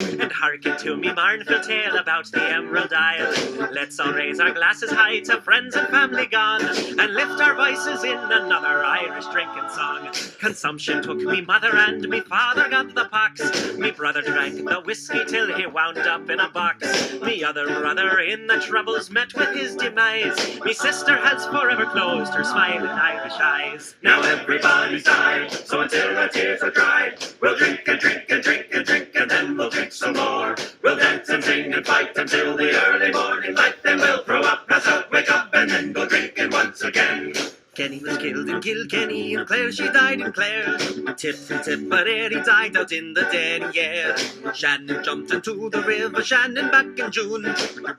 And hearken to me mournful tale about the Emerald Isle. Let's all raise our glasses high to friends and family gone, and lift our voices in another Irish drinking song. Consumption took me mother and me father got the pox. Me brother drank the whiskey till he wound up in a box. Me other brother in the troubles met with his demise. Me sister has forever closed her smiling Irish eyes. Now everybody's died, so until our tears are dried, we'll drink and drink and drink and drink, and then we'll drink some more. We'll dance and sing and fight until the early morning light. Then we'll throw up, pass out, wake up, and then go drinking once again. Kenny was killed in Kilkenny, and Clare she died in Clare. Tip and Tipperary died out in the dead year. Shannon jumped into the river Shannon back in June.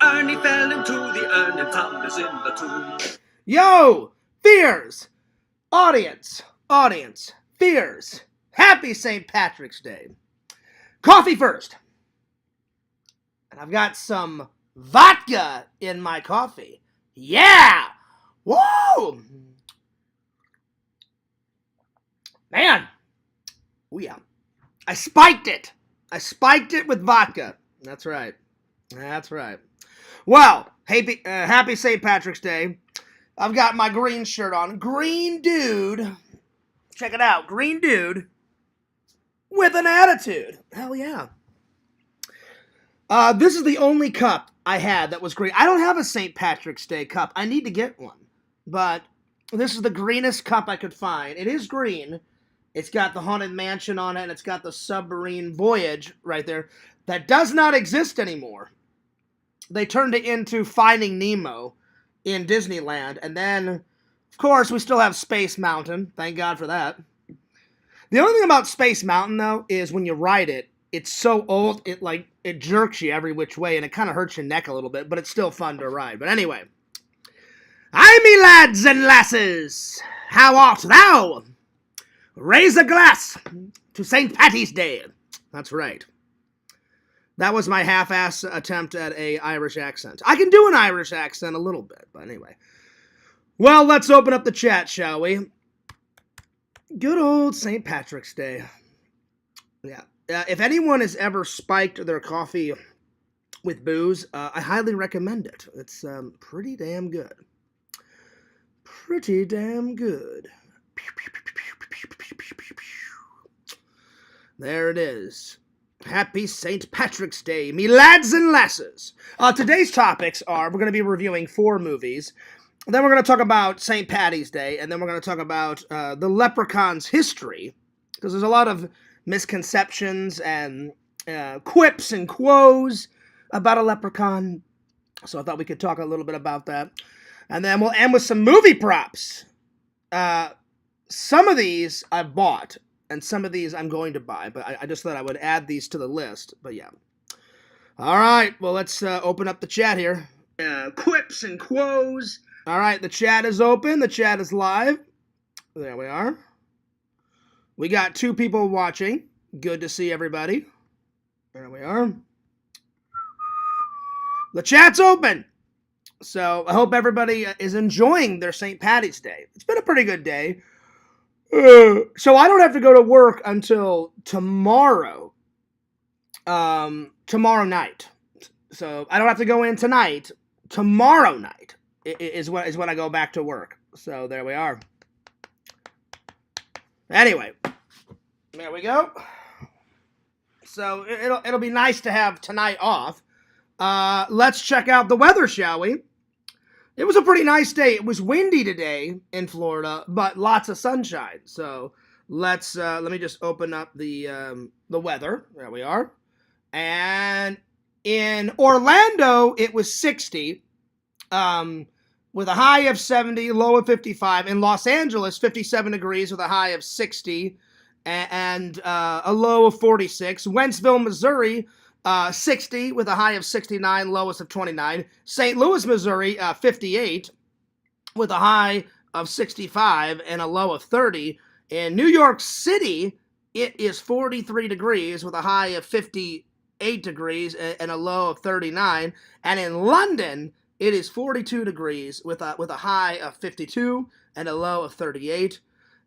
Ernie fell into the urn, and Tom is in the tomb. Yo! Fears! Audience! Fears! Happy St. Patrick's Day. Coffee first. And I've got some vodka in my coffee. Yeah! Whoa! Man! Oh yeah. I spiked it. With vodka. That's right. Well, happy St. Patrick's Day. I've got my green shirt on. Green dude. Check it out. Green dude with an attitude. Hell yeah. This is the only cup I had that was green. I don't have a St. Patrick's Day cup. I need to get one. But this is the greenest cup I could find. It is green. It's got the Haunted Mansion on it, and it's got the Submarine Voyage right there. That does not exist anymore. They turned it into Finding Nemo in Disneyland, and then, of course, we still have Space Mountain. Thank God for that. The only thing about Space Mountain, though, is when you ride it, it's so old, it jerks you every which way, and it kind of hurts your neck a little bit, but it's still fun to ride. But anyway, aye, me lads and lasses, how art thou? Raise a glass to St. Patty's Day. That's right. That was my half-ass attempt at a Irish accent. I can do an Irish accent a little bit, but anyway. Well, let's open up the chat, shall we? Good old St. Patrick's Day. Yeah. If anyone has ever spiked their coffee with booze, I highly recommend it. It's pretty damn good. Pretty damn good. There it is. Happy St. Patrick's Day, me lads and lasses. Today's topics are, we're going to be reviewing 4 movies. Then we're going to talk about St. Patty's Day, and then we're going to talk about the Leprechaun's history, because there's a lot of misconceptions and quips and quos about a leprechaun. So I thought we could talk a little bit about that. And then we'll end with some movie props. Some of these I bought, and some of these I'm going to buy, but I just thought I would add these to the list. But yeah. All right, well, let's open up the chat here. Quips and quos. All right, the chat is open. The chat is live. There we are. We got 2 people watching. Good to see everybody. There we are. The chat's open. So I hope everybody is enjoying their St. Patty's Day. It's been a pretty good day. So I don't have to go to work until tomorrow. Tomorrow night. So I don't have to go in tonight. Tomorrow night is when I go back to work. So there we are. Anyway, there we go. So it'll be nice to have tonight off. Let's check out the weather, shall we? It was a pretty nice day. It was windy today in Florida, but lots of sunshine. So let me just open up the weather. There we are. And in Orlando, it was 60, with a high of 70, low of 55. In Los Angeles, 57 degrees with a high of 60 and a low of 46. Wentzville, Missouri, 60 with a high of 69, lowest of 29. St. Louis, Missouri, 58 with a high of 65 and a low of 30. In New York City, it is 43 degrees with a high of 58 degrees and a low of 39. And in London, it is 42 degrees with a high of 52 and a low of 38.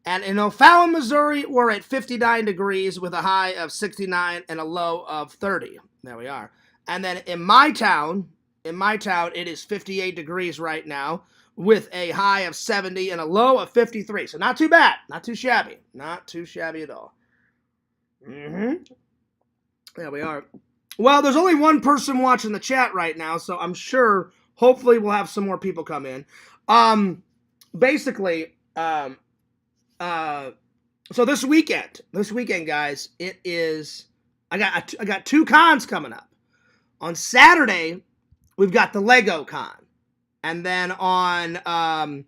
And in O'Fallon, Missouri, we're at 59 degrees with a high of 69 and a low of 30. There we are. And then in my town, it is 58 degrees right now with a high of 70 and a low of 53. So not too bad. Not too shabby. Not too shabby at all. There we are. Well, there's only one person watching the chat right now, so I'm sure, hopefully, we'll have some more people come in. Basically, so this weekend, guys, it is, I got two cons coming up. On Saturday, we've got the Lego Con. And then on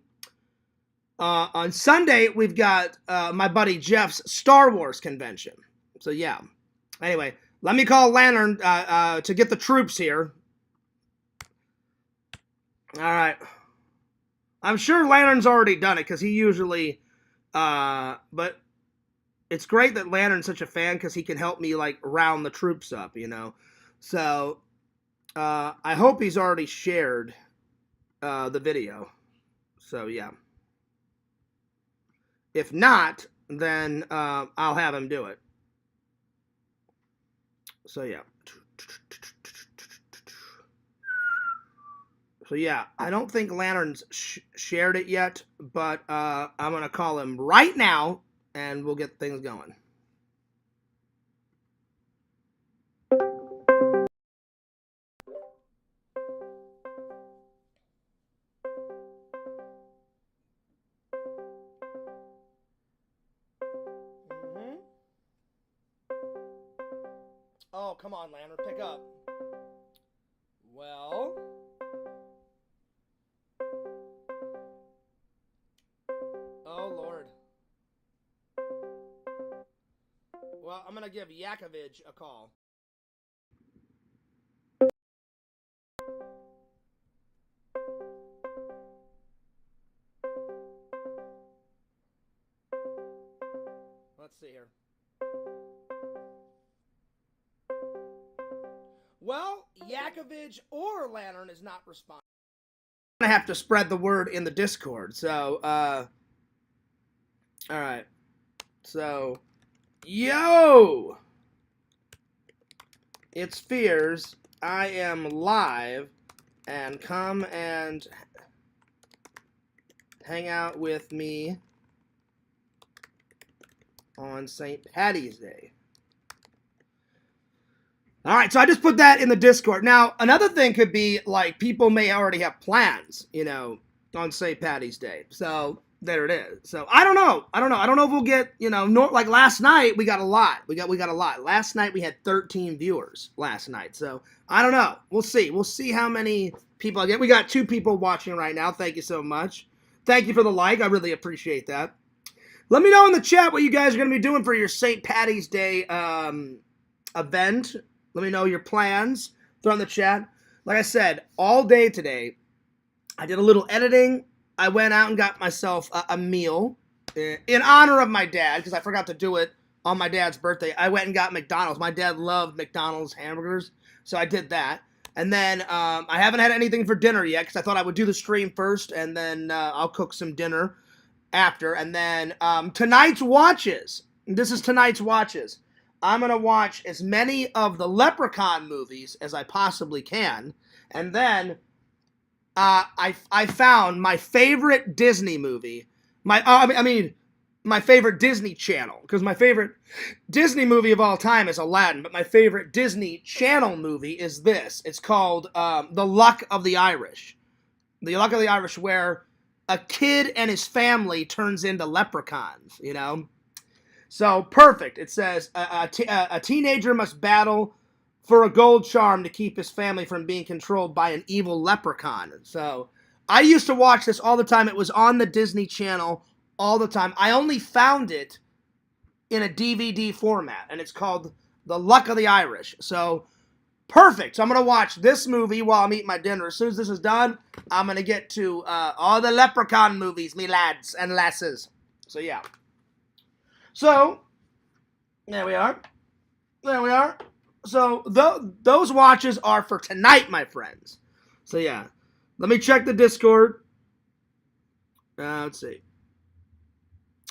Sunday, we've got my buddy Jeff's Star Wars convention. So, yeah. Anyway, let me call Lantern to get the troops here. All right. I'm sure Lantern's already done it because he usually... but it's great that Lantern's such a fan because he can help me, like, round the troops up, you know. So, I hope he's already shared the video. So, yeah. If not, then I'll have him do it. So, yeah. So, yeah, I don't think Lantern's shared it yet, but I'm going to call him right now, and we'll get things going. Oh, come on, Lantern, pick up. Well... Oh, Lord. Well, I'm going to give Yakovich a call. Let's see here. Well, Yakovich or Lantern is not responding. I'm going to have to spread the word in the Discord, so, alright. So, yo! It's Fears. I am live, and come and hang out with me on St.Pattys Day. All right, so I just put that in the Discord. Now, another thing could be, like, people may already have plans, you know, on St.Pattys Day. So, there it is. So, I don't know. I don't know if we'll get, you know, like last night, we got a lot. We got a lot. Last night, we had 13 viewers last night. So, I don't know. We'll see. We'll see how many people I get. We got 2 people watching right now. Thank you so much. Thank you for the like. I really appreciate that. Let me know in the chat what you guys are going to be doing for your St.Pattys Day event. Let me know your plans. Throw in the chat. Like I said, all day today, I did a little editing. I went out and got myself a meal in honor of my dad, because I forgot to do it on my dad's birthday. I went and got McDonald's. My dad loved McDonald's hamburgers, so I did that. And then I haven't had anything for dinner yet, because I thought I would do the stream first, and then I'll cook some dinner after. And then tonight's watches. This is tonight's watches. I'm going to watch as many of the Leprechaun movies as I possibly can. And then I found my favorite Disney movie. My favorite Disney channel. Because my favorite Disney movie of all time is Aladdin. But my favorite Disney Channel movie is this. It's called The Luck of the Irish. The Luck of the Irish, where a kid and his family turns into leprechauns, you know? So, perfect. It says, a teenager must battle for a gold charm to keep his family from being controlled by an evil leprechaun. So, I used to watch this all the time. It was on the Disney Channel all the time. I only found it in a DVD format, and it's called The Luck of the Irish. So, perfect. So, I'm going to watch this movie while I'm eating my dinner. As soon as this is done, I'm going to get to all the leprechaun movies, me lads and lasses. So, yeah. So, there we are. There we are. So, those watches are for tonight, my friends. So, yeah. Let me check the Discord. Let's see.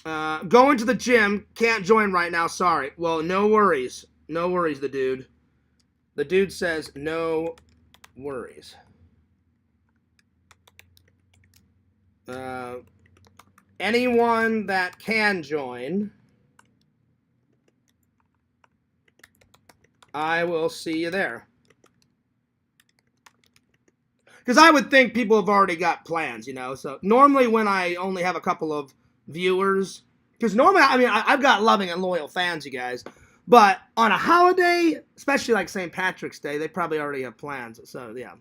Going to the gym. Can't join right now. Sorry. Well, no worries. No worries, the dude. The dude says no worries. Anyone that can join, I will see you there. Because I would think people have already got plans, you know. So normally when I only have a couple of viewers, because normally, I mean, I've got loving and loyal fans, you guys. But on a holiday, especially like St. Patrick's Day, they probably already have plans. So, yeah.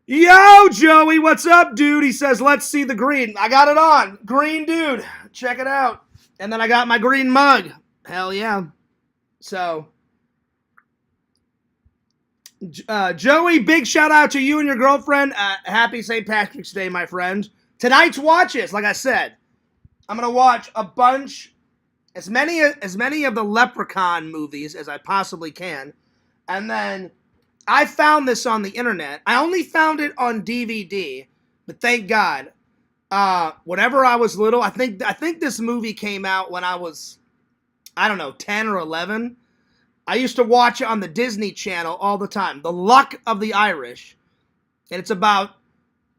Yo, Joey, what's up, dude? He says, let's see the green. I got it on. Green, dude. Check it out. And then I got my green mug. Hell yeah. So, Joey, big shout out to you and your girlfriend. Happy St. Patrick's Day, my friend. Tonight's watches, like I said, I'm going to watch a bunch, as many of the Leprechaun movies as I possibly can. And then I found this on the internet. I only found it on DVD, but thank God. Whenever I was little, I think this movie came out when I was, I don't know, 10 or 11. I used to watch it on the Disney Channel all the time. The Luck of the Irish. And it's about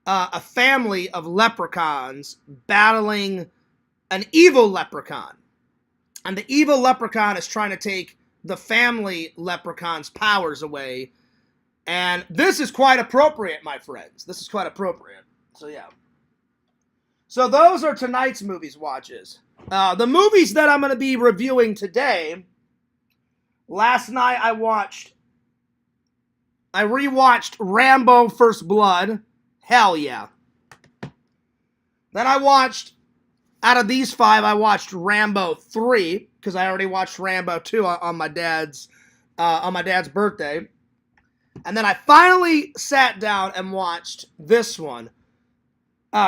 a family of leprechauns battling an evil leprechaun. And the evil leprechaun is trying to take the family leprechaun's powers away. And this is quite appropriate, my friends. This is quite appropriate. So, yeah. So, those are tonight's movies watches. The movies that I'm going to be reviewing today, last night I rewatched Rambo First Blood. Hell yeah. Then I watched, out of these 5, I watched Rambo 3, because I already watched Rambo 2 on my dad's birthday. And then I finally sat down and watched this one.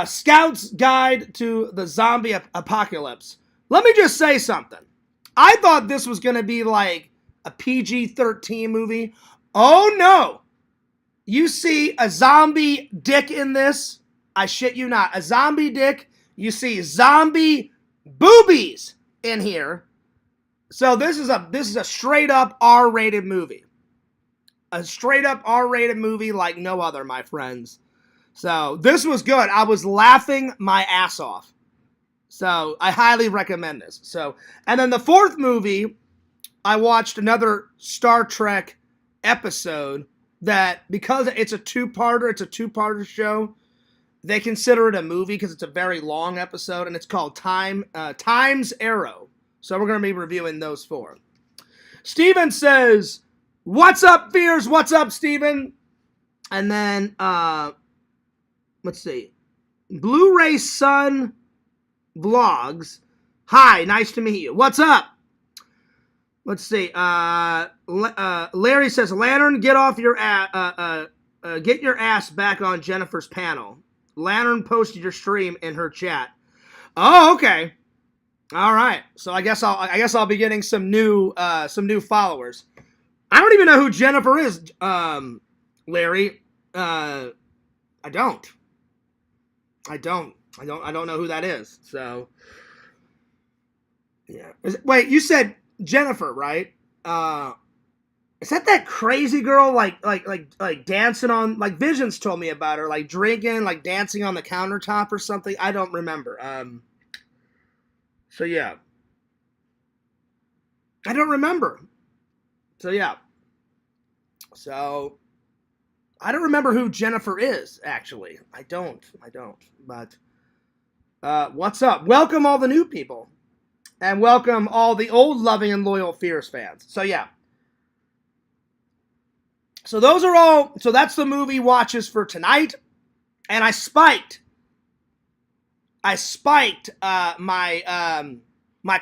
Scout's Guide to the Zombie Apocalypse. Let me just say something. I thought this was going to be like a PG-13 movie. Oh no! You see a zombie dick in this. I shit you not. A zombie dick. You see zombie boobies in here. So this is a straight up R-rated movie. A straight up R-rated movie like no other, my friends. So this was good. I was laughing my ass off. So I highly recommend this. So, and then the 4th movie, I watched another Star Trek episode that, because it's a two-parter show, they consider it a movie because it's a very long episode, and it's called Time's Arrow. So we're going to be reviewing those 4. Steven says, what's up, Fears? What's up, Steven? And then, let's see. Blu-ray Sun Vlogs. Hi, nice to meet you. What's up? Let's see. Larry says, Lantern, get your ass back on Jennifer's panel. Lantern posted your stream in her chat. Oh, okay. All right. So I guess I'll be getting some new followers. I don't even know who Jennifer is, Larry. I don't know who that is. So yeah. Wait, you said Jennifer, right? Is that crazy girl like dancing on, like Visions told me about her, like drinking, like dancing on the countertop or something? I don't remember. So yeah. I don't remember. So yeah. So I don't remember who Jennifer is, actually. I don't. But what's up? Welcome all the new people. And welcome all the old loving and loyal Fierce fans. So yeah. So that's the movie watches for tonight. And I spiked my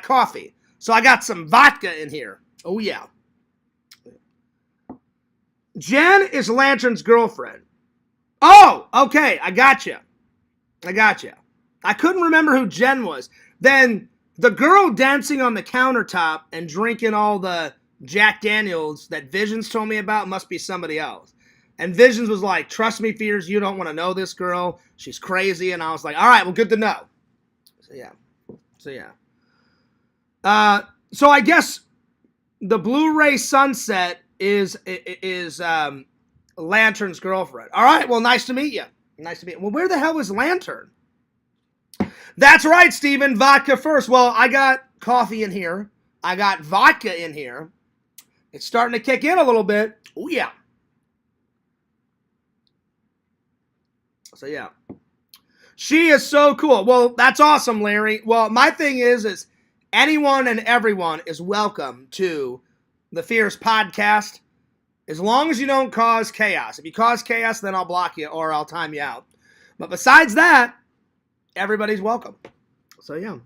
coffee. So I got some vodka in here. Oh yeah. Jen is Lantern's girlfriend. Oh, okay. I gotcha. I couldn't remember who Jen was. Then the girl dancing on the countertop and drinking all the Jack Daniels that Visions told me about must be somebody else. And Visions was like, trust me, Fears, you don't want to know this girl. She's crazy. And I was like, all right, well, good to know. So, yeah. So yeah. So I guess the Blu-ray Sunset is Lantern's girlfriend. All right. Well, nice to meet you. Nice to meet you. Well, where the hell is Lantern? That's right, Steven. Vodka first. Well, I got coffee in here. I got vodka in here. It's starting to kick in a little bit. Oh, yeah. So, yeah. She is so cool. Well, that's awesome, Larry. Well, my thing is anyone and everyone is welcome to the Fierce Podcast as long as you don't cause chaos. If you cause chaos, then I'll block you or I'll time you out. But besides that, everybody's welcome. So, yeah.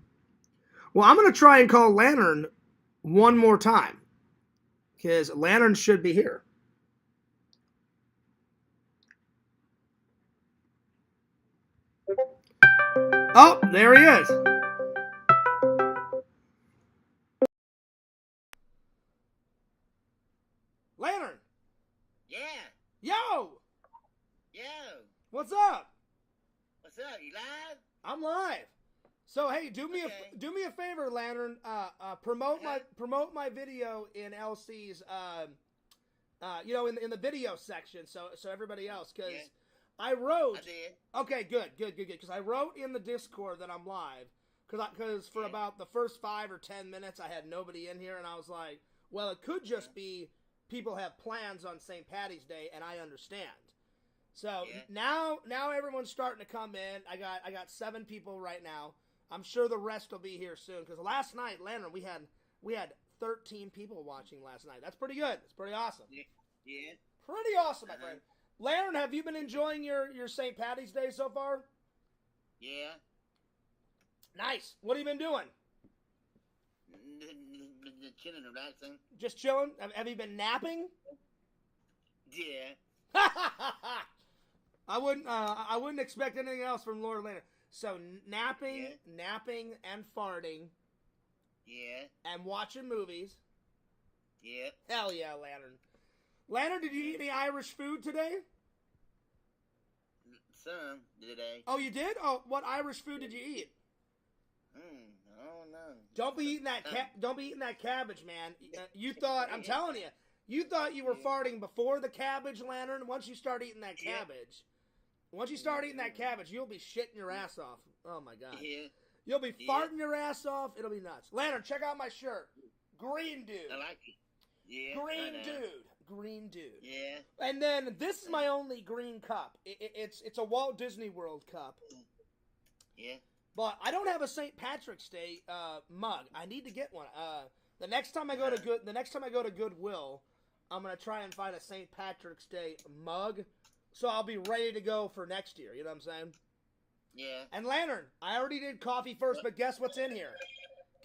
Well, I'm going to try and call Lantern one more time because Lantern should be here. Oh, there he is. Lantern. Yeah. Yo. Yo. What's up? What's up? You live? I'm live. So hey, do me a favor, Lantern. Promote my video in LC's in the video section, so everybody else, because I wrote. I did. Okay, good. Because I wrote in the Discord that I'm live, because for about the first 5 or 10 minutes I had nobody in here, and I was like, well, it could just be people have plans on St.Pattys Day, and I understand. So now everyone's starting to come in. I got 7 people right now. I'm sure the rest will be here soon. Because last night, Lantern, we had 13 people watching last night. That's pretty good. It's pretty awesome. Yeah. Pretty awesome, my friend. Lantern, have you been enjoying your St.Pattys Day so far? Yeah. Nice. What have you been doing? Chilling, relaxing. Just chilling. Have you been napping? Yeah. I wouldn't expect anything else from Lord Lantern. So napping and farting. Yeah. And watching movies. Yeah. Hell yeah, Lantern. Lantern, did you eat any Irish food today? Some today. Oh, you did? Oh, what Irish food did you eat? I don't know. Don't be eating that cabbage, man. You thought, I'm telling you, you thought you were farting before the cabbage, Lantern. Once you start eating that cabbage, you'll be shitting your ass off. Oh my god. Yeah. You'll be farting your ass off. It'll be nuts. Lantern, check out my shirt. Green dude. I like it. Yeah. Green dude. Yeah. And then this is my only green cup. It's a Walt Disney World cup. Yeah. But I don't have a St. Patrick's Day mug. I need to get one. The next time I go to Goodwill, I'm gonna try and find a St. Patrick's Day mug, so I'll be ready to go for next year. You know what I'm saying? Yeah. And Lantern, I already did coffee first, but guess what's in here?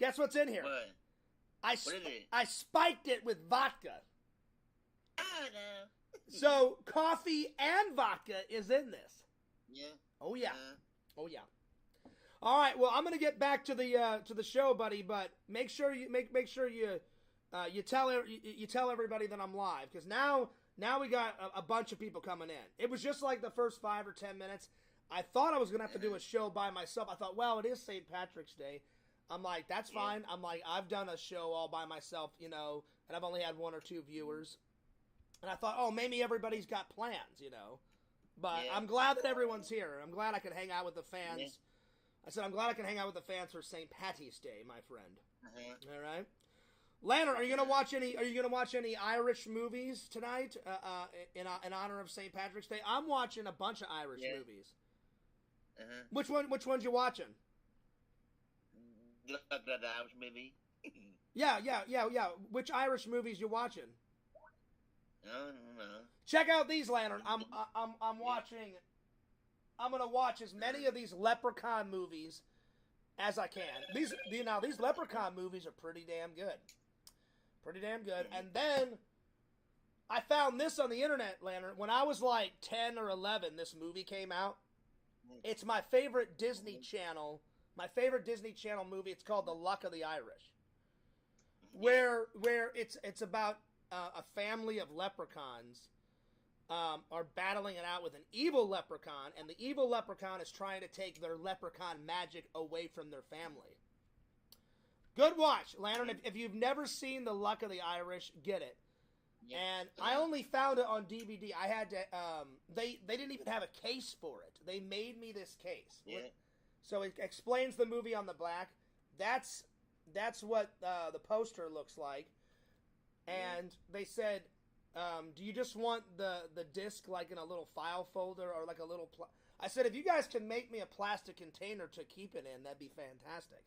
Guess what's in here? What? What is it? I spiked it with vodka. I know. So coffee and vodka is in this. Yeah. Oh yeah. Oh yeah. All right. Well, I'm gonna get back to the show, buddy. But make sure you you tell everybody that I'm live, because now we got a bunch of people coming in. It was just like the first 5 or 10 minutes. I thought I was gonna have to do a show by myself. I thought, well, it is St. Patrick's Day. I'm like, that's fine. I'm like, I've done a show all by myself, and I've only had 1 or 2 viewers. And I thought, oh, maybe everybody's got plans, But I'm glad that everyone's here. I'm glad I could hang out with the fans. Yeah. I said, I'm glad I can hang out with the fans for St. Patty's Day, my friend. All right. Lantern, are you gonna watch any Irish movies tonight in honor of St. Patrick's Day? I'm watching a bunch of Irish movies. Which ones you watching? The Irish movie. Yeah. Which Irish movies you watching? I don't know. Check out these, Lantern. I'm watching. I'm gonna watch as many of these Leprechaun movies as I can. These Leprechaun movies are pretty damn good. And then I found this on the internet, Lantern. When I was like 10 or 11, this movie came out. It's my favorite Disney Channel movie. It's called The Luck of the Irish, where it's about a family of leprechauns are battling it out with an evil leprechaun, and the evil leprechaun is trying to take their leprechaun magic away from their family. Good watch, Lantern. If you've never seen The Luck of the Irish, get it. Yeah. And I only found it on DVD. I had to. They didn't even have a case for it. They made me this case. Yeah. So it explains the movie on the back. That's what the poster looks like. And they said, do you just want the disc like in a little file folder or like a little... I said, if you guys can make me a plastic container to keep it in, that'd be fantastic.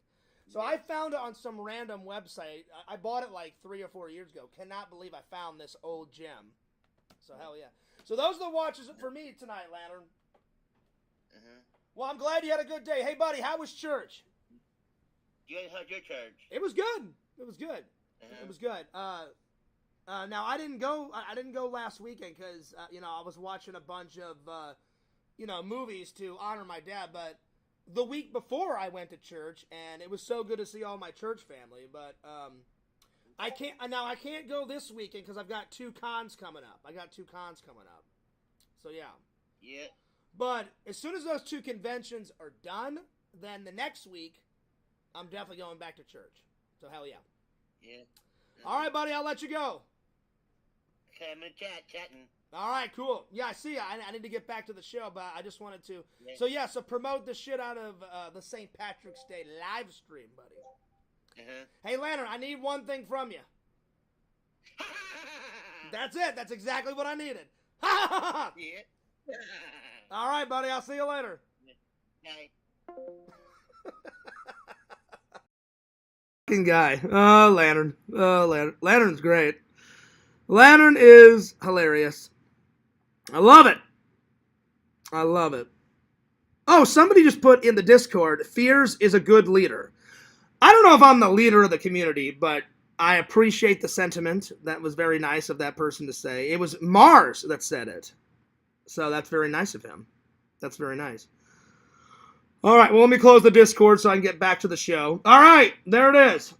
So I found it on some random website. I bought it like 3 or 4 years ago. Cannot believe I found this old gem. So hell yeah. So those are the watches for me tonight, Lantern. Well, I'm glad you had a good day. Hey, buddy, how was church? Good. How's your church? It was good. It was good. It was good. Now I didn't go. I didn't go last weekend because I was watching a bunch of movies to honor my dad. But the week before I went to church, and it was so good to see all my church family. But I can't go this weekend because I've got 2 cons coming up. So yeah. Yeah. But as soon as those 2 conventions are done, then the next week I'm definitely going back to church. So hell yeah. Yeah. All right, buddy, I'll let you go. Okay, I'm gonna chatting. All right, cool. Yeah, I see. I need to get back to the show, but I just wanted to. Yeah. So promote the shit out of the St. Patrick's Day live stream, buddy. Hey, Lantern, I need one thing from you. That's it. That's exactly what I needed. Yeah. All right, buddy. I'll see you later. Bye. Guy. Oh, Lantern. Lantern's great. Lantern is hilarious. I love it. Oh, somebody just put in the Discord, Fears is a good leader. I don't know if I'm the leader of the community, but I appreciate the sentiment. That was very nice of that person to say. It was Mars that said it. So that's very nice of him. That's very nice. All right, well, let me close the Discord so I can get back to the show. All right, there it is.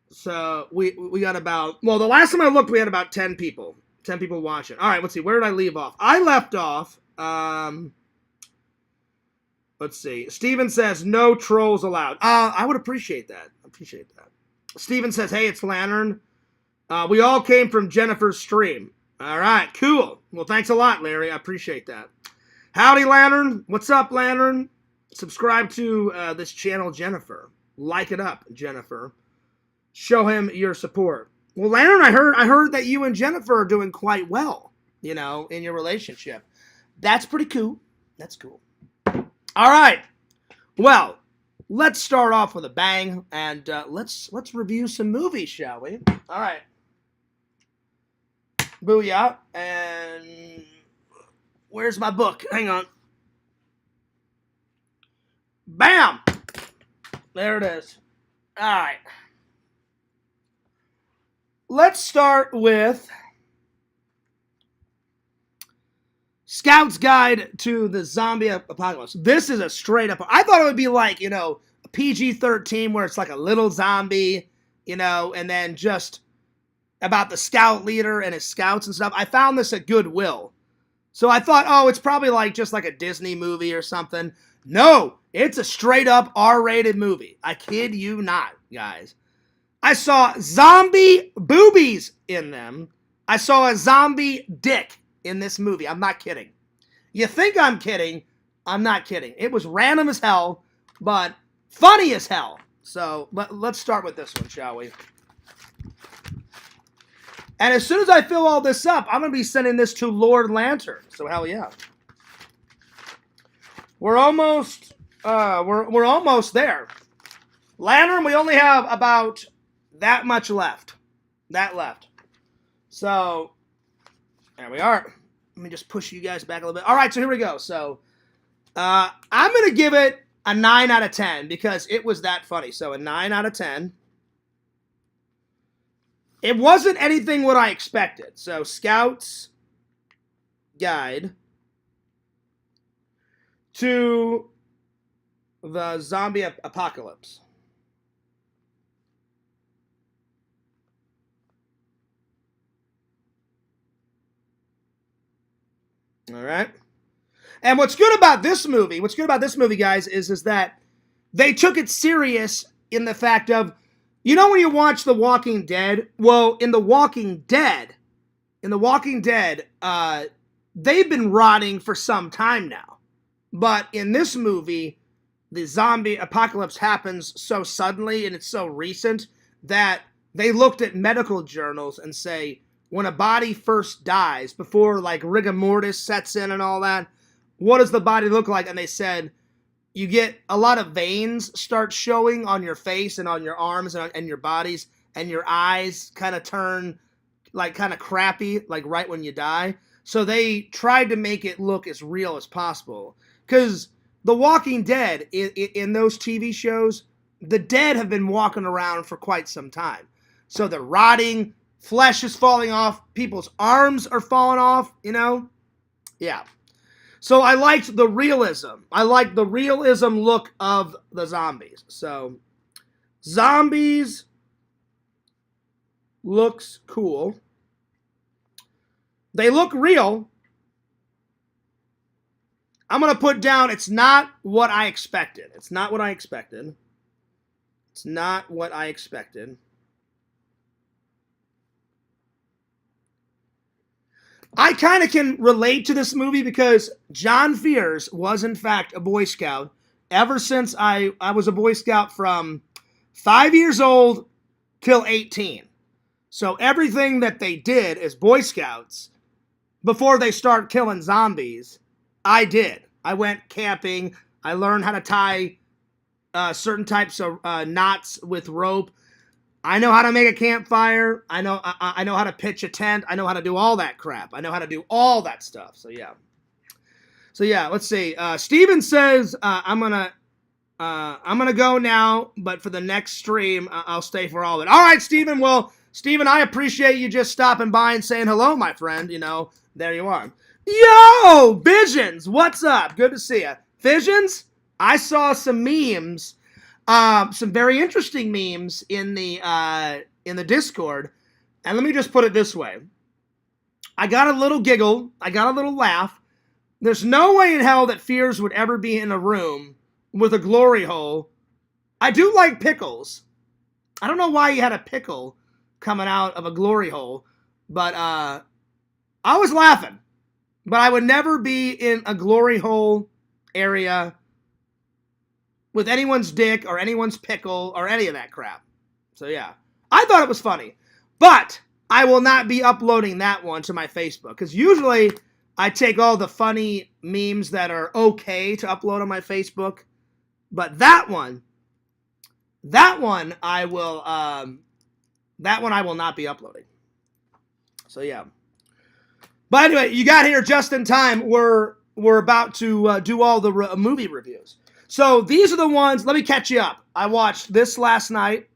So we got about, well, the last time I looked, we had about 10 people. 10 people watching. All right, let's see. Where did I leave off? I left off, let's see. Steven says, no trolls allowed. I would appreciate that. Steven says, hey, it's Lantern. We all came from Jennifer's stream. All right, cool. Well, thanks a lot, Larry. I appreciate that. Howdy, Lantern. What's up, Lantern? Subscribe to this channel, Jennifer. Like it up, Jennifer. Show him your support. Well, Lantern, I heard that you and Jennifer are doing quite well, in your relationship. That's pretty cool. That's cool. All right. Well, let's start off with a bang, and let's review some movies, shall we? All right. Booyah. And where's my book? Hang on. Bam! There it is. All right. Let's start with Scout's Guide to the Zombie Apocalypse. This is a straight up... I thought it would be like, a PG-13 where it's like a little zombie, and then just about the scout leader and his scouts and stuff. I found this at Goodwill. So I thought, it's probably just like a Disney movie or something. No, it's a straight up R-rated movie. I kid you not, guys. I saw zombie boobies in them. I saw a zombie dick in this movie. I'm not kidding. You think I'm kidding? I'm not kidding. It was random as hell, but funny as hell. So let's start with this one, shall we? And as soon as I fill all this up, I'm going to be sending this to Lord Lantern. So hell yeah. We're almost there. Lantern, we only have about that much left. So there we are. Let me just push you guys back a little bit. All right, so here we go. So I'm going to give it a 9 out of 10 because it was that funny. So a 9 out of 10. It wasn't anything what I expected. So, Scout's Guide to the Zombie Apocalypse. All right. And what's good about this movie, guys, is that they took it serious in the fact of, you know when you watch The Walking Dead? Well, in The Walking Dead, they've been rotting for some time now. But in this movie, the zombie apocalypse happens so suddenly and it's so recent that they looked at medical journals and say, when a body first dies, before like rigor mortis sets in and all that, what does the body look like? And they said, you get a lot of veins start showing on your face and on your arms and your bodies, and your eyes kind of turn like kind of crappy, like right when you die. So they tried to make it look as real as possible. Because The Walking Dead, in those TV shows, the dead have been walking around for quite some time. So they're rotting, flesh is falling off, people's arms are falling off, you know? Yeah. So I liked the realism. I liked the realism look of the zombies. So, zombies looks cool. They look real. I'm going to put down, it's not what I expected. It's not what I expected. It's not what I expected. I kind of can relate to this movie because John Fears was, in fact, a Boy Scout ever since I was a Boy Scout from 5 years old till 18. So everything that they did as Boy Scouts before they start killing zombies, I did. I went camping. I learned how to tie certain types of knots with rope. I know how to make a campfire. I know how to pitch a tent. I know how to do all that crap. I know how to do all that stuff. So yeah. Let's see. Steven says I'm gonna go now, but for the next stream I'll stay for all of it. All right, Steven. Well, Steven, I appreciate you just stopping by and saying hello, my friend. You know, there you are. Yo, Visions, what's up? Good to see you. Visions, I saw some memes. Some very interesting memes in the Discord, and let me just put it this way. I got a little giggle. I got a little laugh. There's no way in hell that Fears would ever be in a room with a glory hole. I do like pickles. I don't know why he had a pickle coming out of a glory hole, but I was laughing. But I would never be in a glory hole area with anyone's dick or anyone's pickle or any of that crap. So yeah, I thought it was funny, but I will not be uploading that one to my Facebook, because usually I take all the funny memes that are okay to upload on my Facebook, but that one I will not be uploading. So yeah. But anyway, you got here just in time. We're about to do all the movie reviews. So these are the ones, let me catch you up. I watched this last night.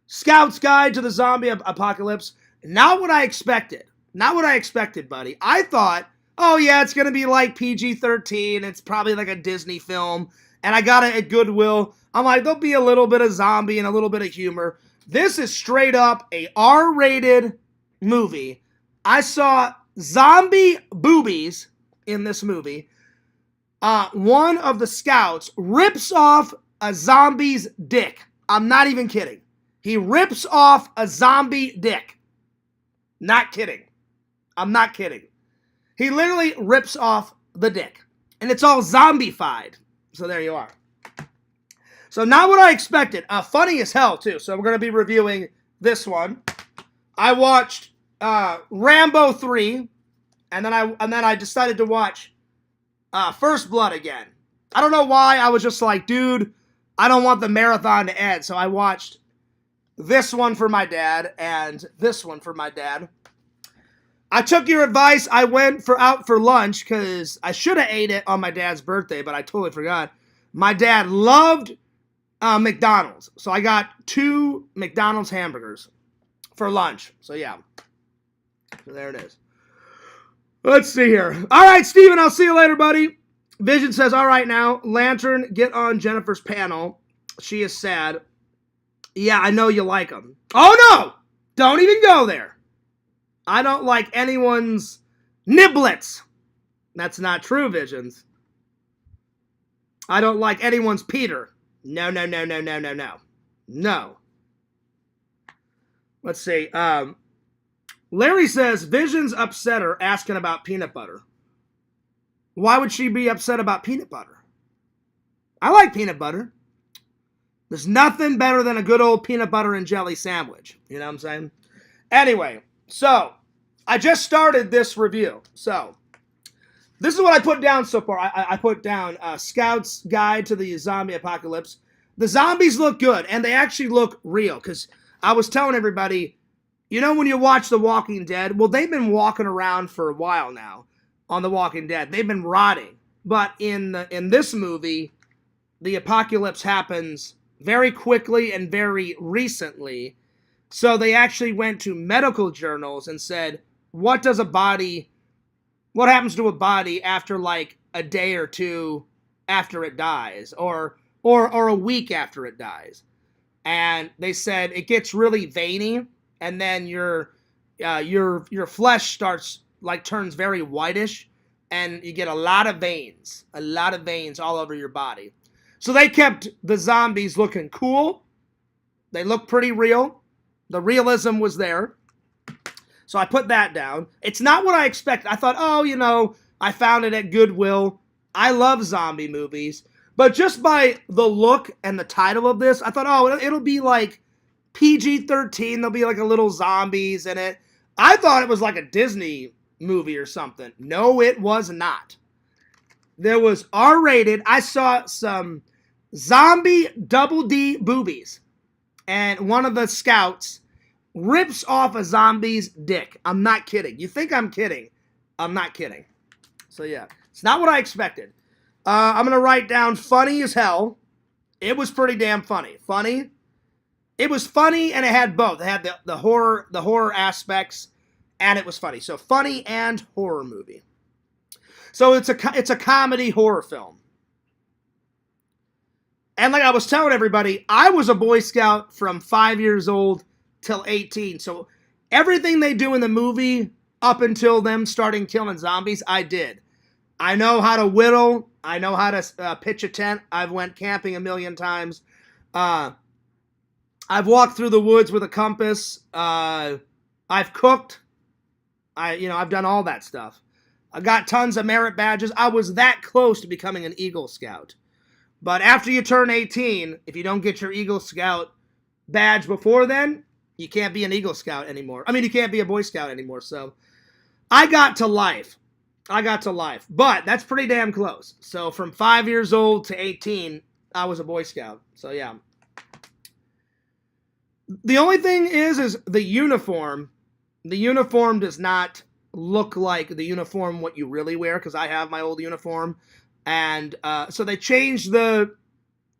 Scout's Guide to the Zombie Apocalypse. Not what I expected. Not what I expected, buddy. I thought, oh yeah, it's going to be like PG-13. It's probably like a Disney film. And I got it at Goodwill. I'm like, there'll be a little bit of zombie and a little bit of humor. This is straight up a R-rated movie. I saw zombie boobies in this movie. One of the scouts rips off a zombie's dick. I'm not even kidding. He rips off a zombie dick. Not kidding. I'm not kidding. He literally rips off the dick. And it's all zombified. So there you are. So not what I expected. Funny as hell, too. So we're going to be reviewing this one. I watched Rambo 3. And then I decided to watch First Blood again. I don't know why. I was just like, dude, I don't want the marathon to end. So I watched this one for my dad and this one for my dad. I took your advice. I went out for lunch because I should have ate it on my dad's birthday, but I totally forgot. My dad loved McDonald's. So I got 2 McDonald's hamburgers for lunch. So yeah. So there it is. Let's see here. All right, Steven, I'll see you later, buddy. Vision says, all right now, Lantern, get on Jennifer's panel. She is sad. Yeah, I know you like them. Oh, no! Don't even go there. I don't like anyone's niblets. That's not true, Visions. I don't like anyone's Peter. No, no, no, no, no, no, no. No. Let's see. Larry says, Vision's upset her asking about peanut butter. Why would she be upset about peanut butter? I like peanut butter. There's nothing better than a good old peanut butter and jelly sandwich. You know what I'm saying? Anyway, so I just started this review. So this is what I put down so far. I put down Scout's Guide to the Zombie Apocalypse. The zombies look good, and they actually look real. Because I was telling everybody, you know when you watch The Walking Dead? Well, they've been walking around for a while now on The Walking Dead. They've been rotting. But in this movie, the apocalypse happens very quickly and very recently. So they actually went to medical journals and said, what happens to a body after like a day or two after it dies, or a week after it dies? And they said it gets really veiny, and then your flesh turns very whitish, and you get a lot of veins all over your body. So they kept the zombies looking cool. They look pretty real. The realism was there. So I put that down. It's not what I expected. I thought, I found it at Goodwill. I love zombie movies. But just by the look and the title of this, I thought, it'll be like PG-13. There'll be like a little zombies in it. I thought it was like a Disney movie or something. No, it was not. There was R-rated. I saw some zombie double D boobies. And one of the scouts rips off a zombie's dick. I'm not kidding. You think I'm kidding? I'm not kidding. So yeah, it's not what I expected. I'm going to write down funny as hell. It was pretty damn funny. Funny. It was funny, and it had both. It had the horror aspects, and it was funny. So funny and horror movie. So it's a comedy horror film. And like I was telling everybody, I was a Boy Scout from 5 years old till 18. So everything they do in the movie up until them starting killing zombies, I did. I know how to whittle. I know how to pitch a tent. I've went camping a million times. I've walked through the woods with a compass. I've cooked. I've done all that stuff. I got tons of merit badges. I was that close to becoming an Eagle Scout. But after you turn 18, if you don't get your Eagle Scout badge before then, you can't be an Eagle Scout anymore. I mean, you can't be a Boy Scout anymore. So I got to life. But that's pretty damn close. So from 5 years old to 18, I was a Boy Scout. So yeah. The only thing is the uniform. The uniform does not look like the uniform what you really wear, because I have my old uniform. And so they changed the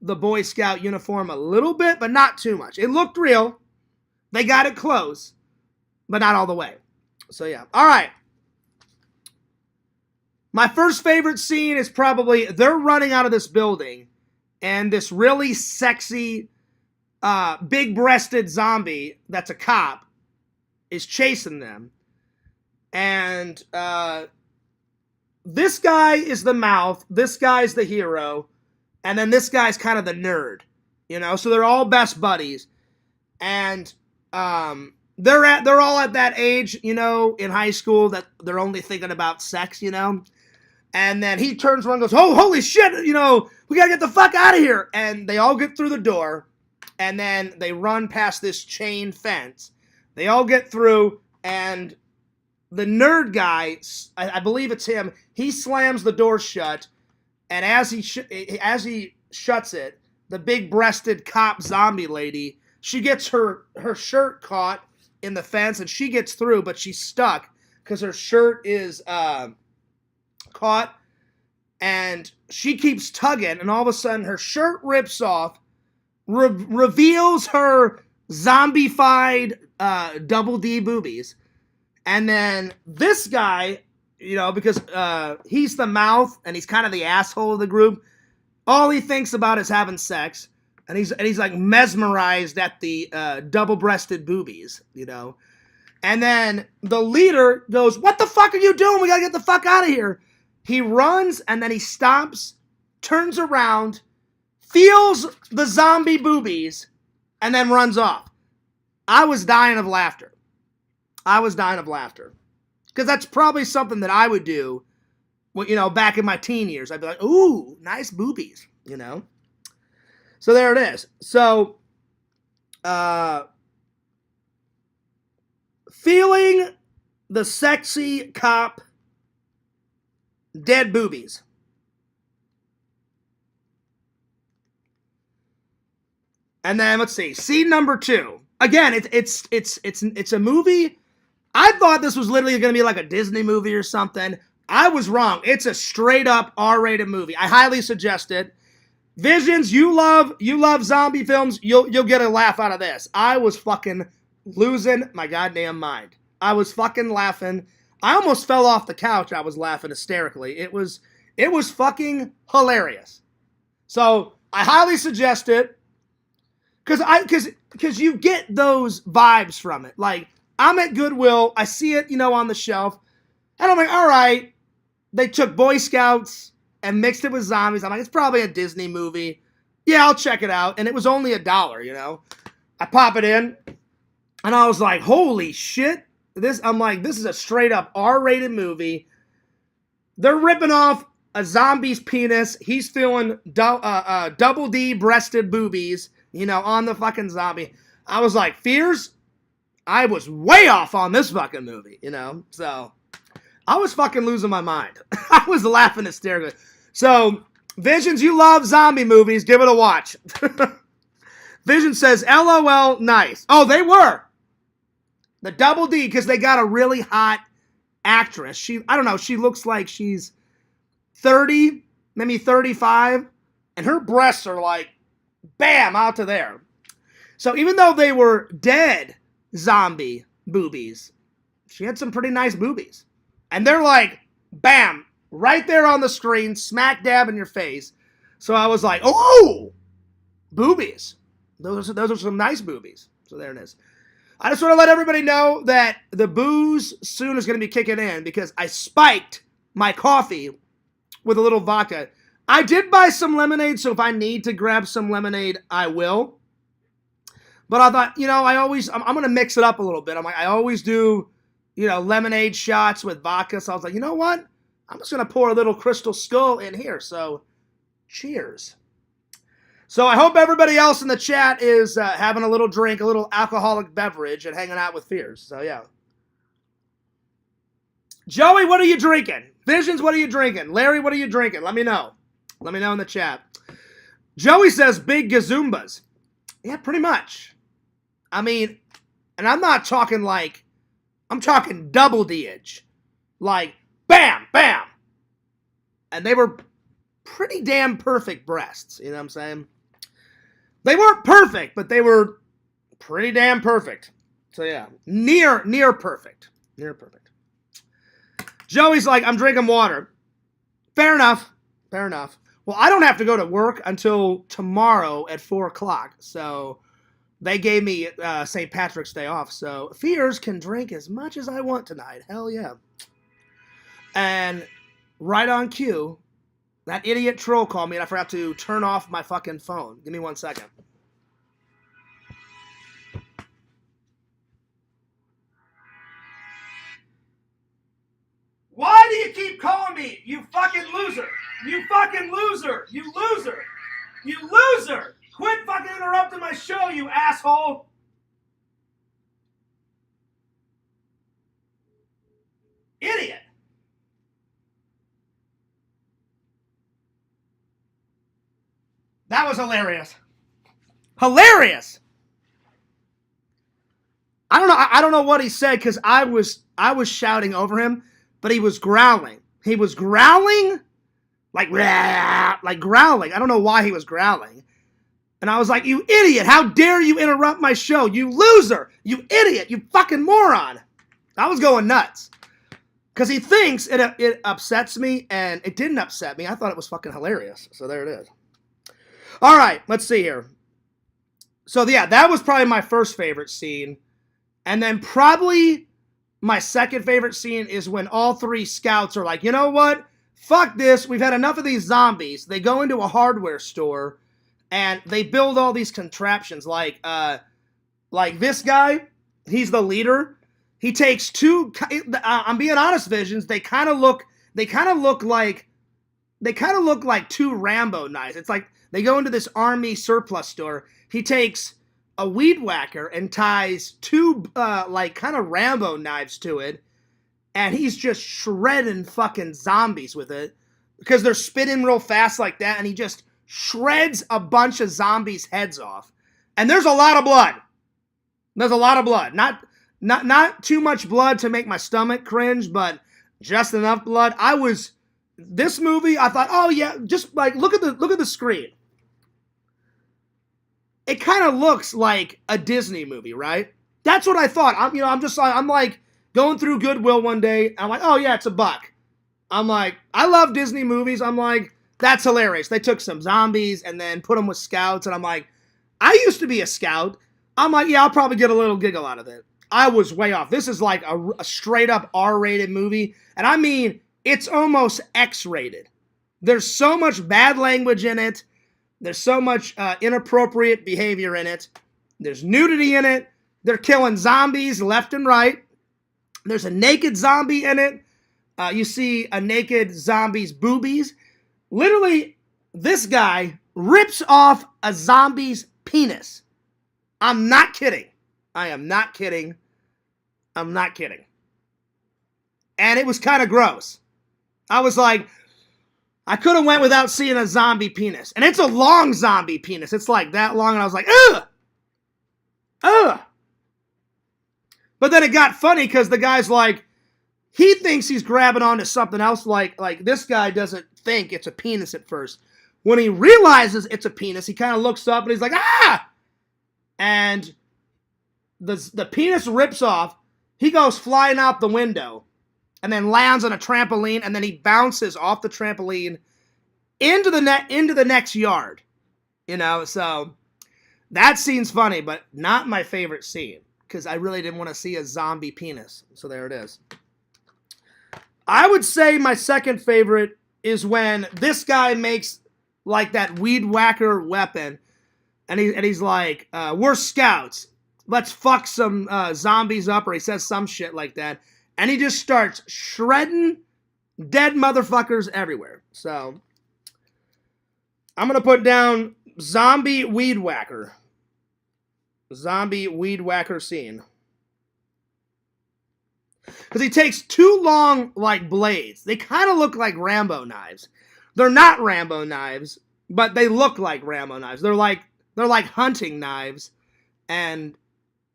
Boy Scout uniform a little bit, but not too much. It looked real. They got it close, but not all the way. So yeah. All right. My first favorite scene is probably they're running out of this building, and this really sexy, big-breasted zombie that's a cop is chasing them. And this guy is the mouth, this guy's the hero, and then this guy's kind of the nerd, so they're all best buddies. And they're all at that age, in high school, that they're only thinking about sex, And then he turns around and goes, oh, holy shit, we gotta get the fuck out of here. And they all get through the door, and then they run past this chain fence. They all get through, and the nerd guy, I believe it's him, he slams the door shut, and as he shuts it, the big-breasted cop zombie lady, she gets her shirt caught in the fence, and she gets through, but she's stuck because her shirt is caught, and she keeps tugging, and all of a sudden her shirt rips off, reveals her zombified double D boobies. And then this guy, because he's the mouth and he's kind of the asshole of the group, all he thinks about is having sex, and he's like mesmerized at the double-breasted boobies, And then the leader goes, "What the fuck are you doing? We gotta get the fuck out of here." He runs, and then he stops, turns around, feels the zombie boobies, and then runs off. I was dying of laughter. Because that's probably something that I would do, back in my teen years. I'd be like, ooh, nice boobies, So there it is. So, feeling the sexy cop dead boobies. And then let's see, scene number 2. Again, it's a movie. I thought this was literally going to be like a Disney movie or something. I was wrong. It's a straight up R-rated movie. I highly suggest it. Visions, you love zombie films. You'll get a laugh out of this. I was fucking losing my goddamn mind. I was fucking laughing. I almost fell off the couch. I was laughing hysterically. It was fucking hilarious. So I highly suggest it. Because you get those vibes from it. Like, I'm at Goodwill, I see it, on the shelf, and I'm like, all right, they took Boy Scouts and mixed it with zombies. I'm like, it's probably a Disney movie. Yeah, I'll check it out. And it was only $1, I pop it in, and I was like, holy shit. This is a straight up R-rated movie. They're ripping off a zombie's penis. He's feeling double D breasted boobies, on the fucking zombie. I was like, Fears, I was way off on this fucking movie, So, I was fucking losing my mind. I was laughing hysterically. So, Visions, you love zombie movies, give it a watch. Vision says, LOL, nice. Oh, they were. The double D, because they got a really hot actress. I don't know, she looks like she's 30, maybe 35, and her breasts are like, bam, out to there. So even though they were dead zombie boobies, she had some pretty nice boobies. And they're like, bam, right there on the screen, smack dab in your face. So I was like, oh, boobies. Those are some nice boobies. So there it is. I just want to let everybody know that the booze soon is going to be kicking in because I spiked my coffee with a little vodka. I did buy some lemonade, so if I need to grab some lemonade, I will. But I thought, I'm going to mix it up a little bit. I always do, lemonade shots with vodka. So I was like, you know what? I'm just going to pour a little Crystal Skull in here. So, cheers. So I hope everybody else in the chat is having a little drink, a little alcoholic beverage, and hanging out with Fears. So, yeah. Joey, what are you drinking? Visions, what are you drinking? Larry, what are you drinking? Let me know. Let me know in the chat. Joey says big gazoombas. Yeah, pretty much. I mean, and I'm not talking like, I'm talking double D-age. Like, bam, bam. And they were pretty damn perfect breasts. You know what I'm saying? They weren't perfect, but they were pretty damn perfect. So yeah, near perfect. Near perfect. Joey's like, I'm drinking water. Fair enough. Fair enough. Well, I don't have to go to work until tomorrow at 4 o'clock. So they gave me St. Patrick's Day off. So Fears can drink as much as I want tonight. Hell yeah. And right on cue, that idiot troll called me and I forgot to turn off my fucking phone. Give me 1 second. Why do you keep calling me? You fucking loser. You fucking loser. You loser. You loser. Quit fucking interrupting my show, you asshole. Idiot. That was hilarious. Hilarious. I don't know what he said because I was shouting over him, but he was growling. He was growling like growling. I don't know why he was growling. And I was like, you idiot, how dare you interrupt my show? You loser, you idiot, you fucking moron. I was going nuts. Because he thinks it upsets me, and it didn't upset me. I thought it was fucking hilarious. So there it is. All right, let's see here. So yeah, that was probably my first favorite scene. And then probably my second favorite scene is when all three scouts are like, you know what? Fuck this. We've had enough of these zombies. They go into a hardware store, And they build all these contraptions like this guy, he's the leader. He takes two. I'm being honest, Visions. They kind of look like two Rambo knives. It's like they go into this army surplus store. He takes a weed whacker and ties two like kind of Rambo knives to it, and he's just shredding fucking zombies with it because they're spinning real fast like that, and he just shreds a bunch of zombies' heads off. And there's a lot of blood. There's a lot of blood. Not too much blood to make my stomach cringe, but just enough blood. This movie, I thought, oh yeah, just like look at the screen. It kind of looks like a Disney movie, right? That's what I thought. I'm like going through Goodwill one day, and I'm like, oh yeah, it's $1. I'm like, I love Disney movies. I'm like, that's hilarious. They took some zombies and then put them with scouts, and I'm like, I used to be a scout. I'm like, yeah, I'll probably get a little giggle out of it. I was way off. This is like a straight up R-rated movie, and I mean, it's almost X-rated. There's so much bad language in it. There's so much inappropriate behavior in it. There's nudity in it. They're killing zombies left and right. There's a naked zombie in it. You see a naked zombie's boobies. Literally, this guy rips off a zombie's penis. I'm not kidding. I am not kidding. I'm not kidding. And it was kind of gross. I was like, I could have went without seeing a zombie penis. And it's a long zombie penis. It's like that long, and I was like, ugh! Ugh! But then it got funny because the guy's like, he thinks he's grabbing onto something else, like this guy doesn't think it's a penis at first. When he realizes it's a penis, he kind of looks up and he's like, ah! And the penis rips off. He goes flying out the window and then lands on a trampoline, and then he bounces off the trampoline into the next yard. You know, so that scene's funny, but not my favorite scene because I really didn't want to see a zombie penis. So there it is. I would say my second favorite is when this guy makes like that weed whacker weapon, and he's like, we're scouts. Let's fuck some zombies up, or he says some shit like that. And he just starts shredding dead motherfuckers everywhere. So I'm going to put down zombie weed whacker. Zombie weed whacker scene. Because he takes two long, like, blades. They kind of look like Rambo knives. They're not Rambo knives, but they look like Rambo knives. They're like hunting knives. And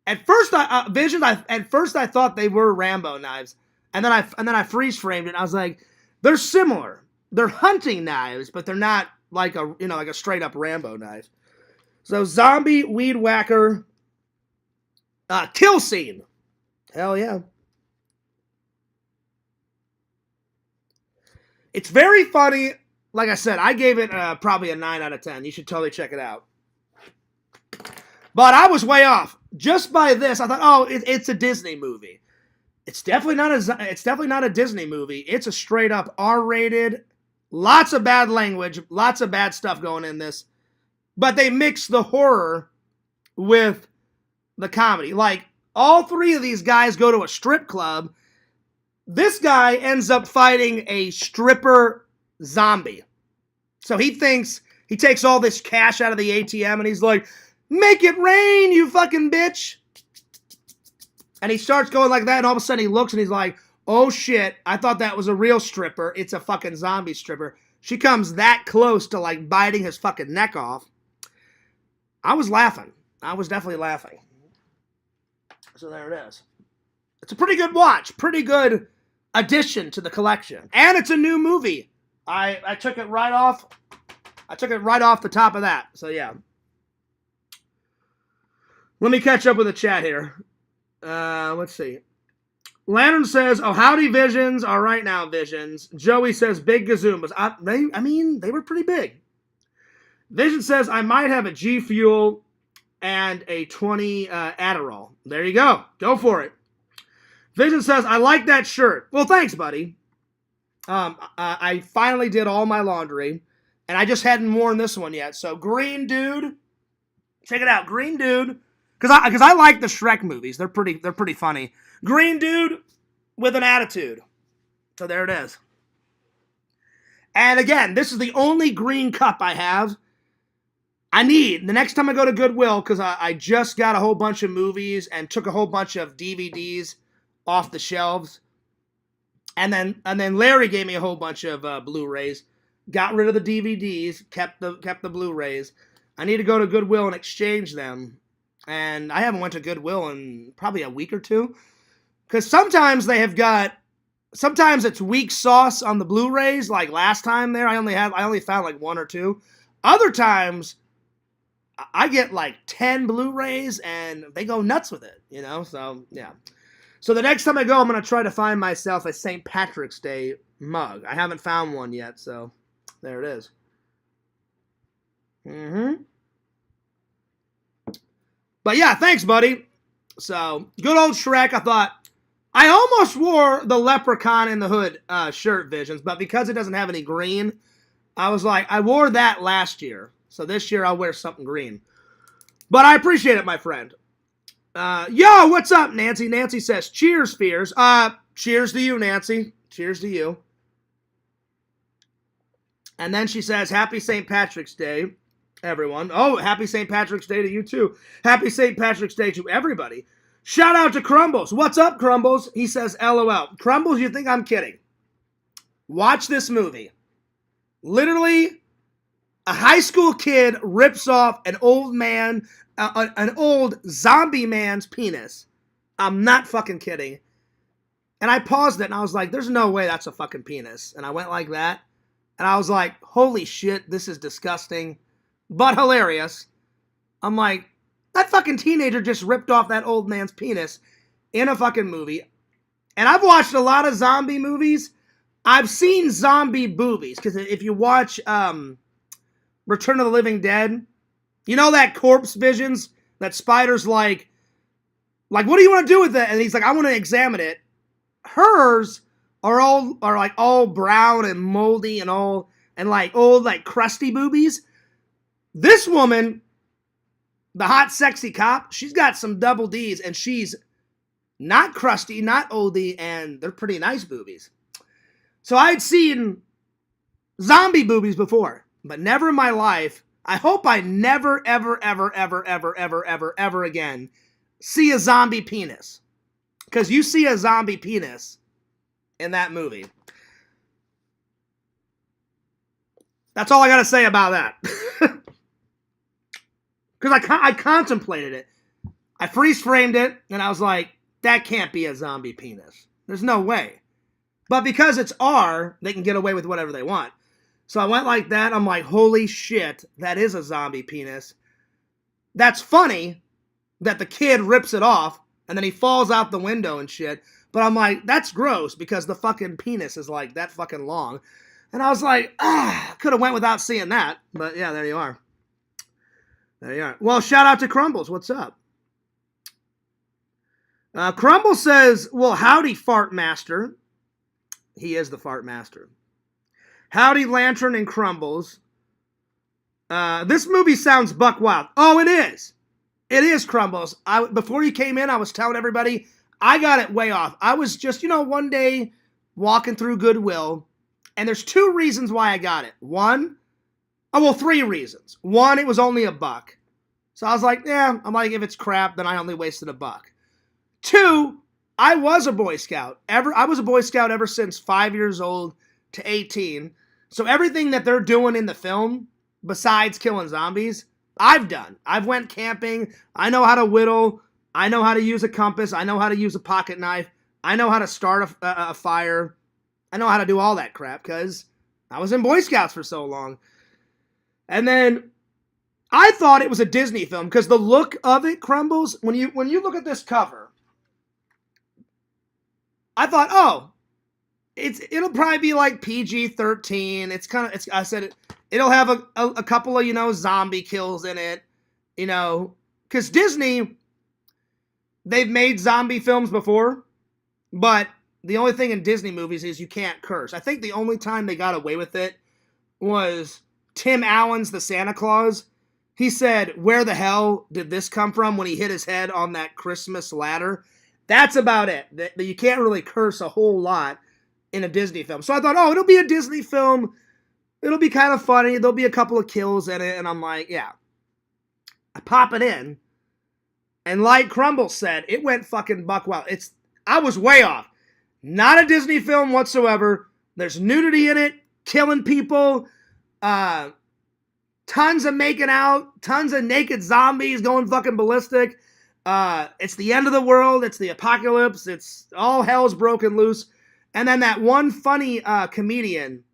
at first I thought they were Rambo knives. And then I freeze framed it. And I was like, they're similar. They're hunting knives, but they're not like a straight up Rambo knife. So zombie weed whacker kill scene. Hell yeah. It's very funny. Like I said, I gave it probably a 9 out of 10. You should totally check it out. But I was way off. Just by this, I thought, oh, it's a Disney movie. It's definitely not a Disney movie. It's a straight up R-rated, lots of bad language, lots of bad stuff going in this. But they mix the horror with the comedy. Like, all three of these guys go to a strip club. This guy ends up fighting a stripper zombie. So he takes all this cash out of the ATM and he's like, make it rain, you fucking bitch. And he starts going like that, and all of a sudden he looks and he's like, oh shit, I thought that was a real stripper. It's a fucking zombie stripper. She comes that close to like biting his fucking neck off. I was laughing. I was definitely laughing. So there it is. It's a pretty good watch. Pretty good addition to the collection. And it's a new movie. I took it right off. I took it right off the top of that. So yeah. Let me catch up with the chat here. Let's see. Lantern says, oh, howdy, Visions. All right now, Visions. Joey says, big gazoombas. They were pretty big. Vision says, I might have a G Fuel and a 20 Adderall. There you go. Go for it. Vision says, I like that shirt. Well, thanks, buddy. I finally did all my laundry, And I just hadn't worn this one yet. So Green Dude, check it out, Green Dude, because I like the Shrek movies. They're pretty funny. Green Dude with an attitude. So there it is. And again, this is the only green cup I have. I need, the next time I go to Goodwill, because I just got a whole bunch of movies and took a whole bunch of DVDs off the shelves. And then Larry gave me a whole bunch of Blu-rays. Got rid of the DVDs, kept the Blu-rays. I need to go to Goodwill and exchange them. And I haven't went to Goodwill in probably a week or two. Because sometimes sometimes it's weak sauce on the Blu-rays. Like last time there, I only found like one or two. Other times, I get like 10 Blu-rays and they go nuts with it, you know? So, yeah. So the next time I go, I'm going to try to find myself a St. Patrick's Day mug. I haven't found one yet, so there it is. But yeah, thanks, buddy. So, good old Shrek. I thought, I almost wore the Leprechaun in the Hood shirt, Visions, but because it doesn't have any green, I was like, I wore that last year. So this year I'll wear something green. But I appreciate it, my friend. Yo, what's up, Nancy? Nancy says, cheers, Fears. Cheers to you, Nancy. Cheers to you. And then she says, happy St. Patrick's Day, everyone. Oh, happy St. Patrick's Day to you, too. Happy St. Patrick's Day to everybody. Shout out to Crumbles. What's up, Crumbles? He says, LOL. Crumbles, you think I'm kidding? Watch this movie. Literally, a high school kid rips off an old man, an old zombie man's penis. I'm not fucking kidding. And I paused it and I was like, there's no way that's a fucking penis. And I went like that. And I was like, holy shit, this is disgusting, but hilarious. I'm like, that fucking teenager just ripped off that old man's penis in a fucking movie. And I've watched a lot of zombie movies. I've seen zombie boobies. Because if you watch Return of the Living Dead, you know that corpse Visions? That Spider's like, what do you want to do with it? And he's like, I want to examine it. Hers are all brown and moldy and old like crusty boobies. This woman, the hot sexy cop, she's got some double D's and she's not crusty, not oldie, and they're pretty nice boobies. So I'd seen zombie boobies before, but never in my life. I hope I never, ever, ever, ever, ever, ever, ever, ever again see a zombie penis. Because you see a zombie penis in that movie. That's all I got to say about that. Because I contemplated it. I freeze framed it, and I was like, that can't be a zombie penis. There's no way. But because it's R, they can get away with whatever they want. So I went like that. I'm like, holy shit, that is a zombie penis. That's funny that the kid rips it off, and then he falls out the window and shit. But I'm like, that's gross because the fucking penis is like that fucking long. And I was like, could have went without seeing that. But yeah, there you are. There you are. Well, shout out to Crumbles. What's up? Crumbles says, well, howdy, Fart Master. He is the Fart Master. Howdy, Lantern and Crumbles. This movie sounds buck wild. Oh, it is. It is, Crumbles. Before you came in, I was telling everybody, I got it way off. I was just, one day walking through Goodwill, and there's two reasons why I got it. Three reasons. One, it was only $1. So I was like, if it's crap, then I only wasted $1. Two, I was a Boy Scout. I was a Boy Scout ever since 5 years old to 18. So everything that they're doing in the film, besides killing zombies, I've done. I've went camping. I know how to whittle. I know how to use a compass. I know how to use a pocket knife. I know how to start a fire. I know how to do all that crap because I was in Boy Scouts for so long. And then I thought it was a Disney film because the look of it, Crumbles, when you look at this cover, I thought, it'll probably be like PG-13. I said it'll have a couple of, zombie kills in it, because Disney, they've made zombie films before, but the only thing in Disney movies is you can't curse. I think the only time they got away with it was Tim Allen's the Santa Claus. He said, where the hell did this come from when he hit his head on that Christmas ladder? That's about it. You can't really curse a whole lot in a Disney film. So I thought, oh, it'll be a Disney film. It'll be kind of funny. There'll be a couple of kills in it. And I'm like, yeah. I pop it in. And like Crumble said, it went fucking buck wild. I was way off. Not a Disney film whatsoever. There's nudity in it. Killing people. Tons of making out. Tons of naked zombies going fucking ballistic. It's the end of the world. It's the apocalypse. It's all hell's broken loose. And then that one funny comedian,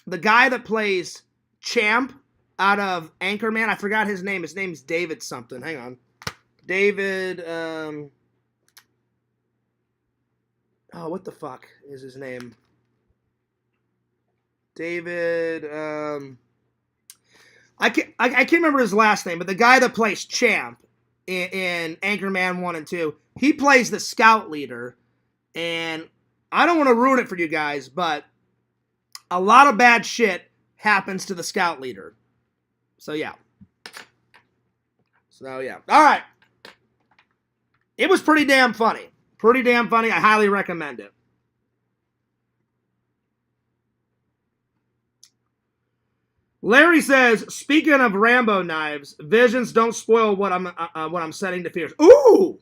the guy that plays Champ out of Anchorman, I forgot his name. His name's David something. Hang on. David, what the fuck is his name? David, I can't remember his last name, but the guy that plays Champ in Anchorman 1 and 2, he plays the scout leader, and I don't want to ruin it for you guys, but a lot of bad shit happens to the scout leader. So yeah. All right. It was pretty damn funny. I highly recommend it. Larry says, speaking of Rambo knives, Visions, don't spoil what I'm setting to fears. Ooh!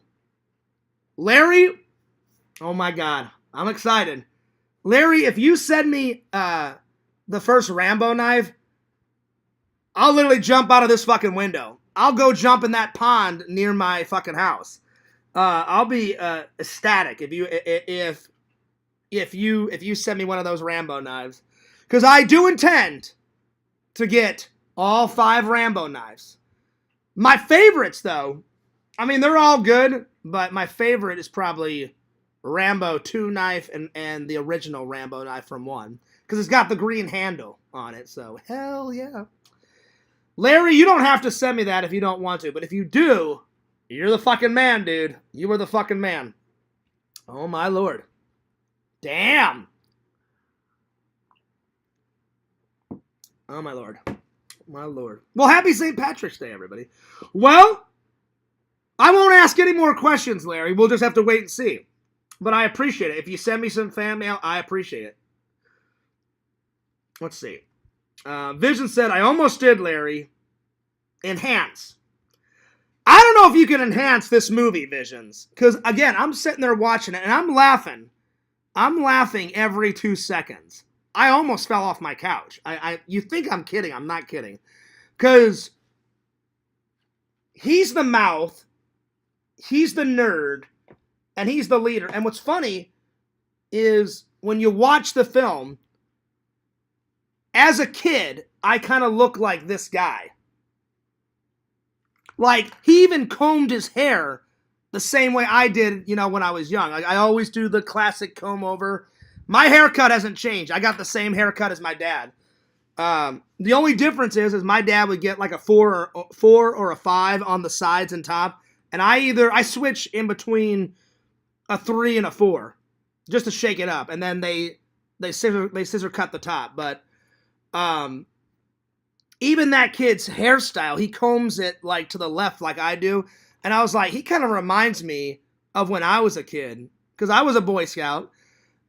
Larry, oh my God, I'm excited. Larry, if you send me the first Rambo knife, I'll literally jump out of this fucking window. I'll go jump in that pond near my fucking house. I'll be ecstatic if you send me one of those Rambo knives, because I do intend to get all 5 Rambo knives. My favorites, though, I mean, they're all good, but my favorite is probably Rambo 2 knife and the original Rambo knife from 1, because it's got the green handle on it. So hell yeah. Larry, you don't have to send me that if you don't want to, but if you do, you're the fucking man, dude. You are the fucking man. Oh, my Lord. Damn. Oh, my Lord. My Lord. Well, happy St. Patrick's Day, everybody. Well, I won't ask any more questions, Larry. We'll just have to wait and see. But I appreciate it. If you send me some fan mail, I appreciate it. Let's see. Vision said, I almost did, Larry. Enhance. I don't know if you can enhance this movie, Visions. Because, again, I'm sitting there watching it, and I'm laughing. I'm laughing every 2 seconds. I almost fell off my couch. You think I'm kidding. I'm not kidding. Because he's the mouth, he's the nerd, and he's the leader. And what's funny is when you watch the film, as a kid, I kind of look like this guy. Like, he even combed his hair the same way I did, when I was young. Like, I always do the classic comb over. My haircut hasn't changed. I got the same haircut as my dad. The only difference is my dad would get like a 4 or a 5 on the sides and top. And I switch in between a 3 and a 4 just to shake it up. And then they scissor cut the top. But even that kid's hairstyle, he combs it like to the left like I do. And I was like, he kind of reminds me of when I was a kid, because I was a Boy Scout.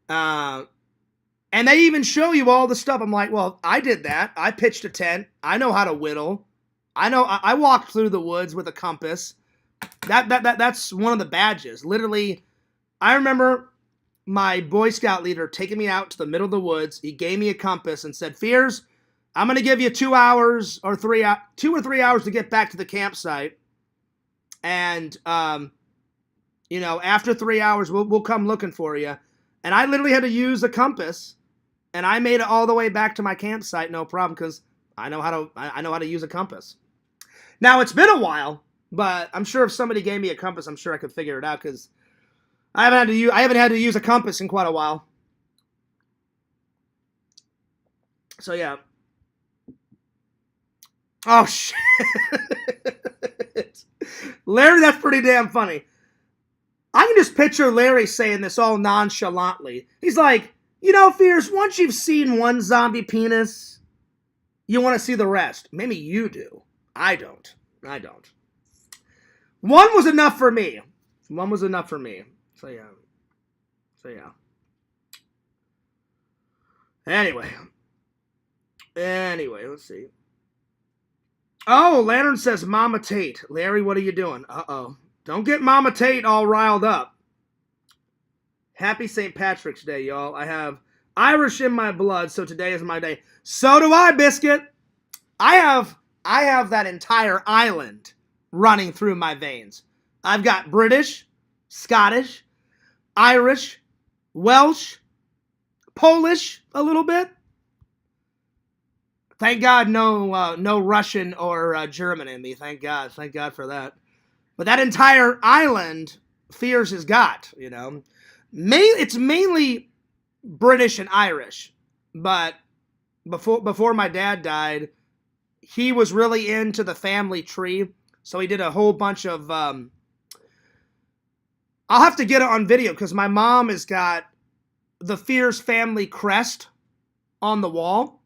And they even show you all the stuff. I'm like, well, I did that. I pitched a tent. I know how to whittle. I walked through the woods with a compass. That's one of the badges. Literally, I remember my Boy Scout leader taking me out to the middle of the woods. He gave me a compass and said, Fears, I'm going to give you 2 hours or 2 or 3 hours to get back to the campsite. And, after 3 hours, we'll come looking for you. And I literally had to use a compass, and I made it all the way back to my campsite, no problem, because I know how to use a compass. Now, it's been a while, but I'm sure if somebody gave me a compass, I'm sure I could figure it out, because I haven't had to use a compass in quite a while. So yeah. Oh shit, Larry, that's pretty damn funny. I can just picture Larry saying this all nonchalantly. He's like, Fears, once you've seen one zombie penis, you want to see the rest. Maybe you do. I don't. One was enough for me. So yeah. Anyway, let's see. Oh, Lantern says Mama Tate. Larry, what are you doing? Uh-oh. Don't get Mama Tate all riled up. Happy St. Patrick's Day, y'all. I have Irish in my blood, so today is my day. So do I, Biscuit. I have that entire island running through my veins. I've got British, Scottish, Irish, Welsh, Polish a little bit. Thank God no Russian or German in me. Thank God for that. But that entire island, Fears has got, you know. It's mainly British and Irish. But before my dad died, he was really into the family tree. So he did a whole bunch of... I'll have to get it on video because my mom has got the Fears family crest on the wall.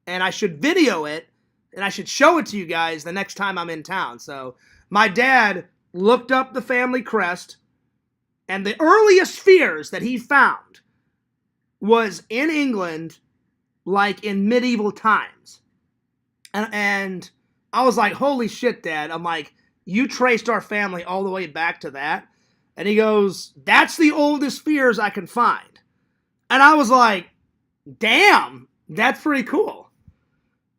And I should video it, and I should show it to you guys the next time I'm in town. So my dad looked up the family crest, and the earliest Fears that he found was in England, like in medieval times. And I was like, holy shit, Dad. I'm like, you traced our family all the way back to that? And he goes, that's the oldest Fears I can find. And I was like, damn, that's pretty cool.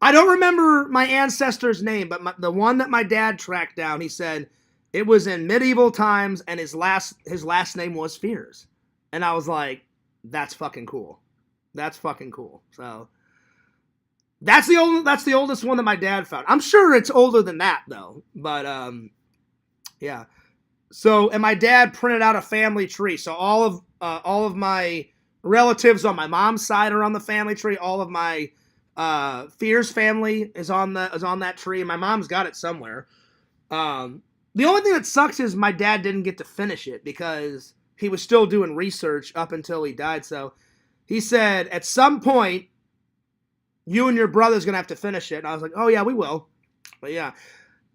I don't remember my ancestor's name, but the one that my dad tracked down, he said it was in medieval times, and his last name was Fears. And I was like, that's fucking cool. So that's the oldest one that my dad found. I'm sure it's older than that though. But yeah. So, and my dad printed out a family tree. So all of my relatives on my mom's side are on the family tree. All of my Fears family is on that tree. My mom's got it somewhere. The only thing that sucks is my dad didn't get to finish it because he was still doing research up until he died. So he said, at some point, you and your brother's going to have to finish it. And I was like, oh yeah, we will. But yeah,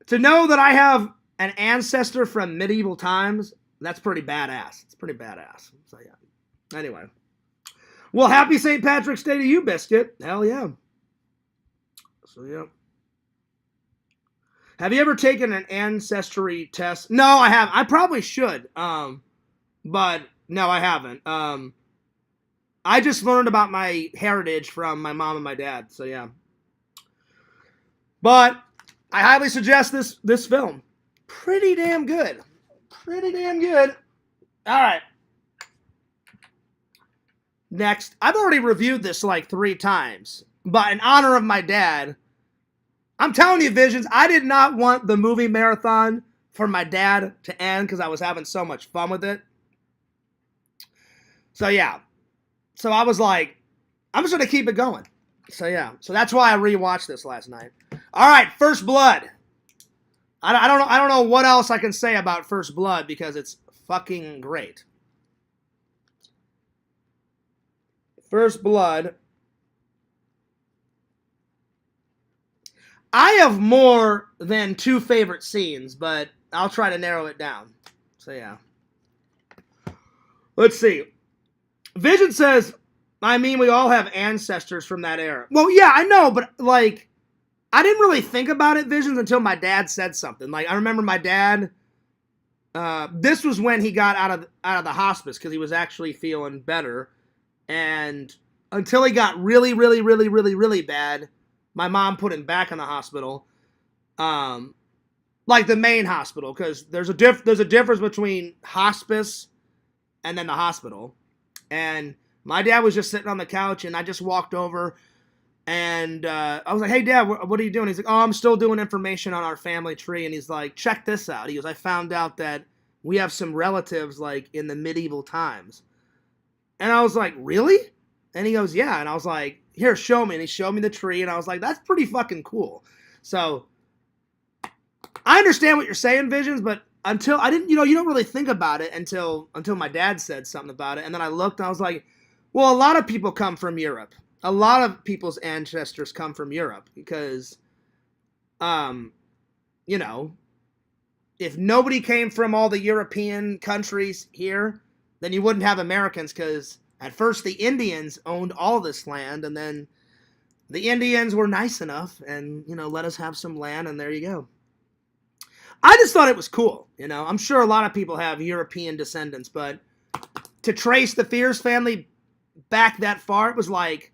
to know that I have an ancestor from medieval times, that's pretty badass. So yeah. Anyway. Well, happy St. Patrick's Day to you, Biscuit. Hell yeah. So, yeah. Have you ever taken an ancestry test? No, I haven't. I probably should. But no, I haven't. I just learned about my heritage from my mom and my dad. So, yeah. But I highly suggest this film. Pretty damn good. All right. Next. I've already reviewed this like 3 times. But in honor of my dad, I'm telling you, Visions, I did not want the movie marathon for my dad to end because I was having so much fun with it. So, yeah. So, I was like, I'm just going to keep it going. So, yeah. So, that's why I rewatched this last night. All right, First Blood. I don't know what else I can say about First Blood because it's fucking great. First Blood. I have more than 2 favorite scenes, but I'll try to narrow it down. So, yeah. Let's see. Vision says, I mean, we all have ancestors from that era. Well, yeah, I know, but, like, I didn't really think about it, Visions, until my dad said something. Like, I remember my dad, this was when he got out of the hospice, because he was actually feeling better. And until he got really, really, really, really, really bad, my mom put him back in the hospital, like the main hospital, because there's a difference between hospice and then the hospital. And my dad was just sitting on the couch, and I just walked over, and I was like, "Hey, Dad, what are you doing?" He's like, "Oh, I'm still doing information on our family tree." And he's like, "Check this out." He goes, "I found out that we have some relatives like in the medieval times." And I was like, "Really?" And he goes, "Yeah." And I was like, "Here, show me." And he showed me the tree, and I was like, that's pretty fucking cool. So, I understand what you're saying, Visions, but until I didn't, you don't really think about it until my dad said something about it. And then I looked, and I was like, well, a lot of people come from Europe. a lot of people's ancestors come from Europe because, you know, if nobody came from all the European countries here, then you wouldn't have Americans because at first the Indians owned all this land, and then the Indians were nice enough and, you know, let us have some land, and there you go. I just thought it was cool, you know. I'm sure a lot of people have European descendants, but to trace the Fears family back that far, it was like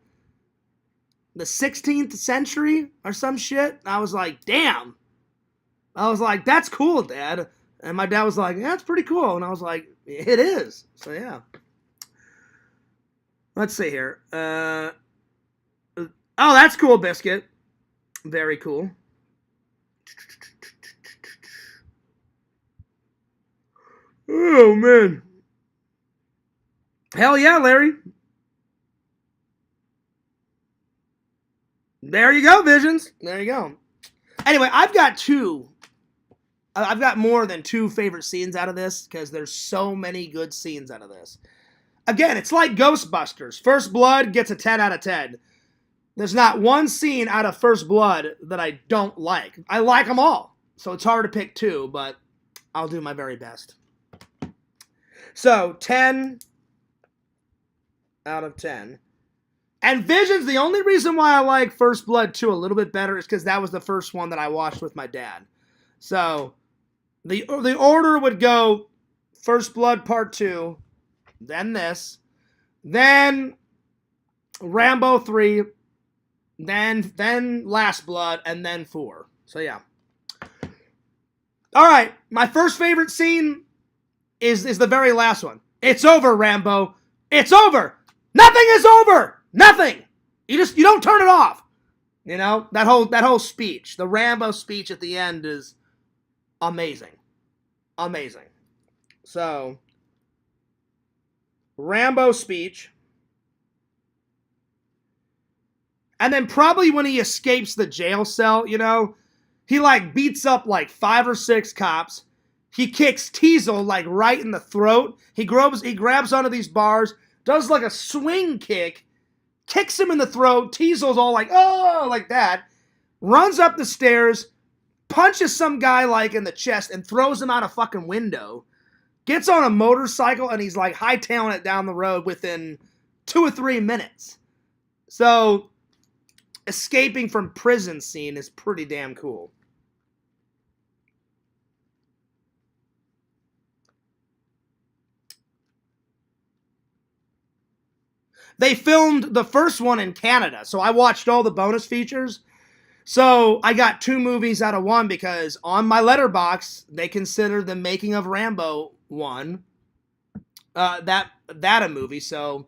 the 16th century or some shit. I was like, damn. I was like, that's cool, Dad. And my dad was like, yeah, that's pretty cool. And I was like, it is. So, yeah. Let's see here. Oh, that's cool, Biscuit. Very cool. Oh, man. Hell yeah, Larry. There you go, Visions. There you go. Anyway, I've got more than two favorite scenes out of this because there's so many good scenes out of this. Again, it's like Ghostbusters. First Blood gets a 10 out of 10. There's not one scene out of First Blood that I don't like. I like them all. So it's hard to pick two, but I'll do my very best. So, 10 out of 10. And Visions, the only reason why I like First Blood 2 a little bit better is because that was the first one that I watched with my dad. So, the order would go First Blood Part 2, then this, then Rambo 3, then Last Blood, and then 4. So, yeah. All right, my first favorite scene is the very last one. It's over, Rambo. It's over. Nothing is over. Nothing. You don't turn it off. You know, that whole speech, the Rambo speech at the end is amazing. Amazing. So, Rambo speech. And then probably when he escapes the jail cell, you know, he like beats up like 5 or 6 cops. He kicks Teasel like right in the throat. He grabs onto these bars, does like a swing kick, kicks him in the throat. Teasel's all like, oh, like that. Runs up the stairs, punches some guy like in the chest and throws him out a fucking window. Gets on a motorcycle and he's like hightailing it down the road within 2 or 3 minutes. So, escaping from prison scene is pretty damn cool. They filmed the first one in Canada, so I watched all the bonus features. So I got 2 movies out of 1 because on my letterbox they consider the making of Rambo 1 that a movie. So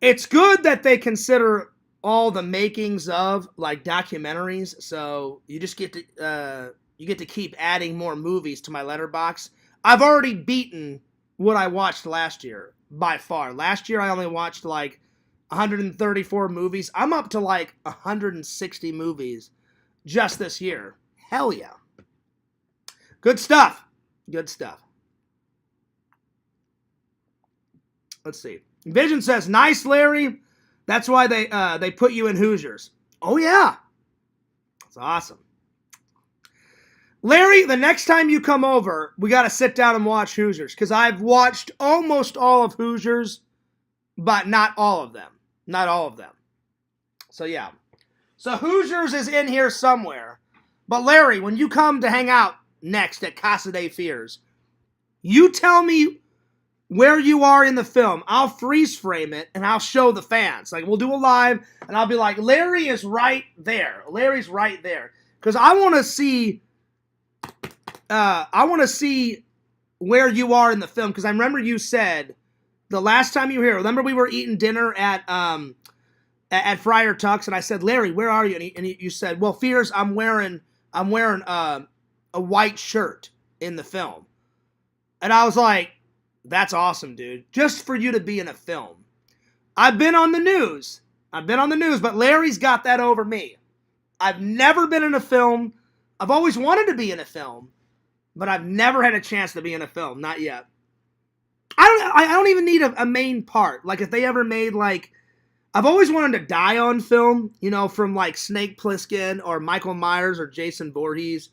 it's good that they consider all the makings of like documentaries. So you just get to keep adding more movies to my letterbox. I've already beaten what I watched last year. By far. Last year I only watched like 134 movies. I'm up to like 160 movies just this year. Hell yeah. Good stuff. Good stuff. Let's see. Vision says, nice, Larry. That's why they put you in Hoosiers. Oh yeah. That's awesome. Larry, the next time you come over, we got to sit down and watch Hoosiers. Because I've watched almost all of Hoosiers, but not all of them. Not all of them. So, yeah. So, Hoosiers is in here somewhere. But, Larry, when you come to hang out next at Casa de Fears, you tell me where you are in the film. I'll freeze frame it, and I'll show the fans. Like, we'll do a live, and I'll be like, Larry is right there. Larry's right there. Because I want to see... where you are in the film, because I remember you said the last time you were here. Remember we were eating dinner at Friar Tuck's, and I said, Larry, where are you? And you said, well, Fears, I'm wearing a white shirt in the film, and I was like, that's awesome, dude. Just for you to be in a film. I've been on the news, but Larry's got that over me. I've never been in a film. I've always wanted to be in a film. But I've never had a chance to be in a film. Not yet. I don't even need a main part. Like, if they ever made, like, I've always wanted to die on film, you know, from like Snake Plissken or Michael Myers or Jason Voorhees,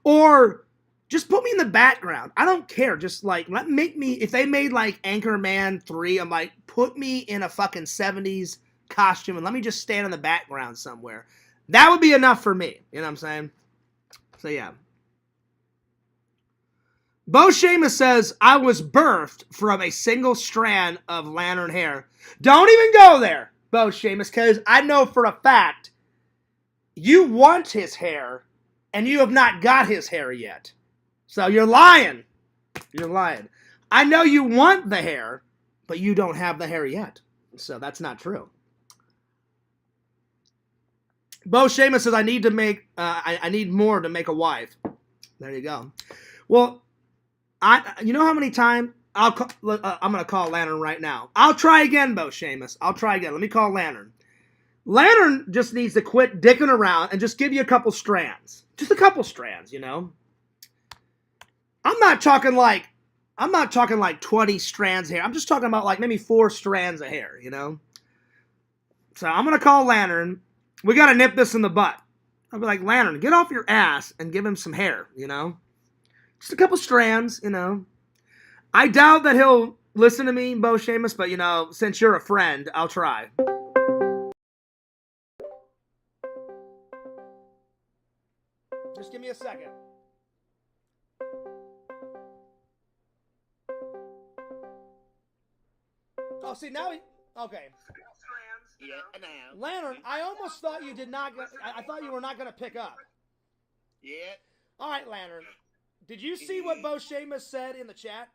or just put me in the background. I don't care. Just like make me. If they made like Anchorman 3, I'm like, put me in a fucking 70s costume and let me just stand in the background somewhere. That would be enough for me. You know what I'm saying? So yeah. Bo Seamus says, I was birthed from a single strand of lantern hair. Don't even go there, Bo Seamus, because I know for a fact you want his hair and you have not got his hair yet. So you're lying. You're lying. I know you want the hair, but you don't have the hair yet. So that's not true. Bo Seamus says, I need to make, I need more to make a wife. There you go. Well, you know how many times I'm going to call Lantern right now. I'll try again, Bo Seamus. I'll try again. Let me call Lantern. Lantern just needs to quit dicking around and just give you a couple strands. Just a couple strands, you know. I'm not talking like 20 strands of hair. I'm just talking about like maybe 4 strands of hair, you know. So I'm going to call Lantern. We got to nip this in the butt. I'll be like, Lantern, get off your ass and give him some hair, you know. Just a couple strands, you know. I doubt that he'll listen to me, Bo Seamus, but, you know, since you're a friend, I'll try. Just give me a second. Oh, see, now okay. Yeah, now. Lantern, I almost thought you did not, I thought you were not going to pick up. Yeah. All right, Lantern. Did you see what Bo Seamus said in the chat?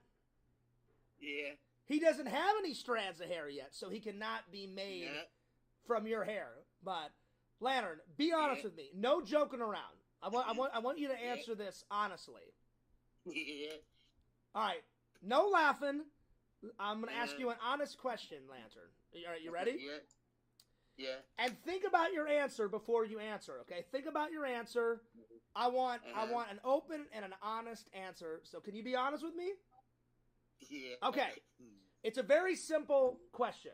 Yeah. He doesn't have any strands of hair yet, so he cannot be made from your hair. But Lantern, be honest with me. No joking around. I want you to answer this honestly. Yeah. All right. No laughing. I'm going to ask you an honest question, Lantern. All right, you ready? Yeah. Yeah. And think about your answer before you answer, okay? Think about your answer. I want an open and an honest answer. So can you be honest with me? Yeah. Okay. It's a very simple question.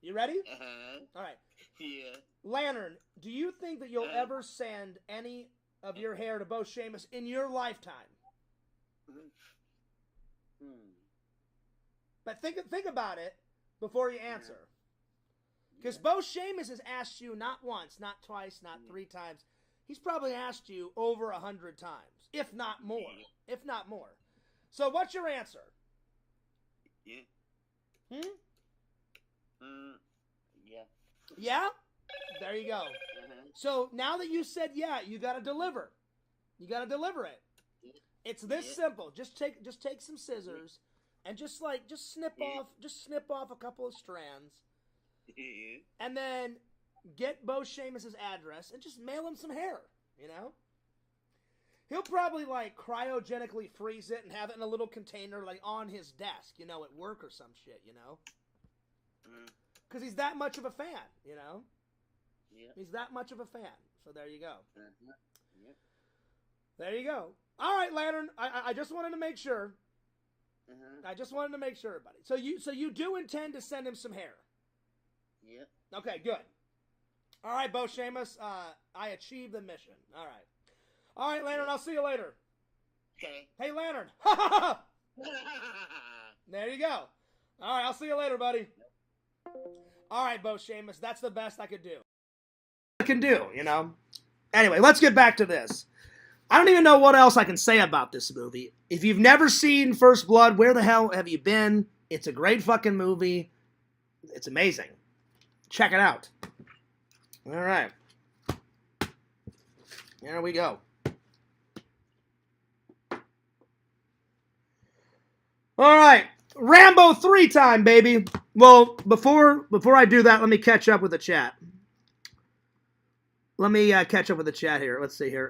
You ready? Uh-huh. All right. Yeah. Lantern, do you think that you'll ever send any of your hair to Bo Seamus in your lifetime? But think about it before you answer. Because Bo Seamus has asked you not once, not twice, not 3 times. He's probably asked you over 100 times, if not more. If not more. So what's your answer? Yeah. Yeah. Yeah? There you go. So now that you said yeah, you got to deliver. You got to deliver it. It's this simple. Just take some scissors and just snip off a couple of strands. And then get Bo Seamus' address and just mail him some hair, you know? He'll probably like cryogenically freeze it and have it in a little container like on his desk, you know, at work or some shit, you know? Because he's that much of a fan, you know? Yeah. He's that much of a fan. So there you go. Yep. There you go. All right, Lantern. I just wanted to make sure. I just wanted to make sure, buddy. So you do intend to send him some hair? Yeah. Okay, good. All right, Bo Seamus. I achieved the mission. All right. All right, Lantern. I'll see you later. Okay. Hey, Lantern. There you go. All right, I'll see you later, buddy. All right, Bo Seamus. That's the best I could do. I can do, you know. Anyway, let's get back to this. I don't even know what else I can say about this movie. If you've never seen First Blood, where the hell have you been? It's a great fucking movie. It's amazing. Check it out. All right. There we go. All right. Rambo 3 time, baby. Well, before I do that, let me catch up with the chat. Let me catch up with the chat here. Let's see here.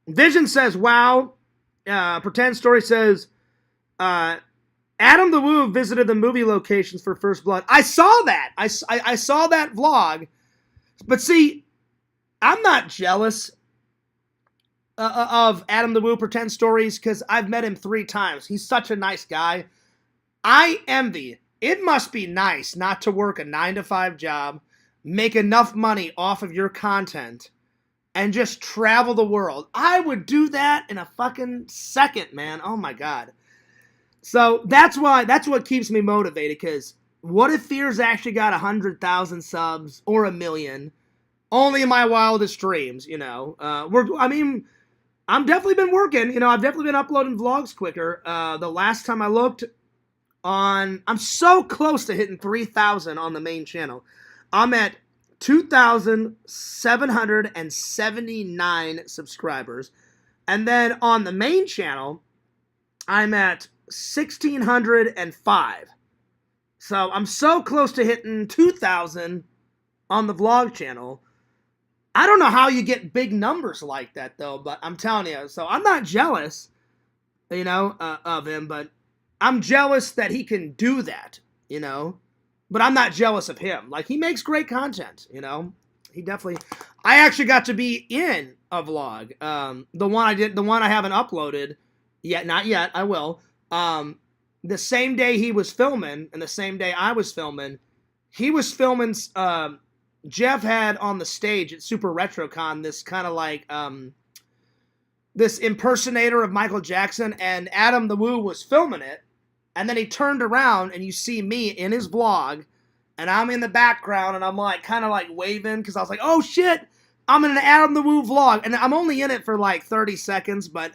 Vision says, wow. Pretend Story says, Adam the Woo visited the movie locations for First Blood. I saw that. I saw that vlog. But see, I'm not jealous of Adam the Woo Pretend Stories because I've met him 3 times. He's such a nice guy. I envy. it must be nice not to work a 9-to-5 job, make enough money off of your content, and just travel the world. I would do that in a fucking second, man. Oh my God. So that's what keeps me motivated, because what if Fears actually got 100,000 subs or 1 million? Only in my wildest dreams, you know. I'm definitely been working. You know, I've definitely been uploading vlogs quicker. The last time I looked I'm so close to hitting 3,000 on the main channel. I'm at 2,779 subscribers. And then on the main channel, I'm at 1,605. So I'm so close to hitting 2,000 on the vlog channel. I don't know how you get big numbers like that, though, but I'm telling you. So I'm not jealous, you know, of him, but I'm jealous that he can do that, you know. But I'm not jealous of him. Like, he makes great content, you know. He definitely... I actually got to be in a vlog. The one I haven't uploaded yet. Not yet. I will. The same day he was filming, and the same day I was filming, he was filming... Jeff had on the stage at Super RetroCon this kind of like... this impersonator of Michael Jackson, and Adam the Woo was filming it, and then he turned around, and you see me in his vlog, and I'm in the background, and I'm like, kind of like waving, because I was like, oh shit, I'm in an Adam the Woo vlog, and I'm only in it for like 30 seconds, but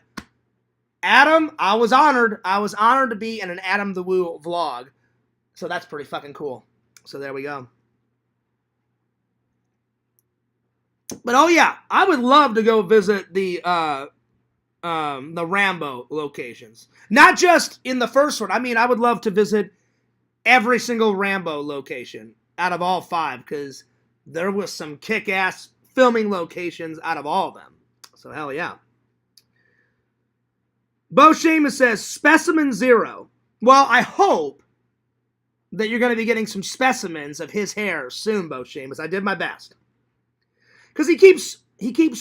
Adam, I was honored to be in an Adam the Woo vlog, so that's pretty fucking cool. So there we go. But oh yeah, I would love to go visit the Rambo locations. Not just in the first one. I mean, I would love to visit every single Rambo location out of all 5, because there was some kick-ass filming locations out of all of them. So hell yeah. Bo Seamus says, Specimen 0. Well, I hope that you're going to be getting some specimens of his hair soon, Bo Seamus. I did my best. Because he keeps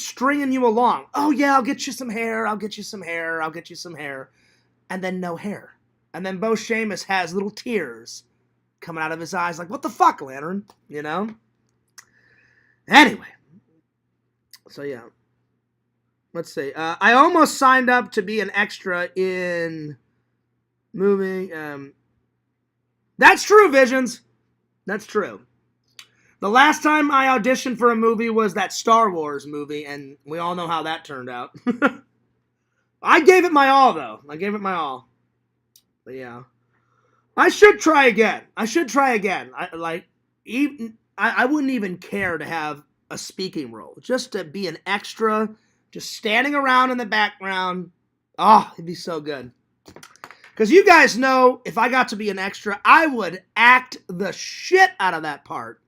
stringing you along. Oh yeah, I'll get you some hair, I'll get you some hair, I'll get you some hair. And then no hair. And then Bo Seamus has little tears coming out of his eyes like, what the fuck, Lantern? You know? Anyway. So yeah. Let's see. I almost signed up to be an extra in movie. That's true, Visions. That's true. The last time I auditioned for a movie was that Star Wars movie, and we all know how that turned out. I gave it my all, though. I gave it my all. But yeah. I should try again. I wouldn't even care to have a speaking role. Just to be an extra, just standing around in the background. Oh, it'd be so good. Because you guys know, if I got to be an extra, I would act the shit out of that part.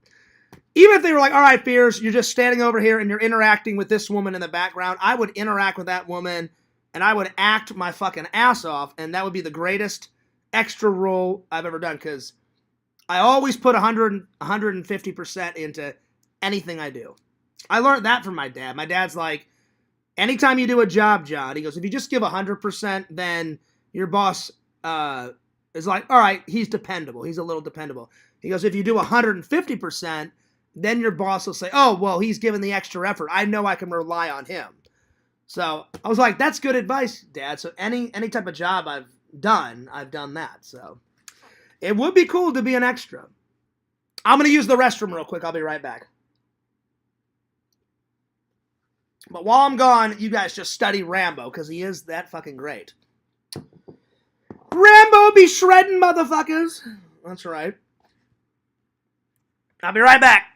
Even if they were like, all right, Fears, you're just standing over here and you're interacting with this woman in the background, I would interact with that woman and I would act my fucking ass off, and that would be the greatest extra role I've ever done, because I always put 150% into anything I do. I learned that from my dad. My dad's like, anytime you do a job, John, he goes, if you just give 100%, then your boss is like, all right, he's dependable. He's a little dependable. He goes, if you do 150%, then your boss will say, oh, well, he's given the extra effort. I know I can rely on him. So I was like, that's good advice, Dad. So any type of job I've done that. So it would be cool to be an extra. I'm going to use the restroom real quick. I'll be right back. But while I'm gone, you guys just study Rambo, because he is that fucking great. Rambo be shredding, motherfuckers. That's right. I'll be right back.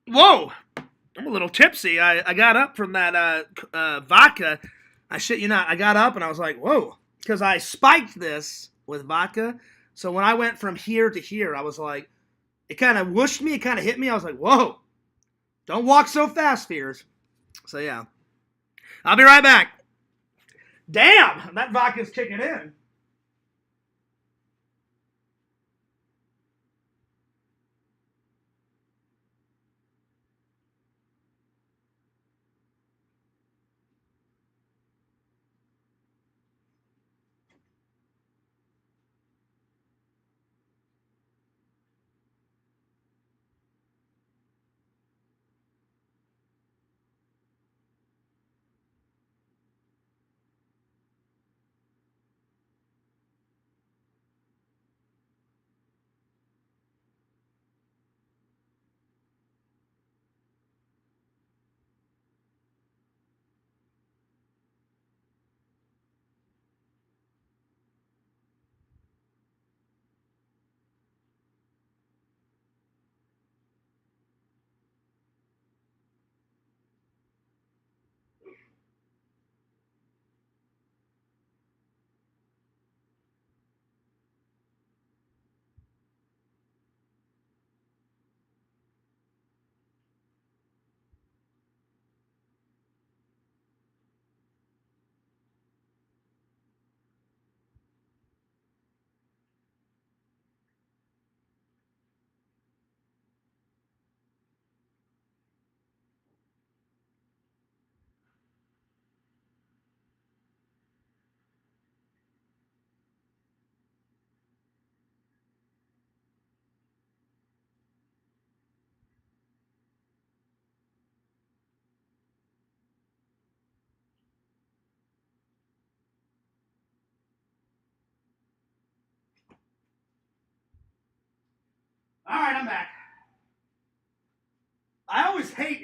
Whoa, I'm a little tipsy. I got up from that vodka. I shit you not. I got up and I was like, whoa. Because I spiked this with vodka. So when I went from here to here, I was like, it kind of whooshed me. It kind of hit me. I was like, whoa. Don't walk so fast, Fears. So yeah. I'll be right back. Damn, that vodka's kicking in.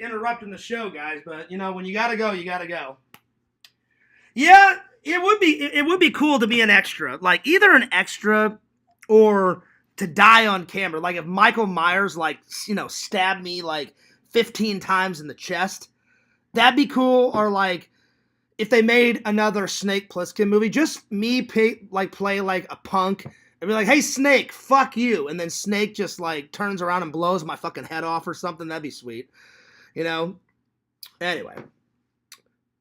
interrupting the show, guys, but you know, when you gotta go, you gotta go. Yeah, it would be cool to be an extra. Like either an extra or to die on camera. Like if Michael Myers like, you know, stabbed me like 15 times in the chest. That'd be cool. Or like if they made another Snake Plissken movie, just me play like a punk and be like, hey, Snake, fuck you. And then Snake just like turns around and blows my fucking head off or something. That'd be sweet. You know? Anyway.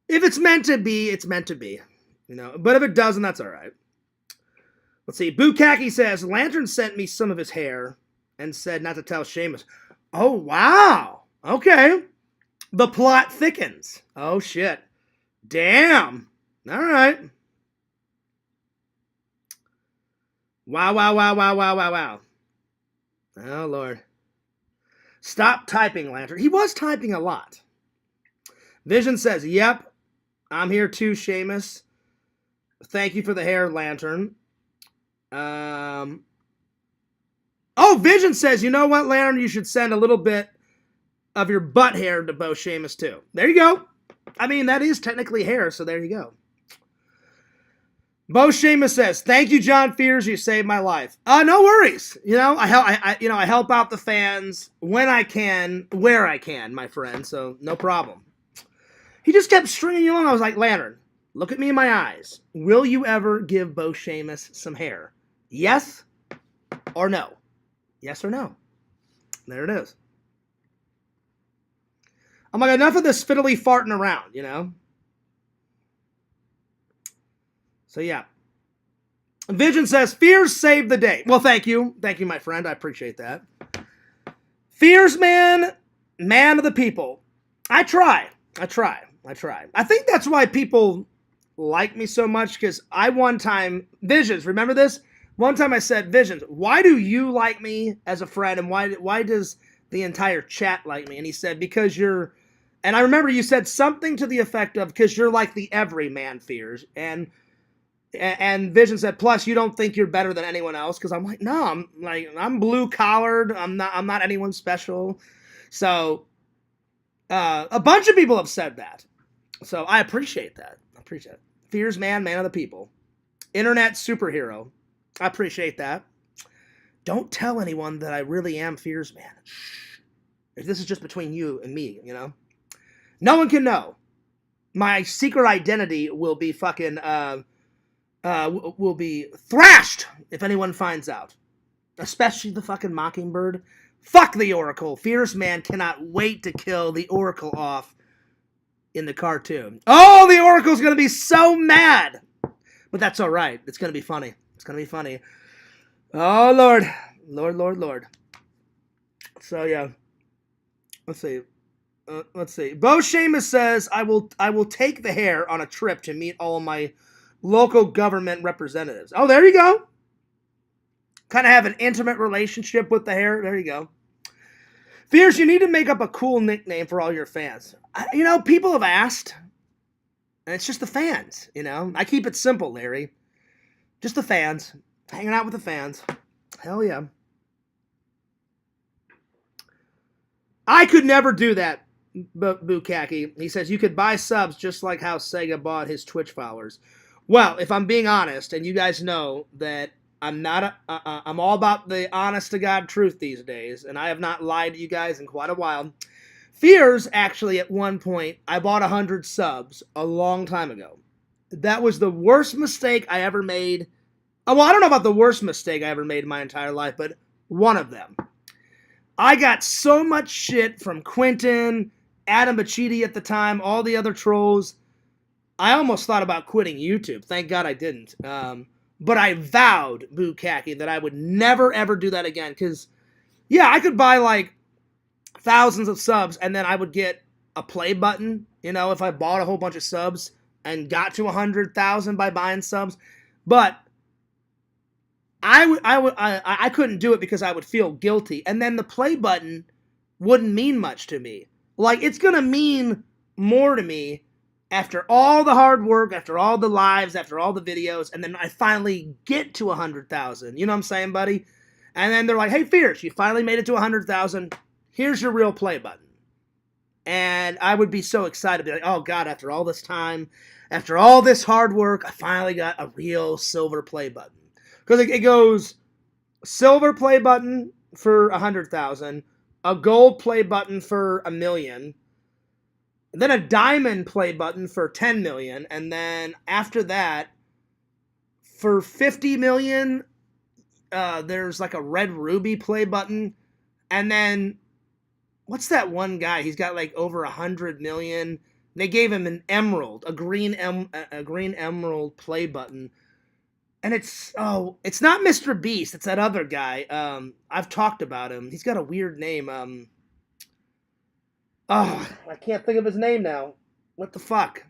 If it's meant to be, it's meant to be. You know? But if it doesn't, that's all right. Let's see. Bukaki says, Lantern sent me some of his hair and said not to tell Seamus. Oh, wow. Okay. The plot thickens. Oh, shit. Damn. All right. Wow, wow, wow, wow, wow, wow, wow. Oh, Lord. Stop typing, Lantern. He was typing a lot. Vision says, yep, I'm here too, Seamus. Thank you for the hair, Lantern. Oh, Vision says, you know what, Lantern? You should send a little bit of your butt hair to Bo Seamus, too. There you go. I mean, that is technically hair, so there you go. Bo Seamus says, thank you, John Fears. You saved my life. No worries. You know, I help out the fans when I can, where I can, my friend, so no problem. He just kept stringing you along. I was like, Lantern, look at me in my eyes. Will you ever give Bo Seamus some hair? Yes or no? Yes or no? There it is. I'm like, enough of this fiddly farting around, you know? So, yeah. Vision says, Fears saved the day. Well, thank you. Thank you, my friend. I appreciate that. Fears, man of the people. I try. I think that's why people like me so much, because I one time, Visions, remember this? One time I said, Visions, why do you like me as a friend, and why does the entire chat like me? And he said, because you're, and I remember you said something to the effect of, because you're like the everyman, Fears, and Vision said, plus you don't think you're better than anyone else, because I'm like, no, I'm blue collared, I'm not anyone special. So a bunch of people have said that. So I appreciate that. Fears man of the people. Internet superhero. I appreciate that. Don't tell anyone that I really am Fears man. Shh. This is just between you and me, you know? No one can know. My secret identity will be fucking, will be thrashed if anyone finds out. Especially the fucking Mockingbird. Fuck the Oracle. Fierce Man cannot wait to kill the Oracle off in the cartoon. Oh, the Oracle's going to be so mad. But that's all right. It's going to be funny. Oh, Lord. Lord. So, yeah. Let's see. Bo Seamus says, I will take the hair on a trip to meet all of my local government representatives. Oh, there you go. Kind of have an intimate relationship with the hair. There you go. Fears, you need to make up a cool nickname for all your fans. You know, people have asked. And it's just the fans, you know. I keep it simple, Larry. Just the fans. Hanging out with the fans. Hell yeah. I could never do that, Bukaki. He says, you could buy subs just like how Sega bought his Twitch followers. Well, if I'm being honest, and you guys know that I'm all about the honest-to-God truth these days, and I have not lied to you guys in quite a while. Fears, actually, at one point, I bought 100 subs a long time ago. That was the worst mistake I ever made. Well, I don't know about the worst mistake I ever made in my entire life, but one of them. I got so much shit from Quentin, Adam Bachidi at the time, all the other trolls. I almost thought about quitting YouTube. Thank God I didn't. But I vowed, Bukaki, that I would never, ever do that again. Because, yeah, I could buy, like, thousands of subs, and then I would get a play button, you know, if I bought a whole bunch of subs and got to 100,000 by buying subs. But I couldn't do it because I would feel guilty. And then the play button wouldn't mean much to me. Like, it's going to mean more to me after all the hard work, after all the lives, after all the videos, and then I finally get to 100,000. You know what I'm saying, buddy? And then they're like, hey, Fierce, you finally made it to 100,000. Here's your real play button. And I would be so excited, be like, oh God, after all this time, after all this hard work, I finally got a real silver play button. Because it goes silver play button for 100,000, a gold play button for 1 million, then a diamond play button for 10 million, and then after that, for 50 million, there's like a red ruby play button, and then what's that one guy? He's got like over 100 million. They gave him an emerald, a green emerald play button. And it's not Mr. Beast. It's that other guy. I've talked about him. He's got a weird name. I can't think of his name now. What the fuck?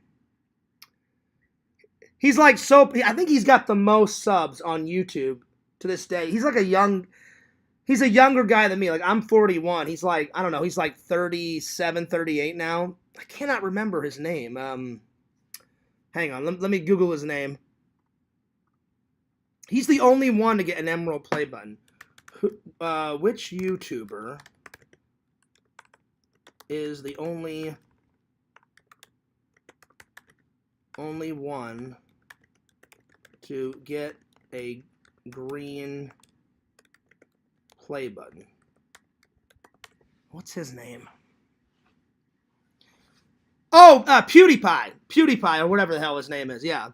He's like I think he's got the most subs on YouTube to this day. He's like he's a younger guy than me. Like, I'm 41. He's like, I don't know, he's like 37, 38 now. I cannot remember his name. Hang on, let me Google his name. He's the only one to get an emerald play button. Which YouTuber is the only one to get a green play button? What's his name? Oh, PewDiePie, or whatever the hell his name is. Yeah.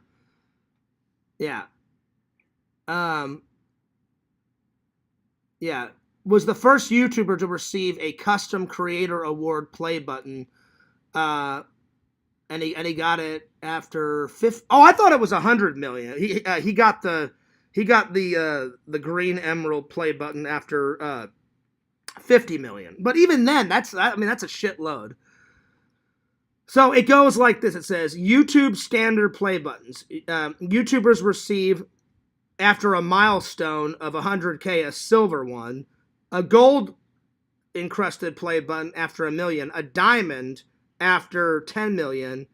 Was the first YouTuber to receive a custom creator award play button, and he got it after 50. Oh, I thought it was 100 million. He got the green emerald play button after 50 million. But even then, that's a shitload. So it goes like this. It says YouTube standard play buttons. YouTubers receive, after a milestone of 100K, a silver one, a gold encrusted play button after 1 million, a diamond after 10 million,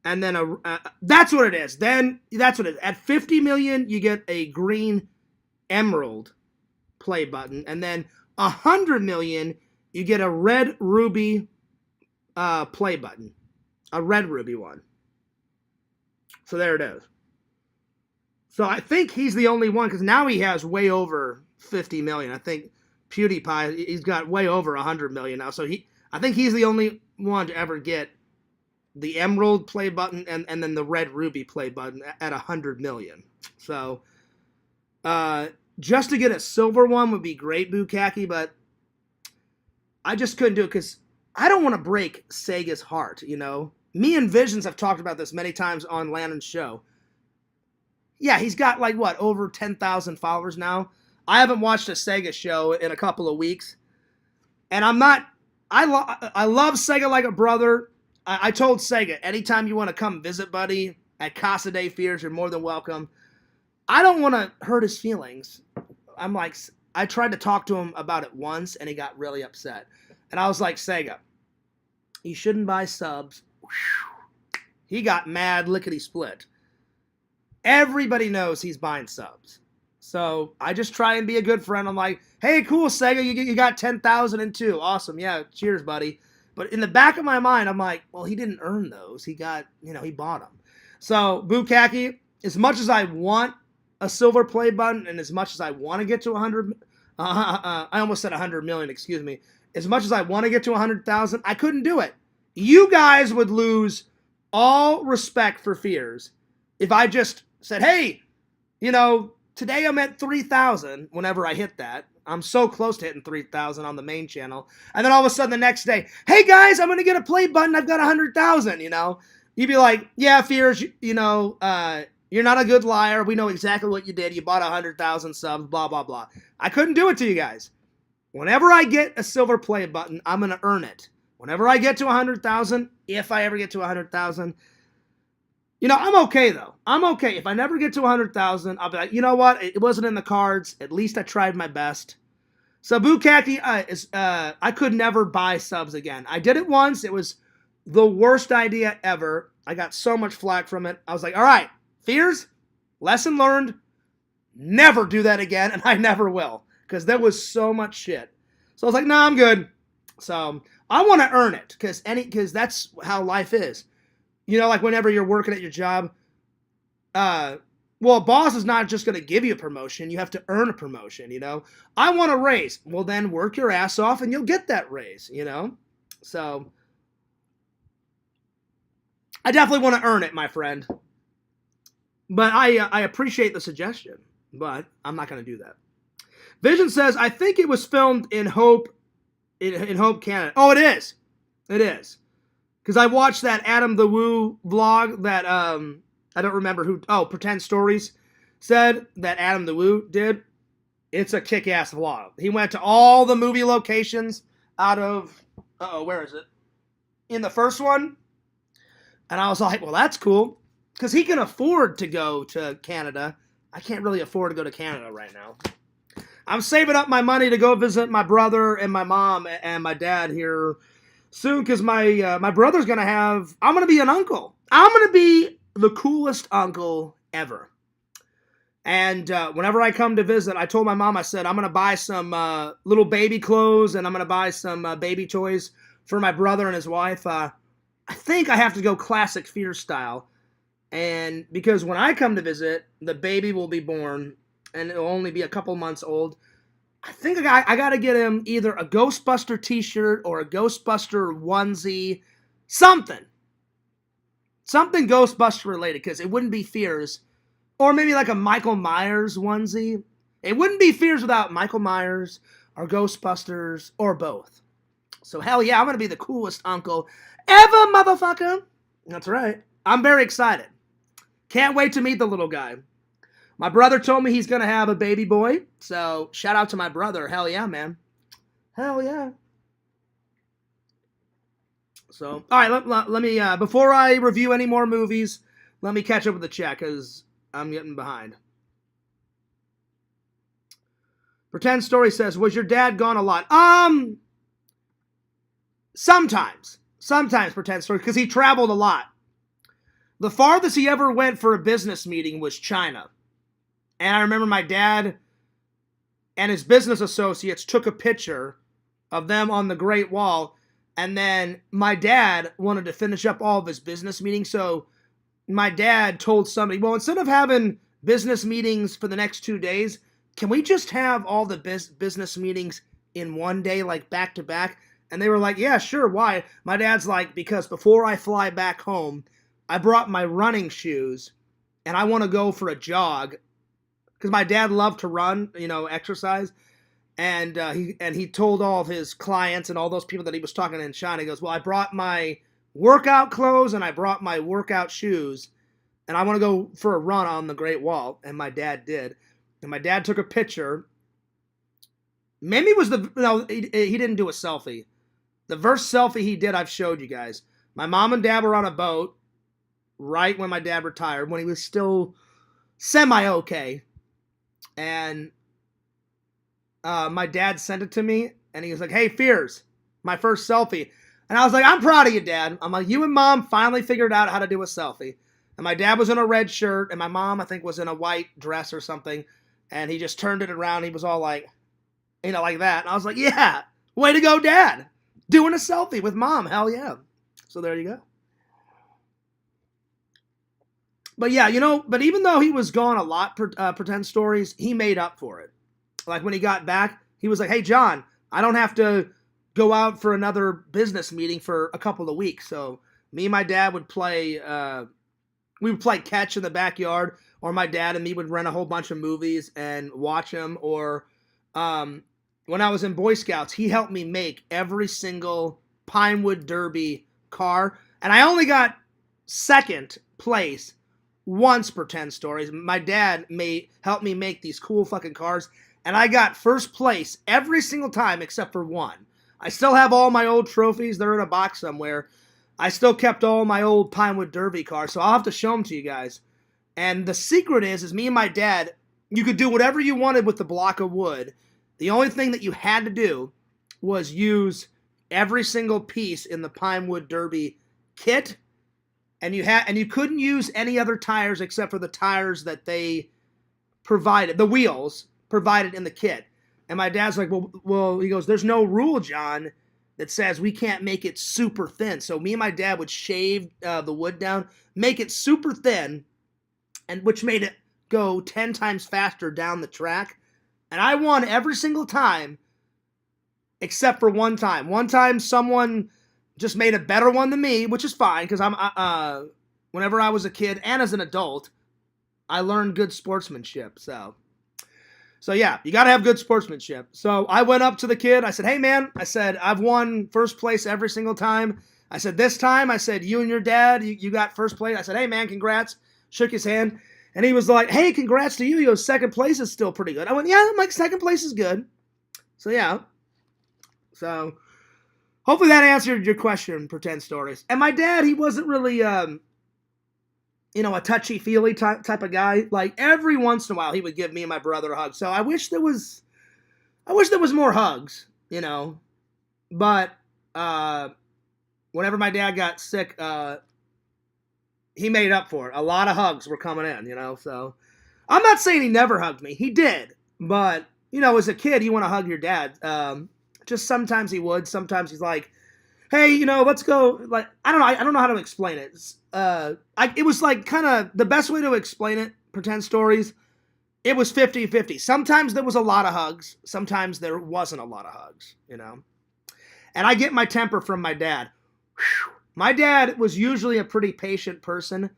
and then that's what it is. Then that's what it is. At 50 million, you get a green emerald play button, and then 100 million, you get a red ruby play button, a red ruby one. So there it is. So I think he's the only one, because now he has way over 50 million. I think PewDiePie, he's got way over 100 million now. So I think he's the only one to ever get the emerald play button and then the red ruby play button at 100 million. So just to get a silver one would be great, Bukaki, but I just couldn't do it because I don't want to break Sega's heart, you know? Me and Visions have talked about this many times on Lannon's show. Yeah, he's got like, what, over 10,000 followers now? I haven't watched a Sega show in a couple of weeks. And I love Sega like a brother. I told Sega, anytime you want to come visit, buddy, at Casa de Fears, you're more than welcome. I don't want to hurt his feelings. I tried to talk to him about it once, and he got really upset. And I was like, Sega, you shouldn't buy subs. He got mad, lickety-split. Everybody knows he's buying subs. So I just try and be a good friend. I'm like, hey, cool, Sega, you got 10,002. Awesome, yeah, cheers, buddy. But in the back of my mind, I'm like, well, he didn't earn those. He got, he bought them. So, Bukaki, as much as I want a silver play button and as much as I want to get to 100, I almost said 100 million, excuse me. As much as I want to get to 100,000, I couldn't do it. You guys would lose all respect for Fears if I just said, hey, today I'm at 3,000 whenever I hit that. I'm so close to hitting 3,000 on the main channel. And then all of a sudden the next day, hey guys, I'm going to get a play button. I've got 100,000, You'd be like, yeah, Fears, you're not a good liar. We know exactly what you did. You bought 100,000 subs, blah, blah, blah. I couldn't do it to you guys. Whenever I get a silver play button, I'm going to earn it. Whenever I get to 100,000, if I ever get to 100,000, I'm okay, though. I'm okay. If I never get to 100,000, I'll be like, you know what? It wasn't in the cards. At least I tried my best. So, Bukaki, I could never buy subs again. I did it once. It was the worst idea ever. I got so much flack from it. I was like, all right, Fears, lesson learned. Never do that again, and I never will. Because there was so much shit. So I was like, nah, I'm good. So I want to earn it because that's how life is. You know, like whenever you're working at your job, well, a boss is not just going to give you a promotion. You have to earn a promotion, you know. I want a raise. Well, then work your ass off and you'll get that raise, you know. So I definitely want to earn it, my friend. But I appreciate the suggestion, but I'm not going to do that. Vision says, I think it was filmed in Hope, in Hope, Canada. Oh, it is. It is. Because I watched that Adam the Woo vlog that, I don't remember who, Pretend Stories said that Adam the Woo did. It's a kick-ass vlog. He went to all the movie locations out of, where is it? In the first one. And I was like, well, that's cool. Because he can afford to go to Canada. I can't really afford to go to Canada right now. I'm saving up my money to go visit my brother and my mom and my dad here soon. Because my brother's going to have... I'm going to be an uncle. I'm going to be the coolest uncle ever. And whenever I come to visit, I told my mom, I said, I'm going to buy some little baby clothes. And I'm going to buy some baby toys for my brother and his wife. I think I have to go classic Fear style. And because when I come to visit, the baby will be born and it'll only be a couple months old. I think I got to get him either a Ghostbuster t-shirt or a Ghostbuster onesie. Something Ghostbuster related, because it wouldn't be Fears. Or maybe like a Michael Myers onesie. It wouldn't be Fears without Michael Myers or Ghostbusters or both. So hell yeah, I'm going to be the coolest uncle ever, motherfucker. That's right. I'm very excited. Can't wait to meet the little guy. My brother told me he's going to have a baby boy. So shout out to my brother. Hell yeah, man. Hell yeah. So, all right, let me, before I review any more movies, let me catch up with the chat because I'm getting behind. Pretend Story says, was your dad gone a lot? Sometimes Pretend Story, because he traveled a lot. The farthest he ever went for a business meeting was China. And I remember my dad and his business associates took a picture of them on the Great Wall. And then my dad wanted to finish up all of his business meetings. So my dad told somebody, well, instead of having business meetings for the next 2 days, can we just have all the business meetings in one day, like back to back? And they were like, yeah, sure. Why? My dad's like, because before I fly back home, I brought my running shoes and I want to go for a jog. Because my dad loved to run, you know, exercise. And he told all of his clients and all those people that he was talking to in China, he goes, well, I brought my workout clothes and I brought my workout shoes and I want to go for a run on the Great Wall. And my dad did. And my dad took a picture. Maybe it was he didn't do a selfie. The first selfie he did, I've showed you guys. My mom and dad were on a boat right when my dad retired, when he was still semi-okay. And my dad sent it to me, and he was like, hey, Fears, my first selfie. And I was like, I'm proud of you, Dad. I'm like, you and Mom finally figured out how to do a selfie. And my dad was in a red shirt, and my mom, I think, was in a white dress or something. And he just turned it around. He was all like, you know, like that. And I was like, yeah, way to go, Dad. Doing a selfie with Mom. Hell yeah. So there you go. But yeah, you know, but even though he was gone a lot, Pretend Stories, he made up for it. Like when he got back, he was like, hey, John, I don't have to go out for another business meeting for a couple of weeks. So me and my dad would play, we would play catch in the backyard, or my dad and me would rent a whole bunch of movies and watch them. Or when I was in Boy Scouts, he helped me make every single Pinewood Derby car. And I only got second place once, Pretend Stories. My dad helped me make these cool fucking cars. And I got first place every single time except for one. I still have all my old trophies. They're in a box somewhere. I still kept all my old Pinewood Derby cars, so I'll have to show them to you guys. And the secret is me and my dad, you could do whatever you wanted with the block of wood. The only thing that you had to do was use every single piece in the Pinewood Derby kit. And you couldn't use any other tires except for the tires that they provided, the wheels provided in the kit. And my dad's like, well, he goes, there's no rule, John. that says we can't make it super thin. So me and my dad would shave the wood down, make it super thin, and which made it go 10 times faster down the track. And I won every single time except for one time. One time someone just made a better one than me, which is fine because whenever I was a kid and as an adult, I learned good sportsmanship. So yeah, you got to have good sportsmanship. So I went up to the kid. I said, hey, man, I said, I've won first place every single time. I said, this time, I said, you and your dad, you got first place. I said, hey, man, congrats. Shook his hand. And he was like, hey, congrats to you. He goes, second place is still pretty good. I went, yeah, I'm like, second place is good. So, yeah. So hopefully that answered your question, Pretend Stories. And my dad, he wasn't really, a touchy-feely type of guy. Like, every once in a while, he would give me and my brother a hug. So I wish there was more hugs, But whenever my dad got sick, he made up for it. A lot of hugs were coming in, So I'm not saying he never hugged me. He did. But, as a kid, you want to hug your dad. Just sometimes he would. Sometimes he's like, hey, let's go. Like, I don't know how to explain it. It was like kind of the best way to explain it, Pretend Stories. It was 50-50. Sometimes there was a lot of hugs. Sometimes there wasn't a lot of hugs, And I get my temper from my dad. Whew. My dad was usually a pretty patient person,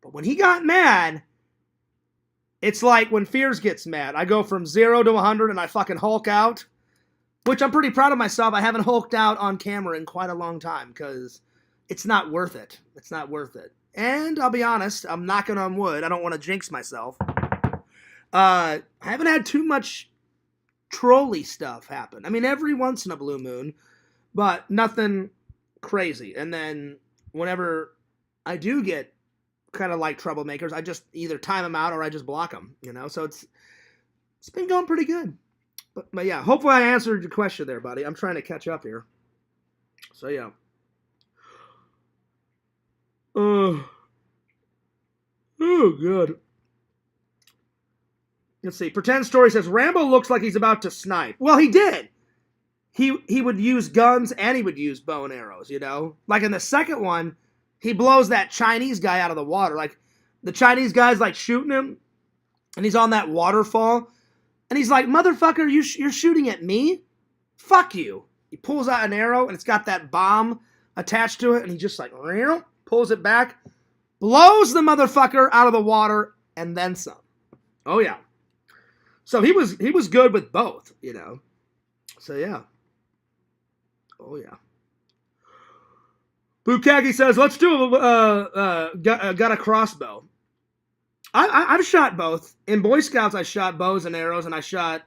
but when he got mad, it's like when Fears gets mad. I go from 0 to 100 and I fucking Hulk out. Which I'm pretty proud of myself. I haven't hulked out on camera in quite a long time because it's not worth it. It's not worth it. And I'll be honest, I'm knocking on wood. I don't want to jinx myself. I haven't had too much trolley stuff happen. I mean, every once in a blue moon, but nothing crazy. And then whenever I do get kind of like troublemakers, I just either time them out or I just block them, So it's been going pretty good. But yeah, hopefully I answered your question there, buddy. I'm trying to catch up here. So yeah. Oh, good. Let's see. Pretend Story says, Rambo looks like he's about to snipe. Well, he did. He would use guns and he would use bow and arrows, Like in the second one, he blows that Chinese guy out of the water. Like, the Chinese guy's like shooting him, and he's on that waterfall. And he's like, motherfucker, you're shooting at me? Fuck you. He pulls out an arrow, and it's got that bomb attached to it, and he just like, pulls it back, blows the motherfucker out of the water, and then some. Oh, yeah. So he was good with both, So, yeah. Oh, yeah. Bukaki says, let's do got a crossbow. I've shot both. In Boy Scouts, I shot bows and arrows, and I shot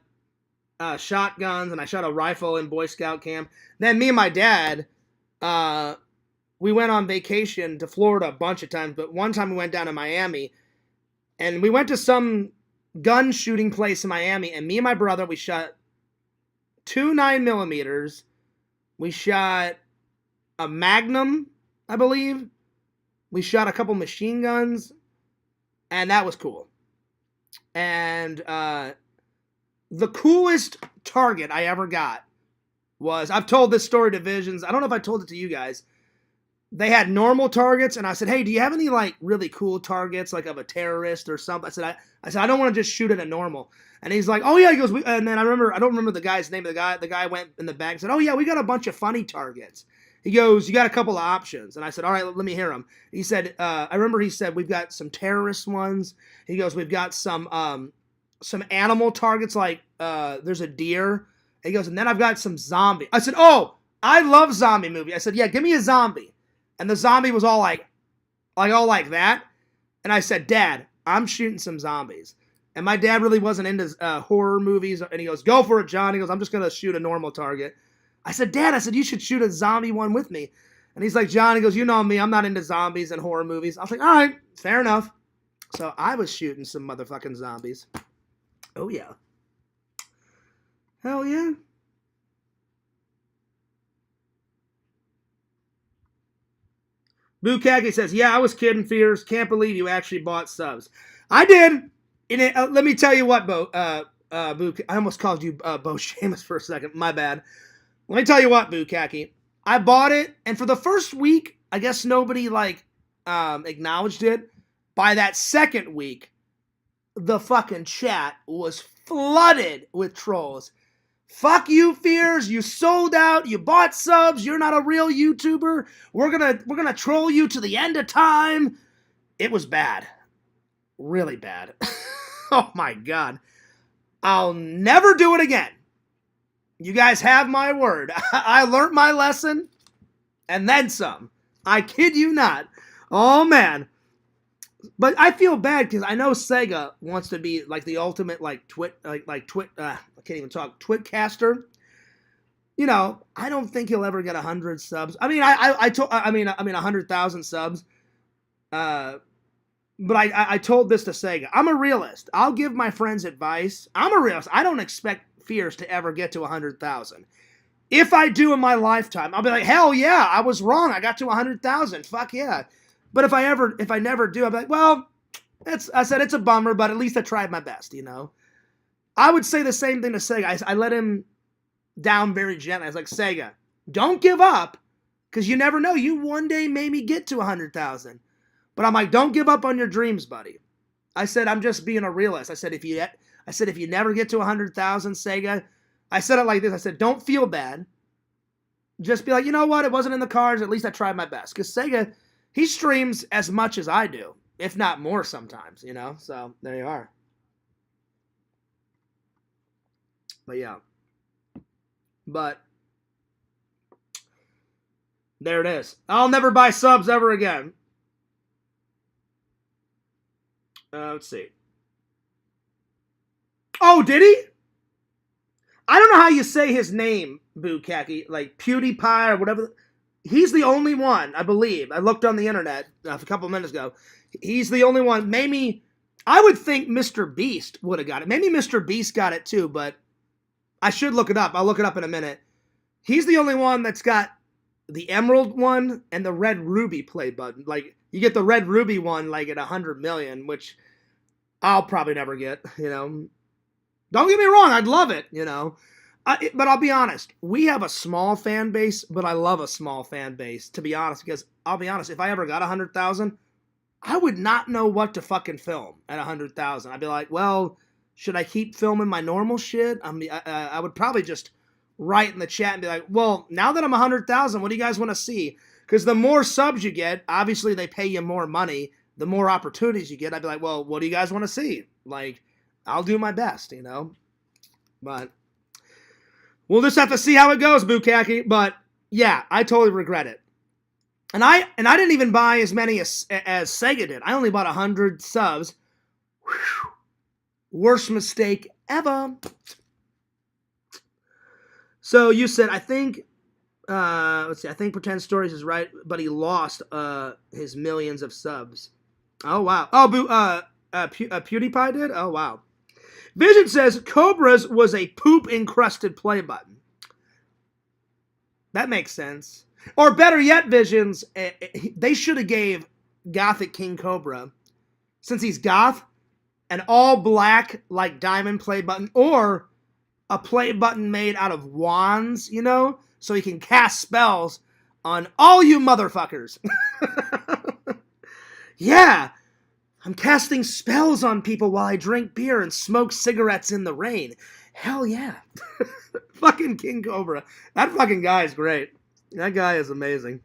shotguns, and I shot a rifle in Boy Scout camp. Then me and my dad, we went on vacation to Florida a bunch of times, but one time we went down to Miami, and we went to some gun shooting place in Miami, and me and my brother, we shot 2 9mm. We shot a Magnum, I believe. We shot a couple machine guns. And that was cool. And the coolest target I ever got was, I've told this story to Visions. I don't know if I told it to you guys. They had normal targets, and I said, hey, do you have any like really cool targets, like of a terrorist or something? I said, I don't want to just shoot at a normal. And he's like, oh yeah, he goes, and then I don't remember the guy's name of the guy. The guy went in the bag and said, oh yeah, we got a bunch of funny targets. He goes, you got a couple of options. And I said, all right, let me hear them. He said, I remember he said, we've got some terrorist ones. He goes, we've got some animal targets, like there's a deer. He goes, and then I've got some zombie. I said, oh, I love zombie movie. I said, yeah, give me a zombie. And the zombie was all like that. And I said, Dad, I'm shooting some zombies. And my dad really wasn't into horror movies. And he goes, go for it, John. He goes, I'm just going to shoot a normal target. I said, Dad, you should shoot a zombie one with me. And he's like, John, he goes, you know me, I'm not into zombies and horror movies. I was like, all right, fair enough. So I was shooting some motherfucking zombies. Oh, yeah. Hell yeah. Bukaki says, yeah, I was kidding, Fears. Can't believe you actually bought subs. I did. And let me tell you what, Bo. I almost called you Bo Shamus for a second. My bad. Let me tell you what, Bukaki. I bought it, and for the first week, I guess nobody, acknowledged it. By that second week, the fucking chat was flooded with trolls. Fuck you, Fears. You sold out. You bought subs. You're not a real YouTuber. We're gonna troll you to the end of time. It was bad. Really bad. Oh my God. I'll never do it again. You guys have my word. I learned my lesson and then some. I kid you not. Oh man. But I feel bad because I know Sega wants to be like the ultimate I can't even talk, Twitcaster. You know, I don't think he'll ever get 100 subs. I mean, I mean 100,000 subs. But I told this to Sega. I'm a realist. I'll give my friends advice. I'm a realist. I don't expect Fears to ever get to 100,000. If I do in my lifetime, I'll be like, hell yeah, I was wrong. I got to 100,000. Fuck yeah. But if I never do, I'll be like, well, I said it's a bummer, but at least I tried my best, you know? I would say the same thing to Sega. I let him down very gently. I was like, Sega, don't give up, because you never know. You one day maybe get to 100,000. But I'm like, don't give up on your dreams, buddy. I said, I'm just being a realist. I said, if you never get to 100,000, Sega, I said it like this. I said, don't feel bad. Just be like, you know what? It wasn't in the cards. At least I tried my best. Because Sega, he streams as much as I do, if not more sometimes, you know? So there you are. But yeah. But there it is. I'll never buy subs ever again. Let's see. Oh, did he? I don't know how you say his name, Bukaki. Like PewDiePie or whatever. He's the only one, I believe. I looked on the internet a couple of minutes ago. He's the only one. Maybe, I would think Mr. Beast would have got it. Maybe Mr. Beast got it too, but I should look it up. I'll look it up in a minute. He's the only one that's got the emerald one and the red ruby play button. Like, you get the red ruby one like at 100 million, which I'll probably never get, you know. Don't get me wrong, I'd love it, you know. But I'll be honest, we have a small fan base, but I love a small fan base, to be honest, because I'll be honest, if I ever got 100,000, I would not know what to fucking film at 100,000. I'd be like, well, should I keep filming my normal shit? I would probably just write in the chat and be like, well, now that I'm 100,000, what do you guys want to see? Because the more subs you get, obviously they pay you more money. The more opportunities you get, I'd be like, well, what do you guys want to see? Like, I'll do my best, you know? But we'll just have to see how it goes, Bukaki. But yeah, I totally regret it. And I didn't even buy as many as Sega did. I only bought 100 subs. Whew. Worst mistake ever. So you said, I think, let's see, I think Pretend Stories is right, but he lost his millions of subs. Oh, wow. Oh, PewDiePie did? Oh, wow. Vision says, Cobra's was a poop-encrusted play button. That makes sense. Or better yet, Visions, they should have gave Gothic King Cobra, since he's goth, an all-black, like, diamond play button, or a play button made out of wands, you know, so he can cast spells on all you motherfuckers. Yeah, I'm casting spells on people while I drink beer and smoke cigarettes in the rain. Hell yeah. Fucking King Cobra. That fucking guy is great. That guy is amazing.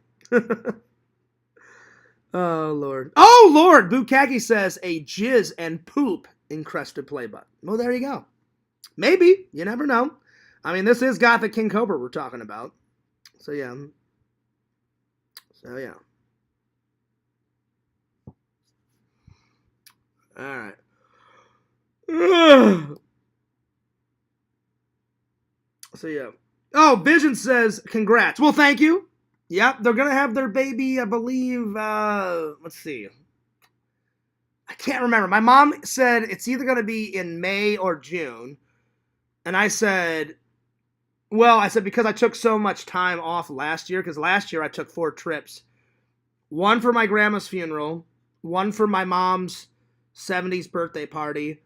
Oh, Lord. Oh, Lord! Bukaki says a jizz and poop encrusted play button. Well, there you go. Maybe. You never know. I mean, this is Gothic King Cobra we're talking about. So, yeah. All right. So, yeah. Oh, Vision says, congrats. Well, thank you. Yep, they're going to have their baby, I believe, let's see. I can't remember. My mom said it's either going to be in May or June. And I said, because I took so much time off last year, because last year I took 4 trips. One for my grandma's funeral, one for my mom's 70s birthday party,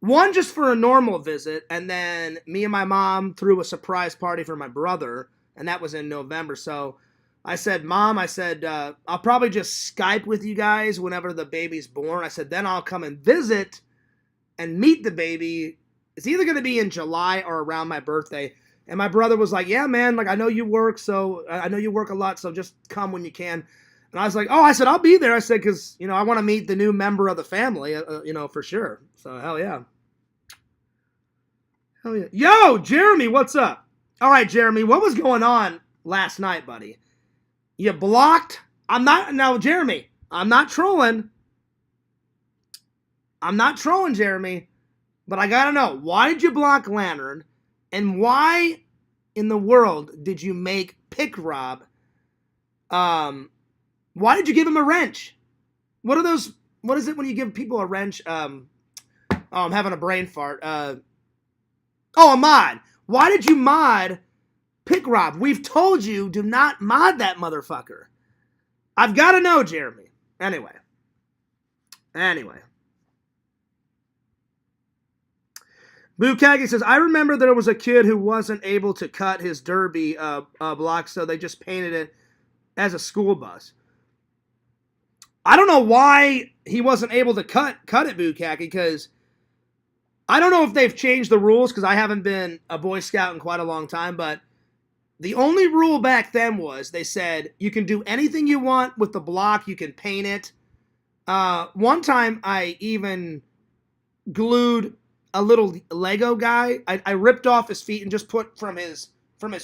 one just for a normal visit, and then me and my mom threw a surprise party for my brother and that was in November. So I said, Mom, I said, I'll probably just Skype with you guys whenever the baby's born. I said, then I'll come and visit and meet the baby. It's either going to be in July or around my birthday. And my brother was like, yeah, man, like I know you work, so I know you work a lot, so just come when you can. And I was like, oh, I said, I'll be there. I said, because, you know, I want to meet the new member of the family, you know, for sure. So, hell yeah. Hell yeah. Yo, Jeremy, what's up? All right, Jeremy, what was going on last night, buddy? You blocked? Now, Jeremy, I'm not trolling. I'm not trolling, Jeremy. But I got to know, why did you block Lantern? And why in the world did you make Pick Rob? Why did you give him a wrench? What are those? What is it when you give people a wrench? Oh, I'm having a brain fart. A mod. Why did you mod Pick Rob? We've told you, do not mod that motherfucker. I've got to know, Jeremy. Anyway. Bukagi says, I remember there was a kid who wasn't able to cut his derby block, so they just painted it as a school bus. I don't know why he wasn't able to cut it, Bukaki, because I don't know if they've changed the rules, because I haven't been a Boy Scout in quite a long time, but the only rule back then was they said you can do anything you want with the block, you can paint it. One time I even glued a little Lego guy. I ripped off his feet and just put from his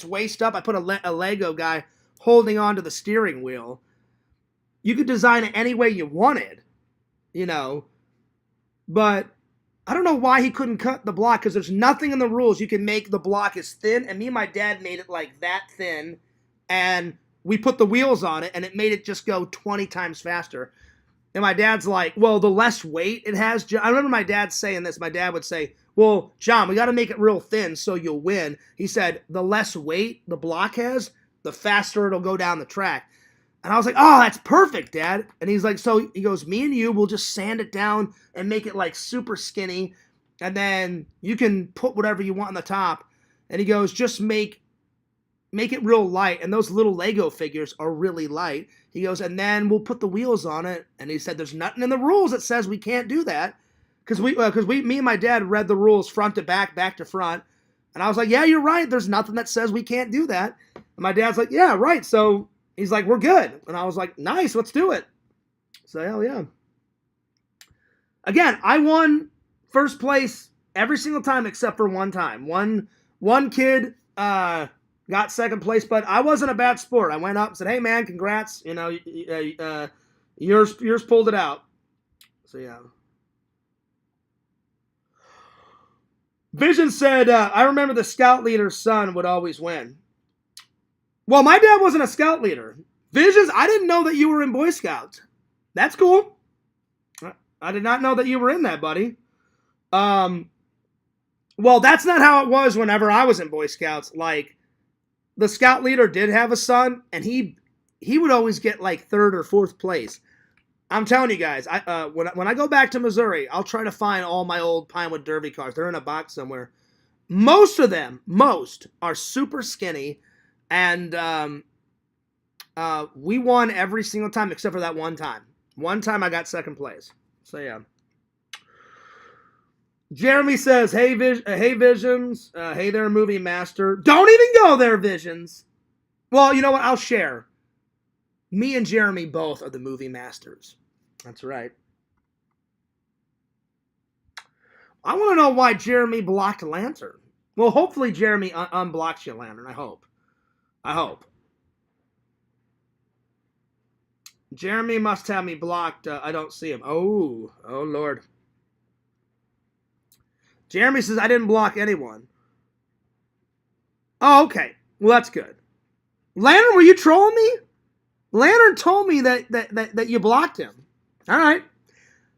waist up, I put a Lego guy holding onto the steering wheel. You could design it any way you wanted, you know, but I don't know why he couldn't cut the block, because there's nothing in the rules. You can make the block as thin, and me and my dad made it like that thin, and we put the wheels on it, and it made it just go 20 times faster. And my dad's like, well, the less weight it has. I remember my dad saying this. My dad would say, well, John, we got to make it real thin so you'll win. He said, the less weight the block has, the faster it'll go down the track. And I was like, oh, that's perfect, Dad. And he's like, so he goes, me and you will just sand it down and make it like super skinny. And then you can put whatever you want on the top. And he goes, just make it real light. And those little Lego figures are really light. He goes, and then we'll put the wheels on it. And he said, there's nothing in the rules that says we can't do that. Because me and my dad read the rules front to back to front. And I was like, yeah, you're right. There's nothing that says we can't do that. And my dad's like, yeah, right. So he's like, we're good. And I was like, nice, let's do it. So, hell yeah. Again, I won first place every single time except for one time. One kid got second place, but I wasn't a bad sport. I went up and said, hey, man, congrats. You know, yours pulled it out. So, yeah. Vision said, I remember the scout leader's son would always win. Well, my dad wasn't a scout leader. Visions, I didn't know that you were in Boy Scouts. That's cool. I did not know that you were in that, buddy. Well, that's not how it was whenever I was in Boy Scouts. Like, the scout leader did have a son, and he would always get like third or fourth place. I'm telling you guys, when I go back to Missouri, I'll try to find all my old Pinewood Derby cars. They're in a box somewhere. Most are super skinny. And we won every single time except for that one time. One time I got second place. So, yeah. Jeremy says, hey, Visions. Hey there, Movie Master. Don't even go there, Visions. Well, you know what? I'll share. Me and Jeremy both are the Movie Masters. That's right. I want to know why Jeremy blocked Lantern. Well, hopefully Jeremy unblocks you, Lantern. I hope. Jeremy must have me blocked. I don't see him. Oh, Lord. Jeremy says, I didn't block anyone. Oh, okay. Well, that's good. Lantern, were you trolling me? Lantern told me that you blocked him. All right.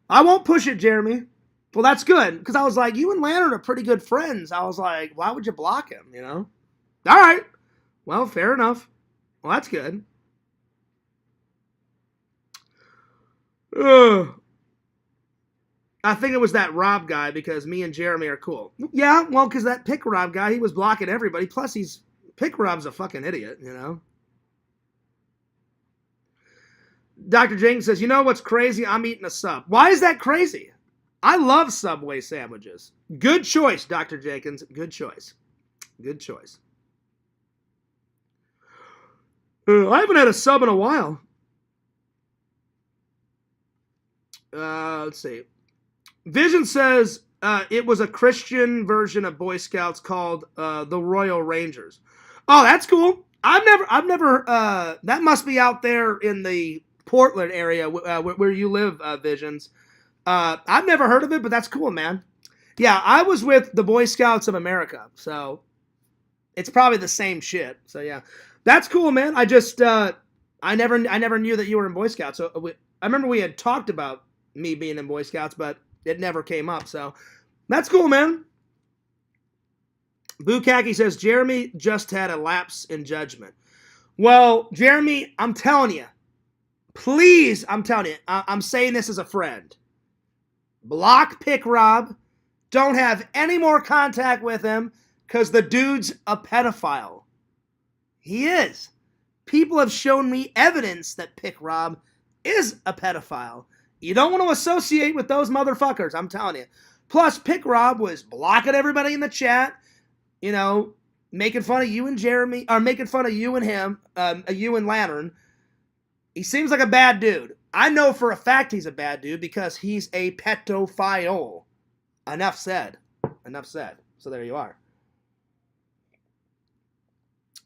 I won't push it, Jeremy. Well, that's good. Because I was like, you and Lantern are pretty good friends. I was like, why would you block him, you know? All right. Well, fair enough. Well, that's good. I think it was that Rob guy because me and Jeremy are cool. Yeah, well, because that Pick Rob guy, he was blocking everybody. Plus, he's Pick Rob's a fucking idiot, you know? Dr. Jenkins says, you know what's crazy? I'm eating a sub. Why is that crazy? I love Subway sandwiches. Good choice, Dr. Jenkins. Good choice. Good choice. I haven't had a sub in a while. Let's see. Vision says it was a Christian version of Boy Scouts called the Royal Rangers. Oh, that's cool. I've never. That must be out there in the Portland area where you live, Visions. I've never heard of it, but that's cool, man. Yeah, I was with the Boy Scouts of America, so it's probably the same shit. So yeah, that's cool, man. I just I never knew that you were in Boy Scouts. So I remember we had talked about me being in Boy Scouts, but it never came up. So that's cool, man. Bukaki says Jeremy just had a lapse in judgment. Well, Jeremy, I'm telling you, please, I'm telling you, I'm saying this as a friend. Block Pick Rob. Don't have any more contact with him because the dude's a pedophile. He is. People have shown me evidence that Pick Rob is a pedophile. You don't want to associate with those motherfuckers, I'm telling you. Plus, Pick Rob was blocking everybody in the chat, you know, making fun of you and Jeremy, or making fun of you and him, you and Lantern. He seems like a bad dude. I know for a fact he's a bad dude because he's a pedophile. Enough said. Enough said. So there you are.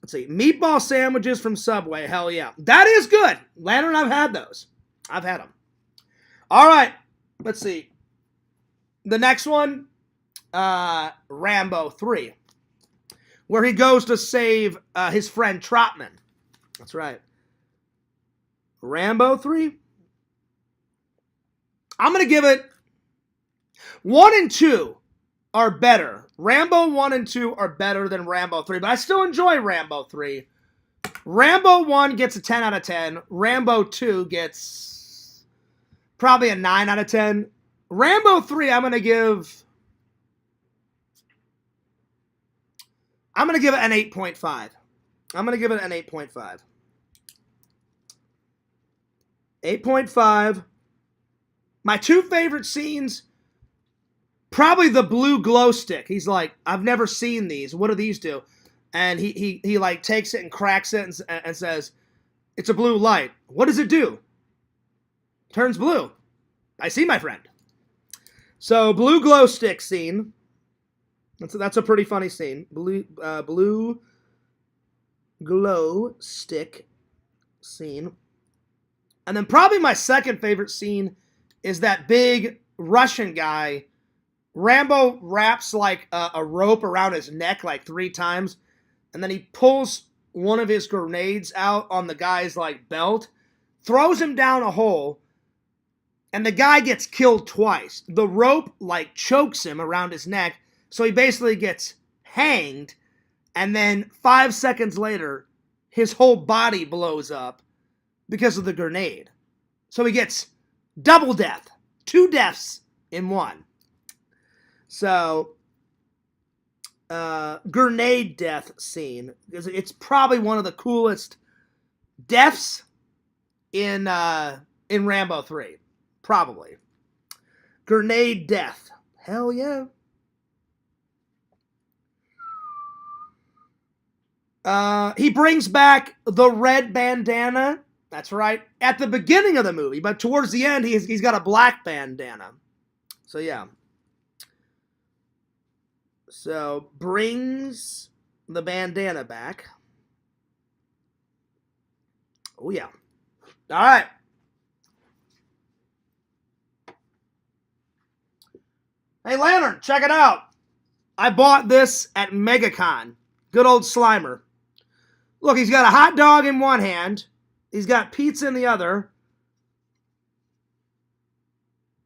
Let's see. Meatball sandwiches from Subway. Hell yeah. That is good. Lantern, I've had those. I've had them. All right. Let's see. The next one, Rambo 3, where he goes to save his friend Trotman. That's right. Rambo 3. I'm going to give it 1 and 2 are better. Rambo 1 and 2 are better than Rambo 3, but I still enjoy Rambo 3. Rambo 1 gets a 10 out of 10. Rambo 2 gets probably a 9 out of 10. Rambo 3, I'm going to give it an 8.5. I'm going to give it an 8.5. 8.5. My two favorite scenes, probably the blue glow stick. He's like, I've never seen these. What do these do? And he like takes it and cracks it and says, it's a blue light. What does it do? Turns blue. I see, my friend. So blue glow stick scene. That's a pretty funny scene. Blue glow stick scene. And then probably my second favorite scene is that big Russian guy. Rambo wraps like a rope around his neck like 3 times, and then he pulls one of his grenades out on the guy's like belt, throws him down a hole, and the guy gets killed twice. The rope like chokes him around his neck, so he basically gets hanged, and then 5 seconds later, his whole body blows up because of the grenade. So he gets double death. 2 deaths in 1. So, grenade death scene. It's probably one of the coolest deaths in Rambo 3. Probably. Grenade death. Hell yeah. He brings back the red bandana. That's right. At the beginning of the movie, but towards the end, he's got a black bandana. So yeah. So brings the bandana back. Oh yeah. All right. Hey Lantern, check it out. I bought this at MegaCon. Good old Slimer. Look, he's got a hot dog in one hand. He's got pizza in the other.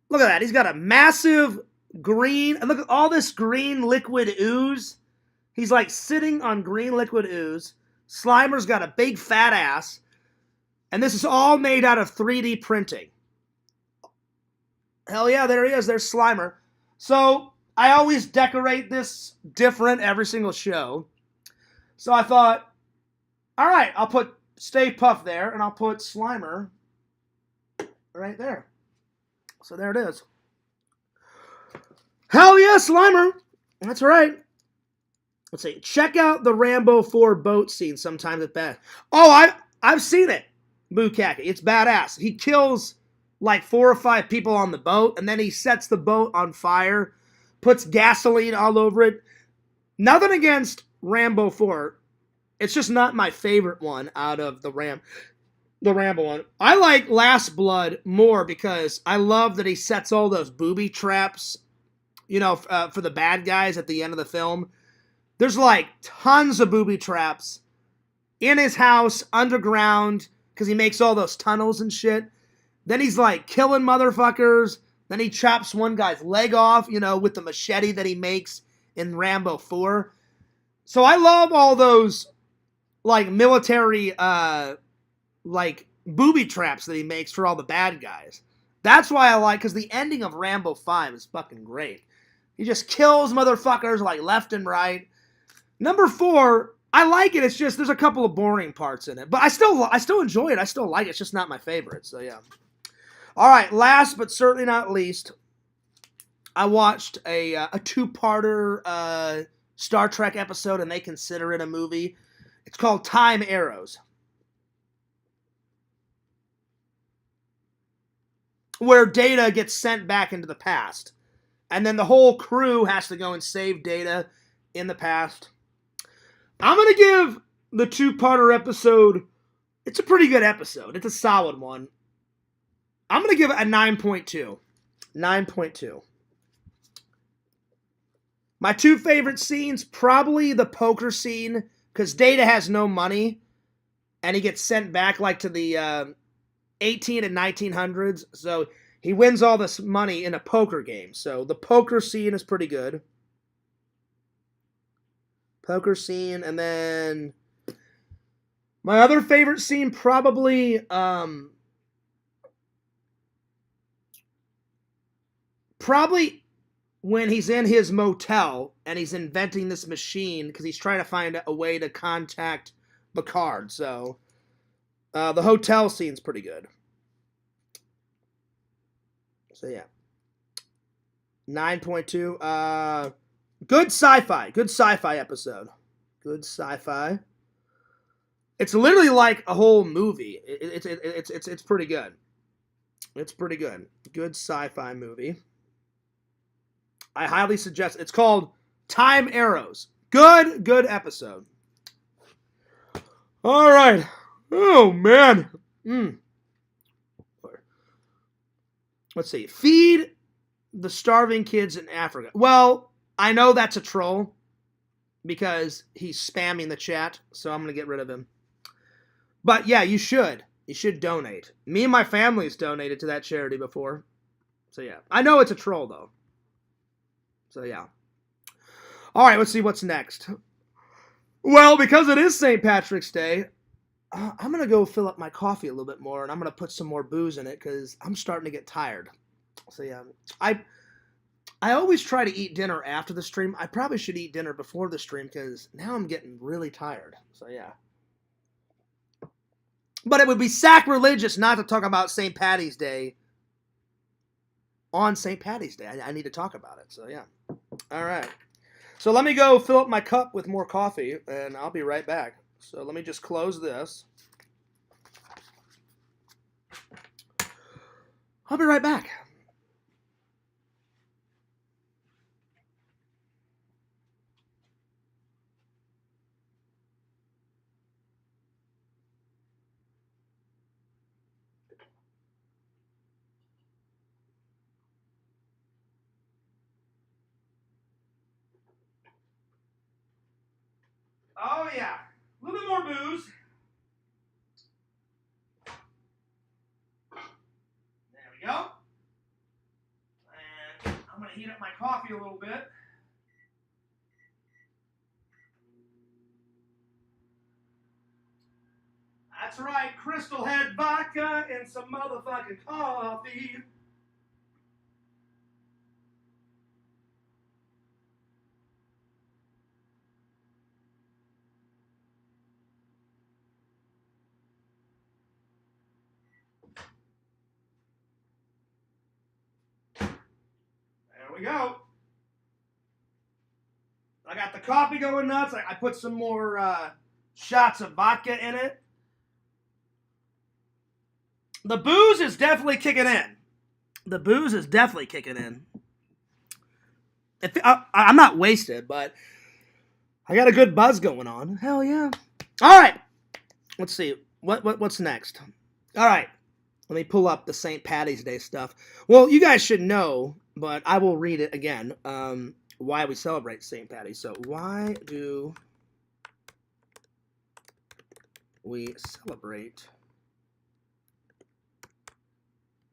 Look at that. He's got a massive green, and look at all this green liquid ooze. He's like sitting on green liquid ooze. Slimer's got a big fat ass. And this is all made out of 3D printing. Hell yeah, there he is. There's Slimer. So I always decorate this different every single show. So I thought, all right, I'll put Stay Puft there, and I'll put Slimer right there. So there it is. Hell yeah, Slimer. That's right. Let's see. Check out the Rambo 4 boat scene sometimes at best. Oh, I've seen it. Bukkake. It's badass. He kills like 4 or 5 people on the boat, and then he sets the boat on fire, puts gasoline all over it. Nothing against Rambo 4. It's just not my favorite one out of the Rambo one. I like Last Blood more because I love that he sets all those booby traps, for the bad guys at the end of the film. There's like tons of booby traps in his house, underground, because he makes all those tunnels and shit. Then he's like killing motherfuckers. Then he chops one guy's leg off, with the machete that he makes in Rambo 4. So I love all those like military like booby traps that he makes for all the bad guys. That's why I like, because the ending of Rambo 5 is fucking great. He just kills motherfuckers like left and right. Number 4, I like it. It's just there's a couple of boring parts in it, but I still enjoy it. I still like it. It's just not my favorite. So yeah. All right. Last but certainly not least, I watched a 2-parter Star Trek episode, and they consider it a movie. It's called Time Arrows, where Data gets sent back into the past, and then the whole crew has to go and save Data in the past. I'm going to give the 2-parter episode, it's a pretty good episode. It's a solid one. I'm going to give it a 9.2. 9.2. My 2 favorite scenes, probably the poker scene, because Data has no money, and he gets sent back like to the 18 and 1900s, so he wins all this money in a poker game. So the poker scene is pretty good. Poker scene, and then my other favorite scene probably when he's in his motel and he's inventing this machine because he's trying to find a way to contact Picard. So the hotel scene's pretty good. So yeah, 9.2. Good sci-fi. Good sci-fi episode. Good sci-fi. It's literally like a whole movie. It's pretty good. It's pretty good. Good sci-fi movie. I highly suggest. It's called Time Arrows. Good episode. All right. Oh man. Let's see. Feed the starving kids in Africa. Well, I know that's a troll because he's spamming the chat, so I'm going to get rid of him. But yeah, you should. You should donate. Me and my family's donated to that charity before. So yeah. I know it's a troll, though. So yeah. All right, let's see what's next. Well, because it is St. Patrick's Day, I'm going to go fill up my coffee a little bit more, and I'm going to put some more booze in it because I'm starting to get tired. So yeah. I always try to eat dinner after the stream. I probably should eat dinner before the stream because now I'm getting really tired. So yeah. But it would be sacrilegious not to talk about St. Patty's Day on St. Patty's Day. I need to talk about it. So yeah. All right. So let me go fill up my cup with more coffee, and I'll be right back. So let me just close this. I'll be right back. Oh, yeah. A little bit more booze. There we go. And I'm going to heat up my coffee a little bit. That's right. Crystal Head vodka and some motherfucking coffee. we go. I got the coffee going nuts. I put some more shots of vodka in it. The booze is definitely kicking in. The booze is definitely kicking in. I'm not wasted, but I got a good buzz going on. Hell yeah. All right. Let's see. What's next? All right. Let me pull up the St. Patty's Day stuff. Well, you guys should know, but I will read it again. Why we celebrate St. Patty's. So, why do we celebrate?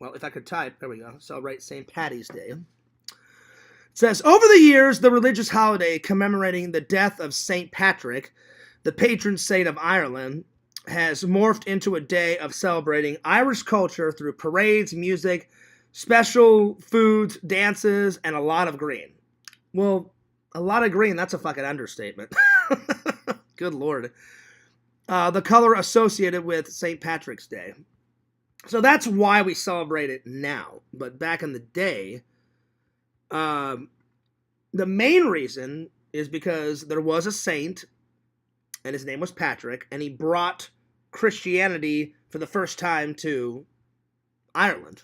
Well, if I could type, there we go. Celebrate St. Patty's Day. It says, over the years, the religious holiday commemorating the death of St. Patrick, the patron saint of Ireland, has morphed into a day of celebrating Irish culture through parades, music, special foods, dances, and a lot of green. Well, a lot of green, that's a fucking understatement. Good Lord. The color associated with St. Patrick's Day. So that's why we celebrate it now. But back in the day, the main reason is because there was a saint, and his name was Patrick, and he brought Christianity for the first time to Ireland.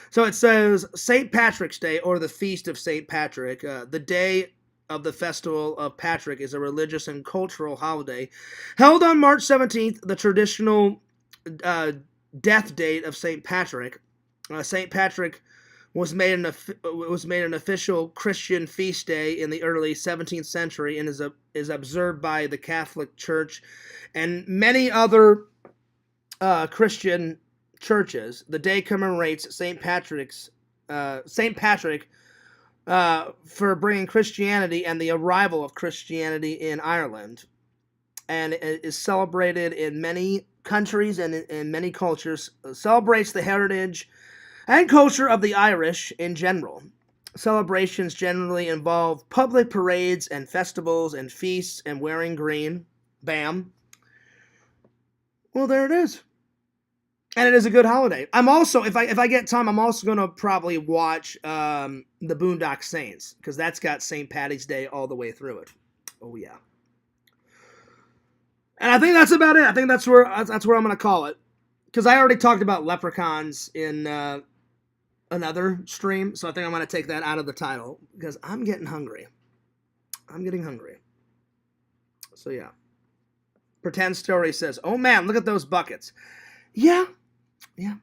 So it says, St. Patrick's Day, or the Feast of St. Patrick, the day of the festival of Patrick, is a religious and cultural holiday held on March 17th, the traditional death date of St. Patrick. St. Patrick was made an official Christian feast day in the early 17th century and is observed by the Catholic Church and many other Christian churches. The day commemorates St. Patrick for bringing Christianity and the arrival of Christianity in Ireland, and it is celebrated in many countries and in many cultures. Celebrates the heritage and culture of the Irish in general. Celebrations generally involve public parades and festivals and feasts and wearing green. Bam. Well, there it is. And it is a good holiday. I'm also, if I get time, I'm also going to probably watch the Boondock Saints, because that's got St. Patty's Day all the way through it. Oh, yeah. And I think that's about it. I think that's where I'm going to call it. Because I already talked about leprechauns in another stream, so I think I'm going to take that out of the title, because I'm getting hungry. I'm getting hungry. So, yeah. Pretend Story says, oh, man, look at those buckets. Yeah. Yeah.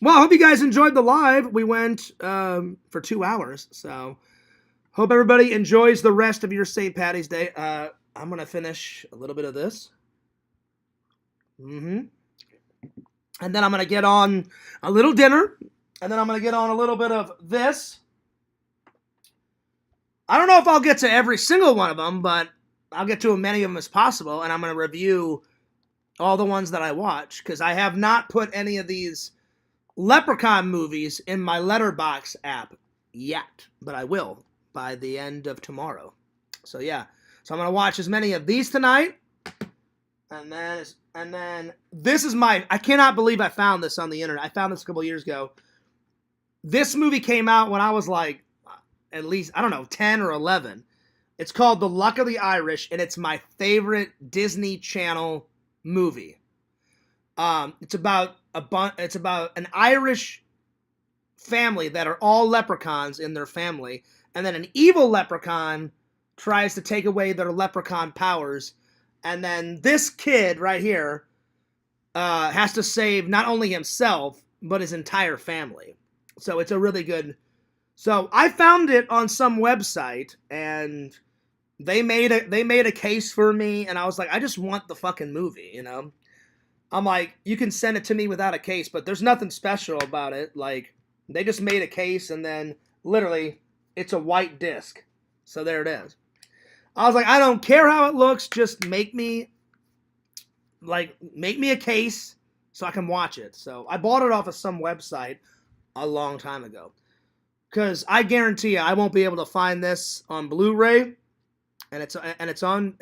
Well, I hope you guys enjoyed the live. We went for 2 hours, so hope everybody enjoys the rest of your St. Patty's Day. I'm going to finish a little bit of this. And then I'm going to get on a little dinner, and then I'm going to get on a little bit of this. I don't know if I'll get to every single one of them, but I'll get to as many of them as possible, and I'm going to review all the ones that I watch, because I have not put any of these Leprechaun movies in my Letterboxd app yet, but I will by the end of tomorrow. So yeah, so I'm going to watch as many of these tonight, and then this is I cannot believe I found this on the internet. I found this a couple years ago. This movie came out when I was like, at least, I don't know, 10 or 11. It's called The Luck of the Irish, and it's my favorite Disney Channel movie. It's about an Irish family that are all leprechauns in their family, and then an evil leprechaun tries to take away their leprechaun powers, and then this kid right here has to save not only himself but his entire family. So it's a really good. So I found it on some website, and they made a case for me, and I was like, I just want the fucking movie, you know? I'm like, you can send it to me without a case, but there's nothing special about it. Like, they just made a case, and then literally it's a white disc. So there it is. I was like, I don't care how it looks, just make me a case so I can watch it. So I bought it off of some website a long time ago, because I guarantee you I won't be able to find this on Blu-ray. And it's on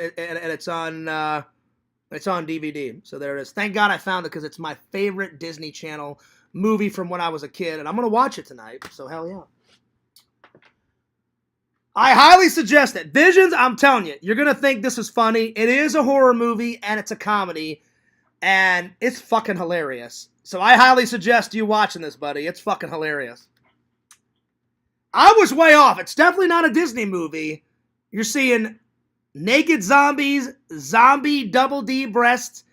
DVD. So there it is. Thank God I found it, because it's my favorite Disney Channel movie from when I was a kid, and I'm gonna watch it tonight. So hell yeah. I highly suggest it. Visions, I'm telling you, you're going to think this is funny. It is a horror movie, and it's a comedy, and it's fucking hilarious. So I highly suggest you watching this, buddy. It's fucking hilarious. I was way off. It's definitely not a Disney movie. You're seeing naked zombies, zombie double D breasts.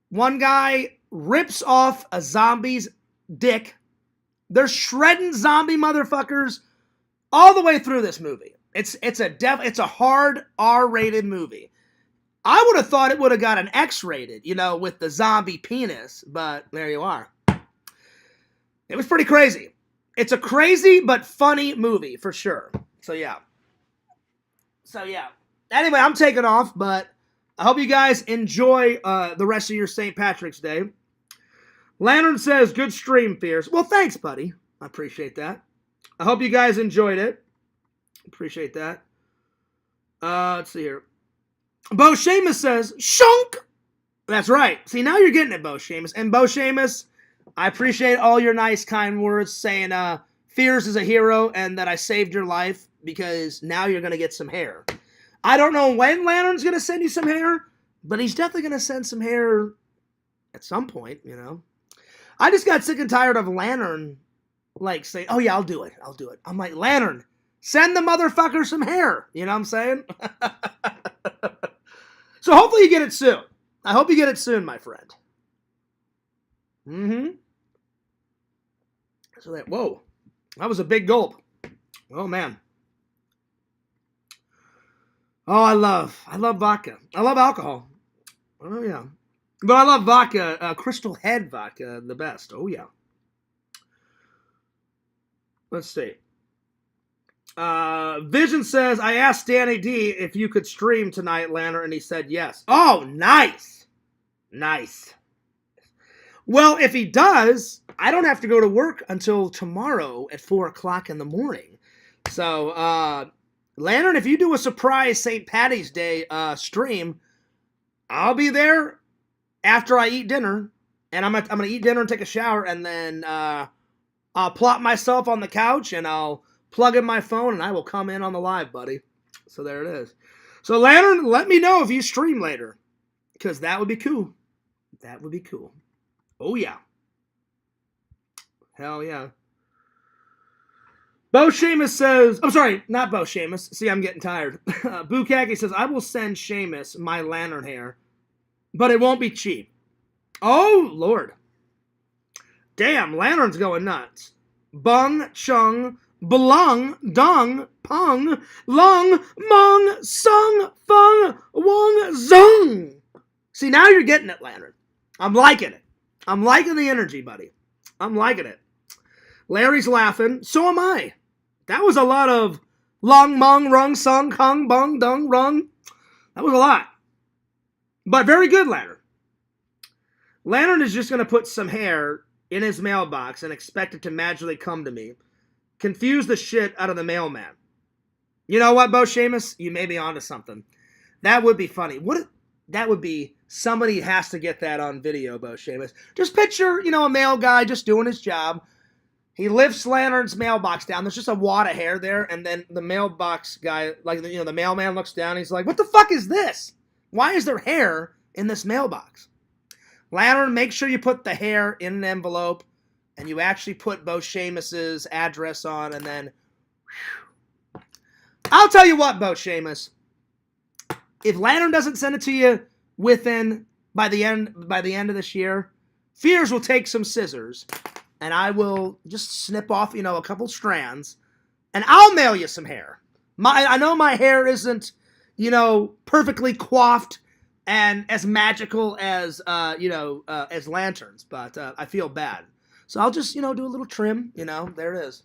One guy rips off a zombie's dick. They're shredding zombie motherfuckers all the way through this movie. It's a hard R-rated movie. I would have thought it would have got an X-rated, with the zombie penis, but there you are. It was pretty crazy. It's a crazy but funny movie for sure. So yeah. Anyway, I'm taking off, but I hope you guys enjoy the rest of your St. Patrick's Day. Lantern says, good stream, Fierce. Well, thanks, buddy. I appreciate that. I hope you guys enjoyed it. Appreciate that. Let's see here. Bo Seamus says, shunk! That's right. See, now you're getting it, Bo Seamus. And Bo Seamus, I appreciate all your nice, kind words saying Fierce is a hero and that I saved your life because now you're going to get some hair. I don't know when Lantern's going to send you some hair, but he's definitely going to send some hair at some point, I just got sick and tired of Lantern, saying, oh yeah, I'll do it. I'm like, Lantern, send the motherfucker some hair. You know what I'm saying? So hopefully you get it soon. I hope you get it soon, my friend. So whoa, that was a big gulp. Oh man. Oh, I love vodka. I love alcohol. Oh yeah. But I love vodka, Crystal Head vodka, the best. Oh, yeah. Let's see. Vision says, I asked Danny D if you could stream tonight, Lantern, and he said yes. Oh, nice. Nice. Well, if he does, I don't have to go to work until tomorrow at 4 o'clock in the morning. So, Lantern, if you do a surprise St. Patty's Day stream, I'll be there after I eat dinner, and I'm gonna eat dinner and take a shower, and then I'll plop myself on the couch, and I'll plug in my phone, and I will come in on the live, buddy. So there it is. So Lantern, let me know if you stream later, because that would be cool. That would be cool. Oh yeah. Hell yeah. Bo Seamus says, I'm sorry, not Bo Seamus. See, I'm getting tired. Bukaki says, I will send Seamus my Lantern hair, but it won't be cheap. Oh, Lord. Damn, Lantern's going nuts. Bung, chung, belong, dong, pung, long, mong, sung, fung, wong, zung. See, now you're getting it, Lantern. I'm liking it. I'm liking the energy, buddy. I'm liking it. Larry's laughing. So am I. That was a lot of long, mong, rung, sung, kung, bung, dung, rung. That was a lot. But very good, Lantern. Lantern is just going to put some hair in his mailbox and expect it to magically come to me. Confuse the shit out of the mailman. You know what, Bo Seamus? You may be onto something. That would be funny. That would be, somebody has to get that on video, Bo Seamus. Just picture, a mail guy just doing his job. He lifts Lantern's mailbox down. There's just a wad of hair there. And then the mailbox guy, the mailman looks down. He's like, what the fuck is this? Why is there hair in this mailbox? Lantern, make sure you put the hair in an envelope and you actually put Bo Seamus's address on, and then I'll tell you what, Bo Seamus. If Lantern doesn't send it to you by the end of this year, Fears will take some scissors and I will just snip off, a couple strands, and I'll mail you some hair. I know my hair isn't, perfectly coiffed and as magical as, as Lantern's, but I feel bad. So I'll just, do a little trim, there it is.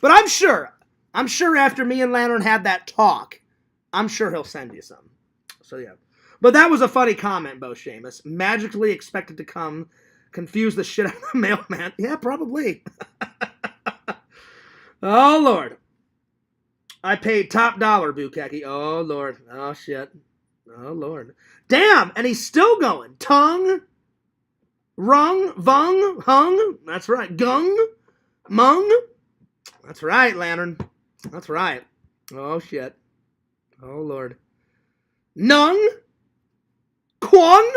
But I'm sure after me and Lantern had that talk, I'm sure he'll send you some. So yeah. But that was a funny comment, Bo Seamus. Magically expected to come, confuse the shit out of the mailman. Yeah, probably. Oh, Lord. I paid top dollar, Bukaki. Oh, Lord. Oh, shit. Oh, Lord. Damn, and he's still going. Tongue, rung, vung, hung. That's right. Gung, mung. That's right, Lantern. That's right. Oh, shit. Oh, Lord. Nung? Kwang?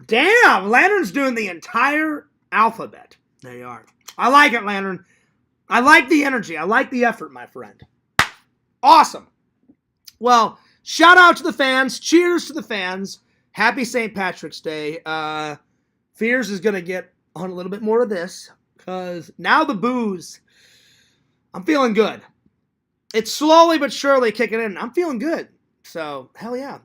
Damn, Lantern's doing the entire alphabet. There you are. I like it, Lantern. I like the energy. I like the effort, my friend. Awesome. Well, shout out to the fans. Cheers to the fans. Happy St. Patrick's Day. Fears is going to get on a little bit more of this because now the booze, I'm feeling good. It's slowly but surely kicking in. I'm feeling good. So, hell yeah.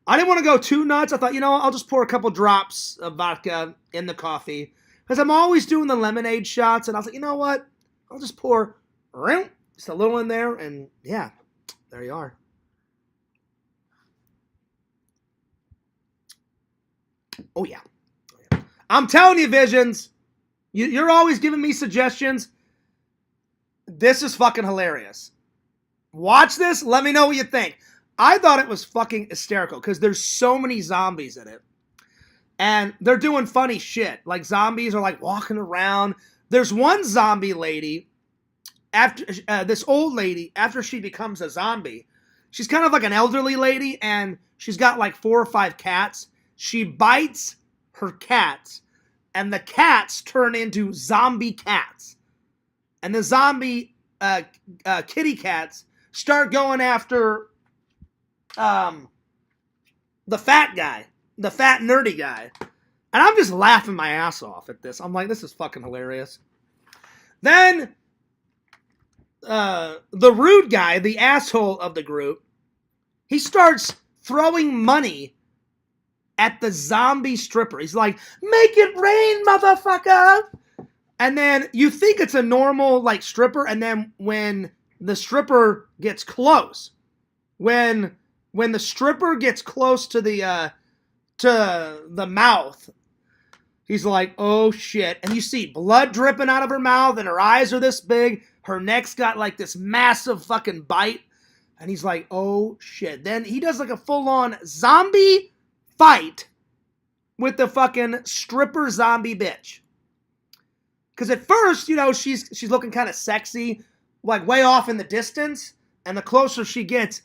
I didn't want to go too nuts. I thought, I'll just pour a couple drops of vodka in the coffee because I'm always doing the lemonade shots. And I was like, you know what? I'll just pour just a little in there. And yeah, there you are. Oh, yeah. I'm telling you, Visions, you're always giving me suggestions. This is fucking hilarious. Watch this. Let me know what you think. I thought it was fucking hysterical because there's so many zombies in it. And they're doing funny shit. Like zombies are like walking around. There's one zombie lady, after this old lady, after she becomes a zombie, she's kind of like an elderly lady and she's got like 4 or 5 cats. She bites her cats and the cats turn into zombie cats. And the zombie kitty cats start going after the fat guy, the fat nerdy guy. And I'm just laughing my ass off at this. I'm like, this is fucking hilarious. Then the rude guy, the asshole of the group, he starts throwing money at the zombie stripper. He's like, make it rain, motherfucker. And then you think it's a normal like stripper, and then when the stripper gets close, when the stripper gets close to the mouth, he's like, oh shit. And you see blood dripping out of her mouth, and her eyes are this big. Her neck's got like this massive fucking bite. And he's like, oh shit. Then he does like a full-on zombie fight with the fucking stripper zombie bitch. Because at first, she's looking kind of sexy, like way off in the distance. And the closer she gets,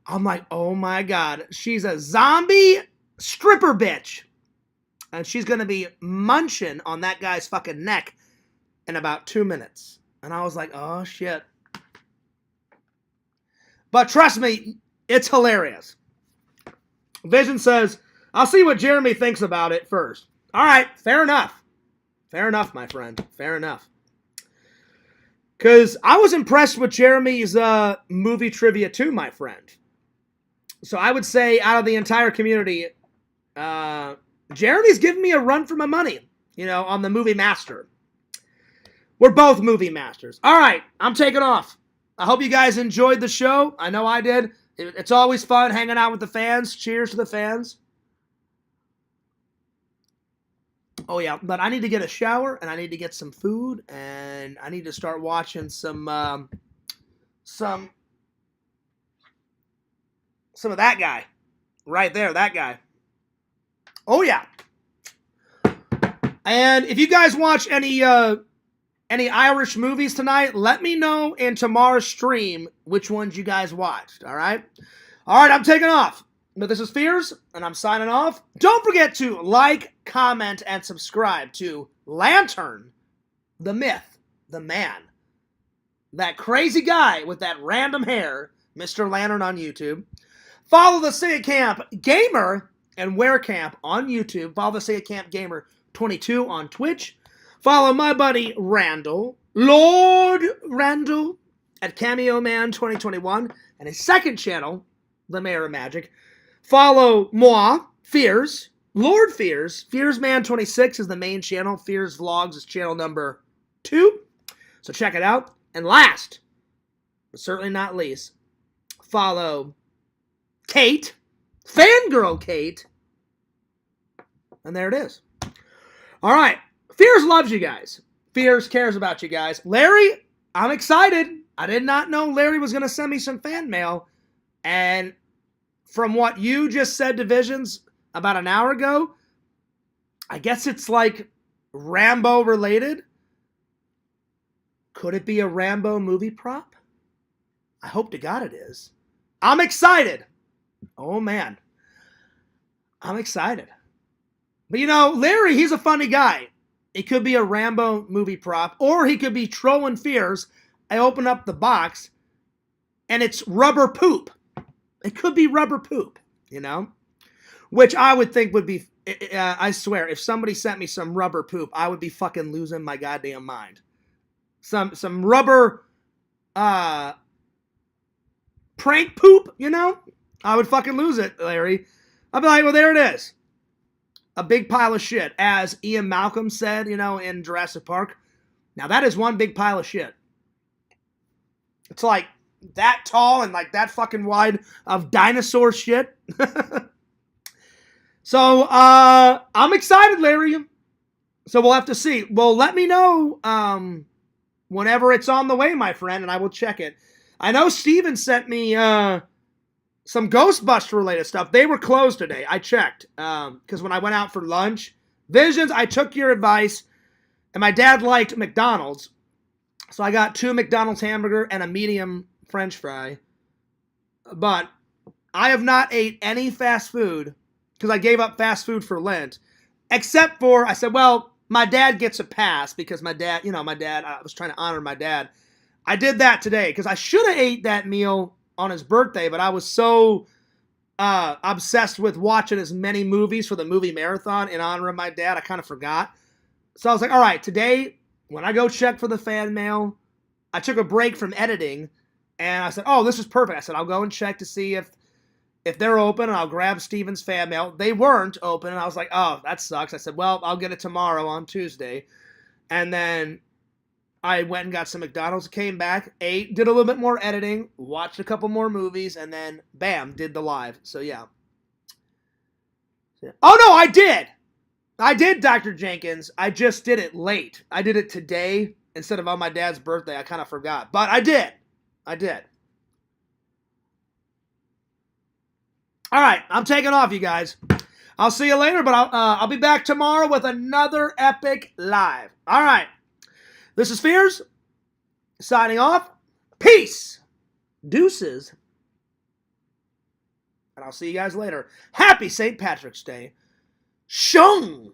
I'm like, oh my God, she's a zombie stripper bitch. And she's going to be munching on that guy's fucking neck in about 2 minutes. And I was like, oh shit. But trust me, it's hilarious. Vision says, I'll see what Jeremy thinks about it first. All right, fair enough. Fair enough, my friend. Fair enough. Because I was impressed with Jeremy's movie trivia too, my friend. So I would say out of the entire community, Jeremy's giving me a run for my money, on the movie master. We're both movie masters. All right, I'm taking off. I hope you guys enjoyed the show. I know I did. It's always fun hanging out with the fans. Cheers to the fans. Oh, yeah, but I need to get a shower, and I need to get some food, and I need to start watching some of that guy. Right there, that guy. Oh, yeah. And if you guys watch any Irish movies tonight, let me know in tomorrow's stream which ones you guys watched, all right? All right, I'm taking off. But this is Fears, and I'm signing off. Don't forget to like, comment, and subscribe to Lantern, the myth, the man. That crazy guy with that random hair, Mr. Lantern on YouTube. Follow the Sega Camp Gamer and Wear Camp on YouTube. Follow the Sega Camp Gamer 22 on Twitch. Follow my buddy Randall, Lord Randall, at Cameo Man 2021, and his second channel, The Mayor of Magic. Follow moi, Fears, Lord Fears. Fears Man 26 is the main channel. Fears Vlogs is channel number 2. So check it out. And last, but certainly not least, follow Kate, Fangirl Kate. And there it is. All right. Fears loves you guys. Fears cares about you guys. Larry, I'm excited. I did not know Larry was going to send me some fan mail. And from what you just said to Visions about an hour ago, I guess it's like Rambo related. Could it be a Rambo movie prop? I hope to God it is. I'm excited. Oh, man. I'm excited. But, you know, Larry, he's a funny guy. It could be a Rambo movie prop, or he could be trolling fears. I open up the box, and it's rubber poop. It could be rubber poop, you know? Which I would think would be, I swear, if somebody sent me some rubber poop, I would be fucking losing my goddamn mind. Some rubber prank poop, you know? I would fucking lose it, Larry. I'd be like, well, there it is. A big pile of shit. As Ian Malcolm said, you know, in Jurassic Park. Now, that is one big pile of shit. It's like that tall and like that fucking wide of dinosaur shit. So, I'm excited, Larry. So we'll have to see. Well, let me know whenever it's on the way, my friend, and I will check it. I know Steven sent me some Ghostbuster-related stuff. They were closed today. I checked. Because when I went out for lunch, Visions, I took your advice, and my dad liked McDonald's. So I got 2 McDonald's hamburger and a medium French fry. But I have not ate any fast food because I gave up fast food for Lent. Except for, I said, well, my dad gets a pass because my dad, I was trying to honor my dad. I did that today because I should have ate that meal on his birthday, but I was so obsessed with watching as many movies for the movie marathon in honor of my dad, I kind of forgot. So I was like, all right, today, when I go check for the fan mail, I took a break from editing, and I said, oh, this is perfect. I said, I'll go and check to see if they're open, and I'll grab Steven's fan mail. They weren't open, and I was like, oh, that sucks. I said, well, I'll get it tomorrow on Tuesday. And then I went and got some McDonald's, came back, ate, did a little bit more editing, watched a couple more movies, and then, bam, did the live. So, yeah. Oh, no, I did! I did, Dr. Jenkins. I just did it late. I did it today instead of on my dad's birthday. I kind of forgot. But I did. All right, I'm taking off, you guys. I'll see you later, but I'll be back tomorrow with another epic live. All right. This is Fears, signing off. Peace. Deuces. And I'll see you guys later. Happy St. Patrick's Day. Shung.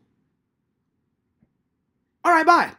All right, bye.